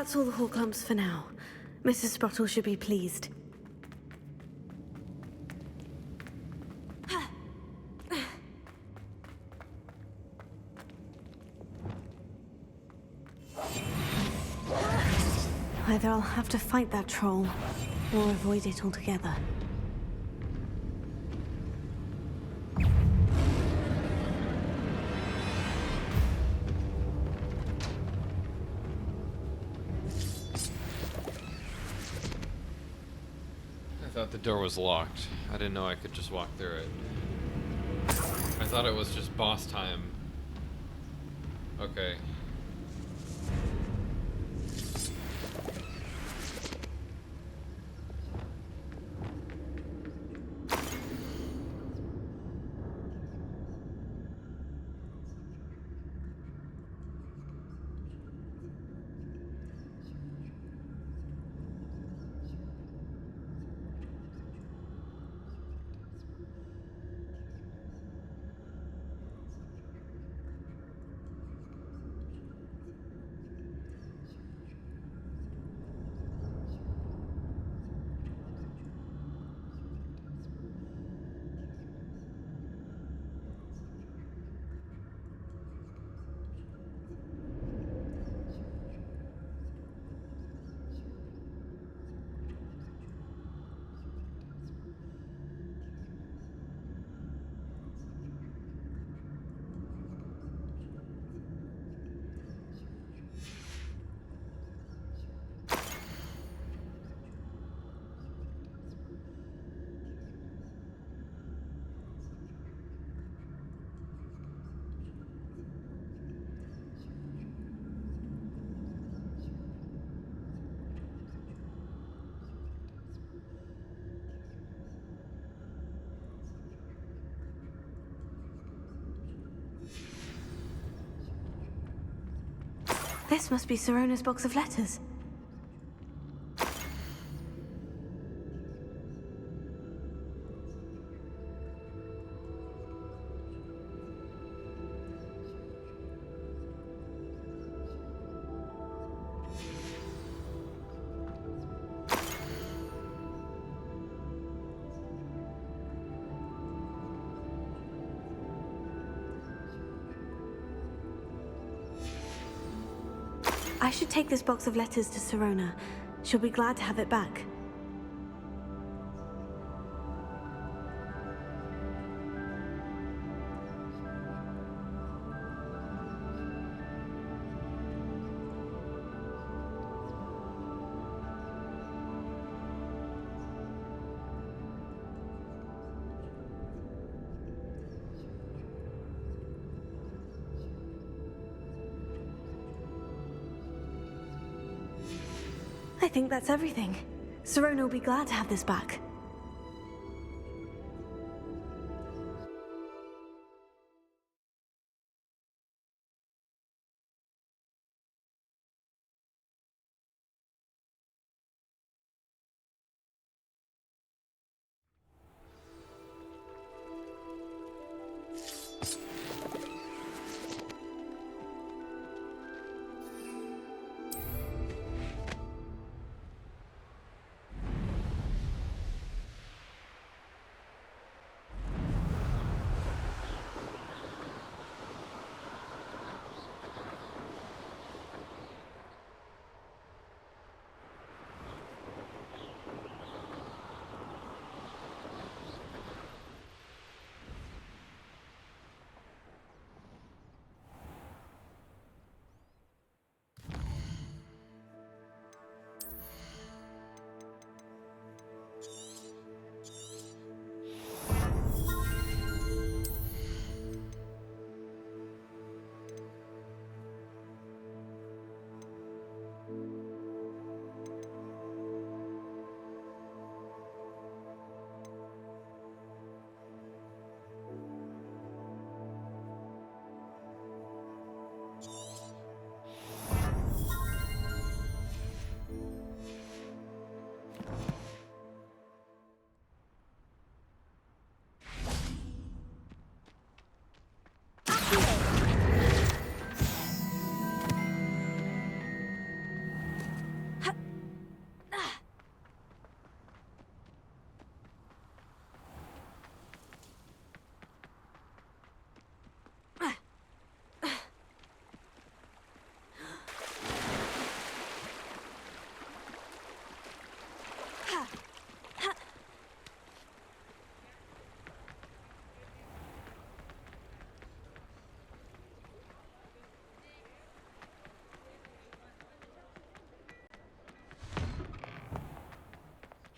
That's all the Horklumps for now. Mrs. Sprottle should be pleased. Either I'll have to fight that troll, or avoid it altogether.
I thought the door was locked. I didn't know I could just walk through it. I thought it was just boss time. Okay.
This must be Sirona's box of letters. I should take this box of letters to Sirona. She'll be glad to have it back. I think that's everything. Sirona will be glad to have this back.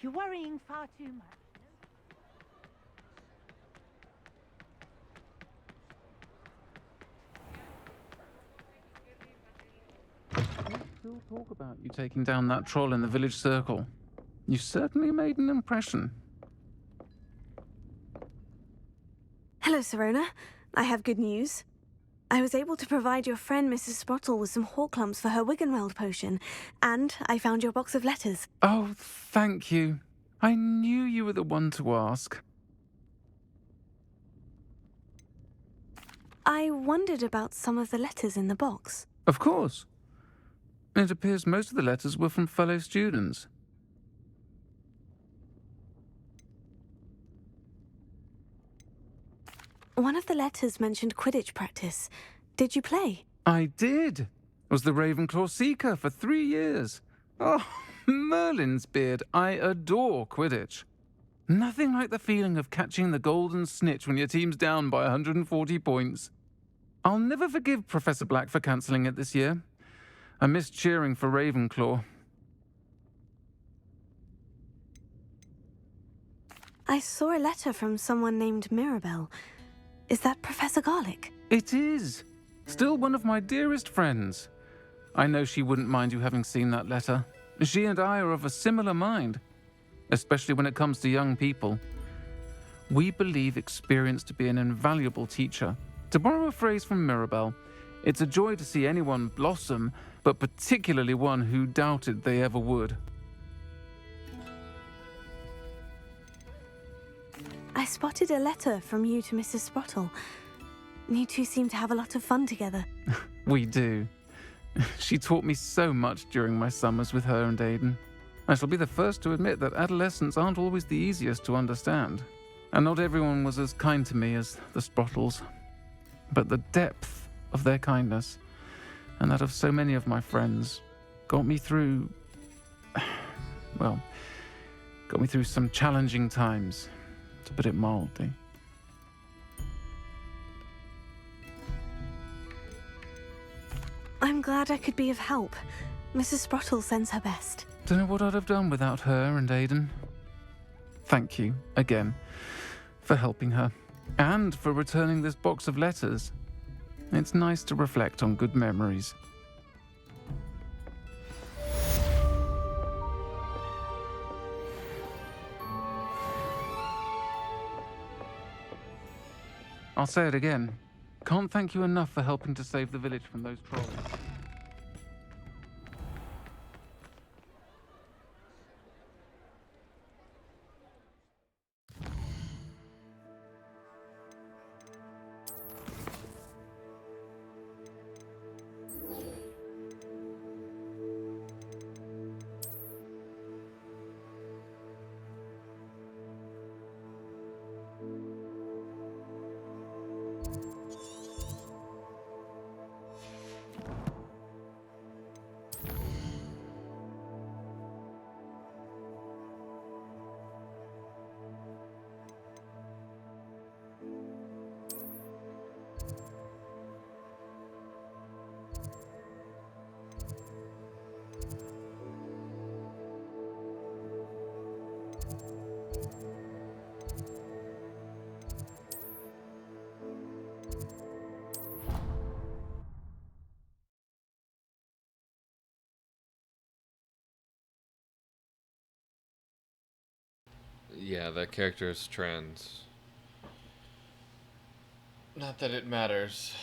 You're worrying far too much.
Still talk about you taking down that troll in the village circle. You certainly made an impression.
Hello, Serona. I have good news. I was able to provide your friend Mrs. Sprottle with some Horklumps for her Wiggenweld potion, and I found your box of letters.
Oh, thank you. I knew you were the one to ask.
I wondered about some of the letters in the box.
Of course. It appears most of the letters were from fellow students.
One of the letters mentioned Quidditch practice. Did you play?
I did. Was the Ravenclaw Seeker for 3 years. Oh, Merlin's beard. I adore Quidditch. Nothing like the feeling of catching the golden snitch when your team's down by 140 points. I'll never forgive Professor Black for cancelling it this year. I missed cheering for Ravenclaw.
I saw a letter from someone named Mirabelle. Is that Professor Garlick?
It is. Still one of my dearest friends. I know she wouldn't mind you having seen that letter. She and I are of a similar mind, especially when it comes to young people. We believe experience to be an invaluable teacher. To borrow a phrase from Mirabelle, it's a joy to see anyone blossom, but particularly one who doubted they ever would.
I spotted a letter from you to Mrs. Sprottle. You two seem to have a lot of fun together.
We do. She taught me so much during my summers with her and Aidan. I shall be the first to admit that adolescents aren't always the easiest to understand. And not everyone was as kind to me as the Sprottles. But the depth of their kindness, and that of so many of my friends, got me through... well, got me through some challenging times, to put it mildly.
I'm glad I could be of help. Mrs. Sprottle sends her best.
Don't know what I'd have done without her and Aidan. Thank you, again, for helping her, and for returning this box of letters. It's nice to reflect on good memories. I'll say it again. Can't thank you enough for helping to save the village from those trolls.
Yeah, that character is trans. Not that it matters.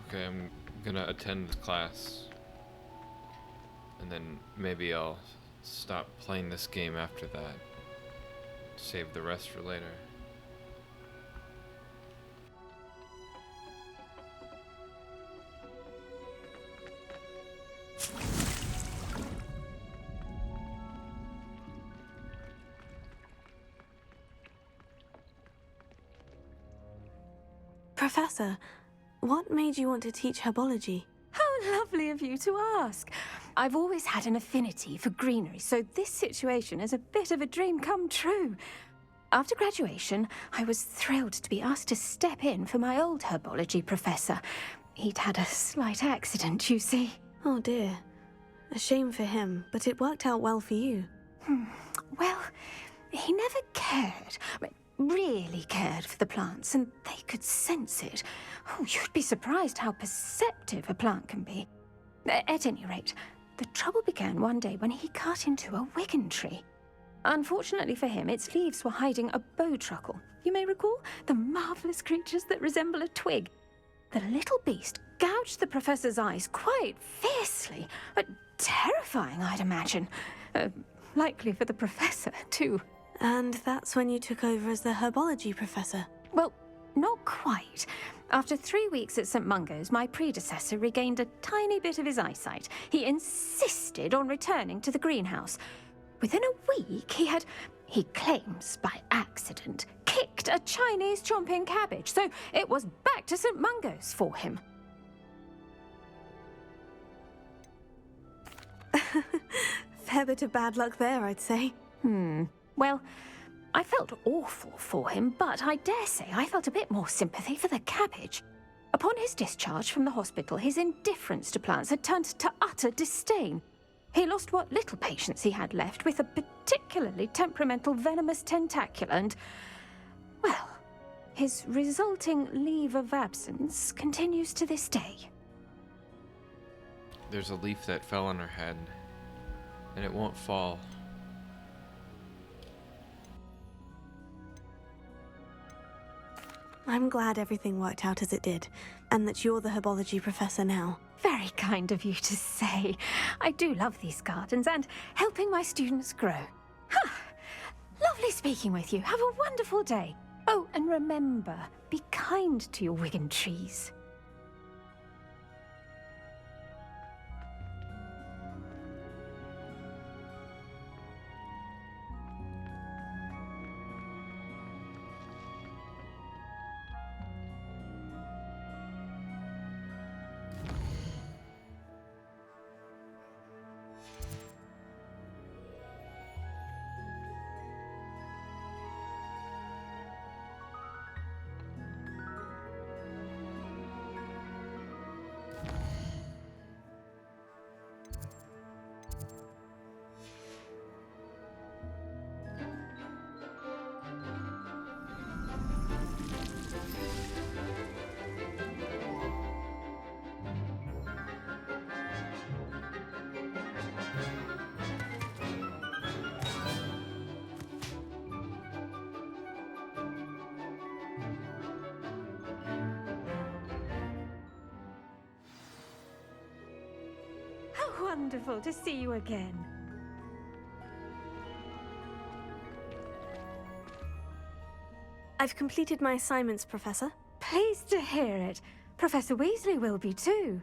Okay, I'm gonna attend class. And then maybe I'll stop playing this game after that. Save the rest for later.
Professor, what made you want to teach herbology?
How lovely of you to ask. I've always had an affinity for greenery, so this situation is a bit of a dream come true. After graduation, I was thrilled to be asked to step in for my old herbology professor. He'd had a slight accident, you see.
Oh dear. A shame for him, but it worked out well for you.
Well, he never cared, really cared for the plants, and they could sense it. Oh, you'd be surprised how perceptive a plant can be. At any rate, the trouble began one day when he cut into a wigan tree. Unfortunately for him, its leaves were hiding a bowtruckle. You may recall the marvellous creatures that resemble a twig. The little beast gouged the professor's eyes quite fiercely, but terrifying, I'd imagine. Likely for the professor, too.
And that's when you took over as the herbology professor?
Well, not quite. After 3 weeks at St. Mungo's, my predecessor regained a tiny bit of his eyesight. He insisted on returning to the greenhouse. Within a week, he claims by accident, kicked a Chinese chomping cabbage, so it was back to St. Mungo's for him.
Fair bit of bad luck there, I'd say.
Well, I felt awful for him, but I dare say I felt a bit more sympathy for the cabbage. Upon his discharge from the hospital, his indifference to plants had turned to utter disdain. He lost what little patience he had left with a particularly temperamental venomous tentacula and, well, his resulting leave of absence continues to this day.
There's a leaf that fell on her head, and it won't fall.
I'm glad everything worked out as it did, and that you're the herbology professor now.
Very kind of you to say. I do love these gardens and helping my students grow. Lovely speaking with you. Have a wonderful day. Oh, and remember, be kind to your wigan trees. How wonderful to see you again.
I've completed my assignments, Professor.
Pleased to hear it. Professor Weasley will be too.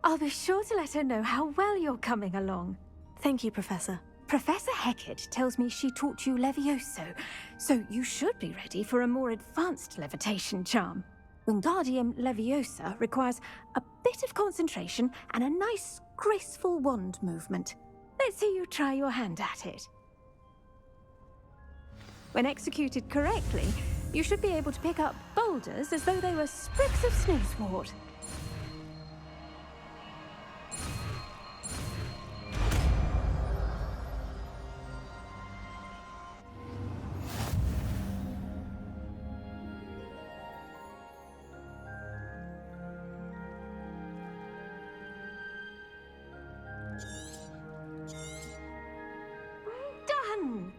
I'll be sure to let her know how well you're coming along.
Thank you, Professor.
Professor Hecat tells me she taught you Levioso, so you should be ready for a more advanced levitation charm. Wingardium Leviosa requires a bit of concentration and a nice, graceful wand movement. Let's see you try your hand at it. When executed correctly, you should be able to pick up boulders as though they were sprigs of sneezewort. Done!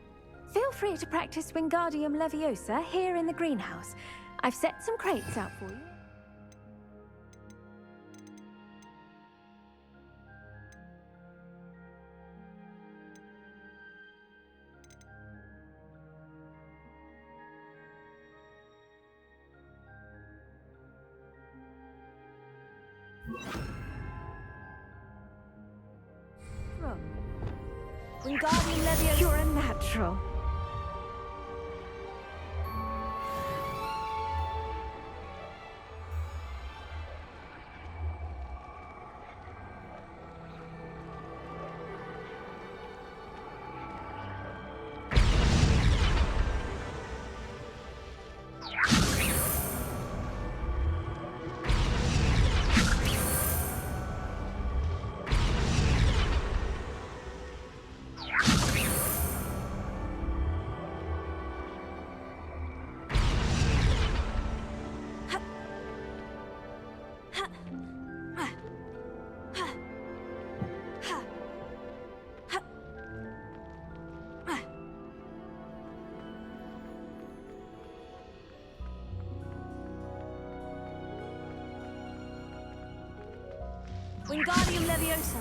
Feel free to practice Wingardium Leviosa here in the greenhouse. I've set some crates out for you. Wingardium Leviosa. You're a natural.
Wingardium Leviosa.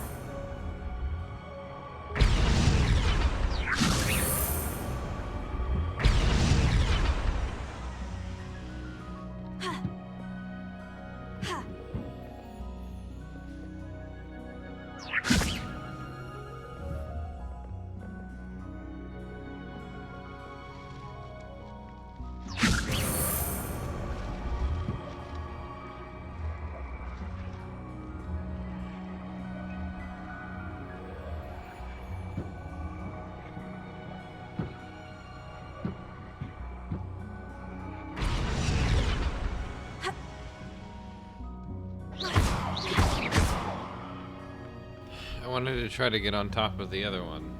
I wanted to try to get on top of the other one,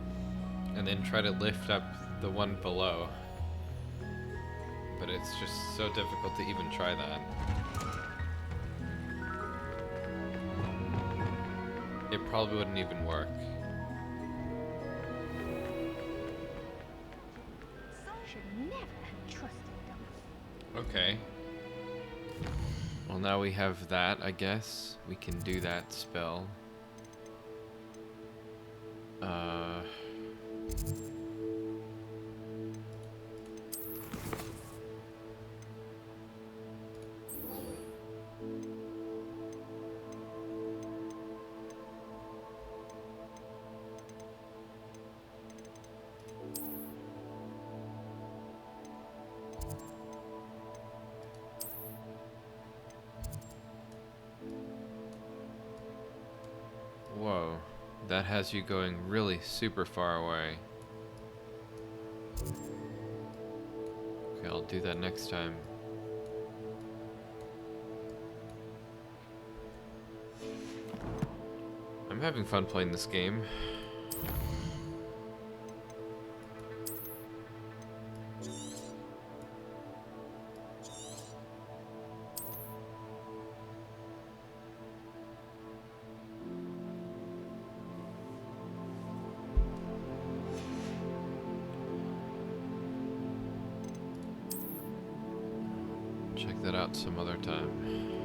and then try to lift up the one below. But it's just so difficult to even try that. It probably wouldn't even work. Okay. Well, now we have that, I guess. We can do that spell. Whoa, that has you going really super far away. Okay, I'll do that next time. I'm having fun playing this game. Check that out some other time.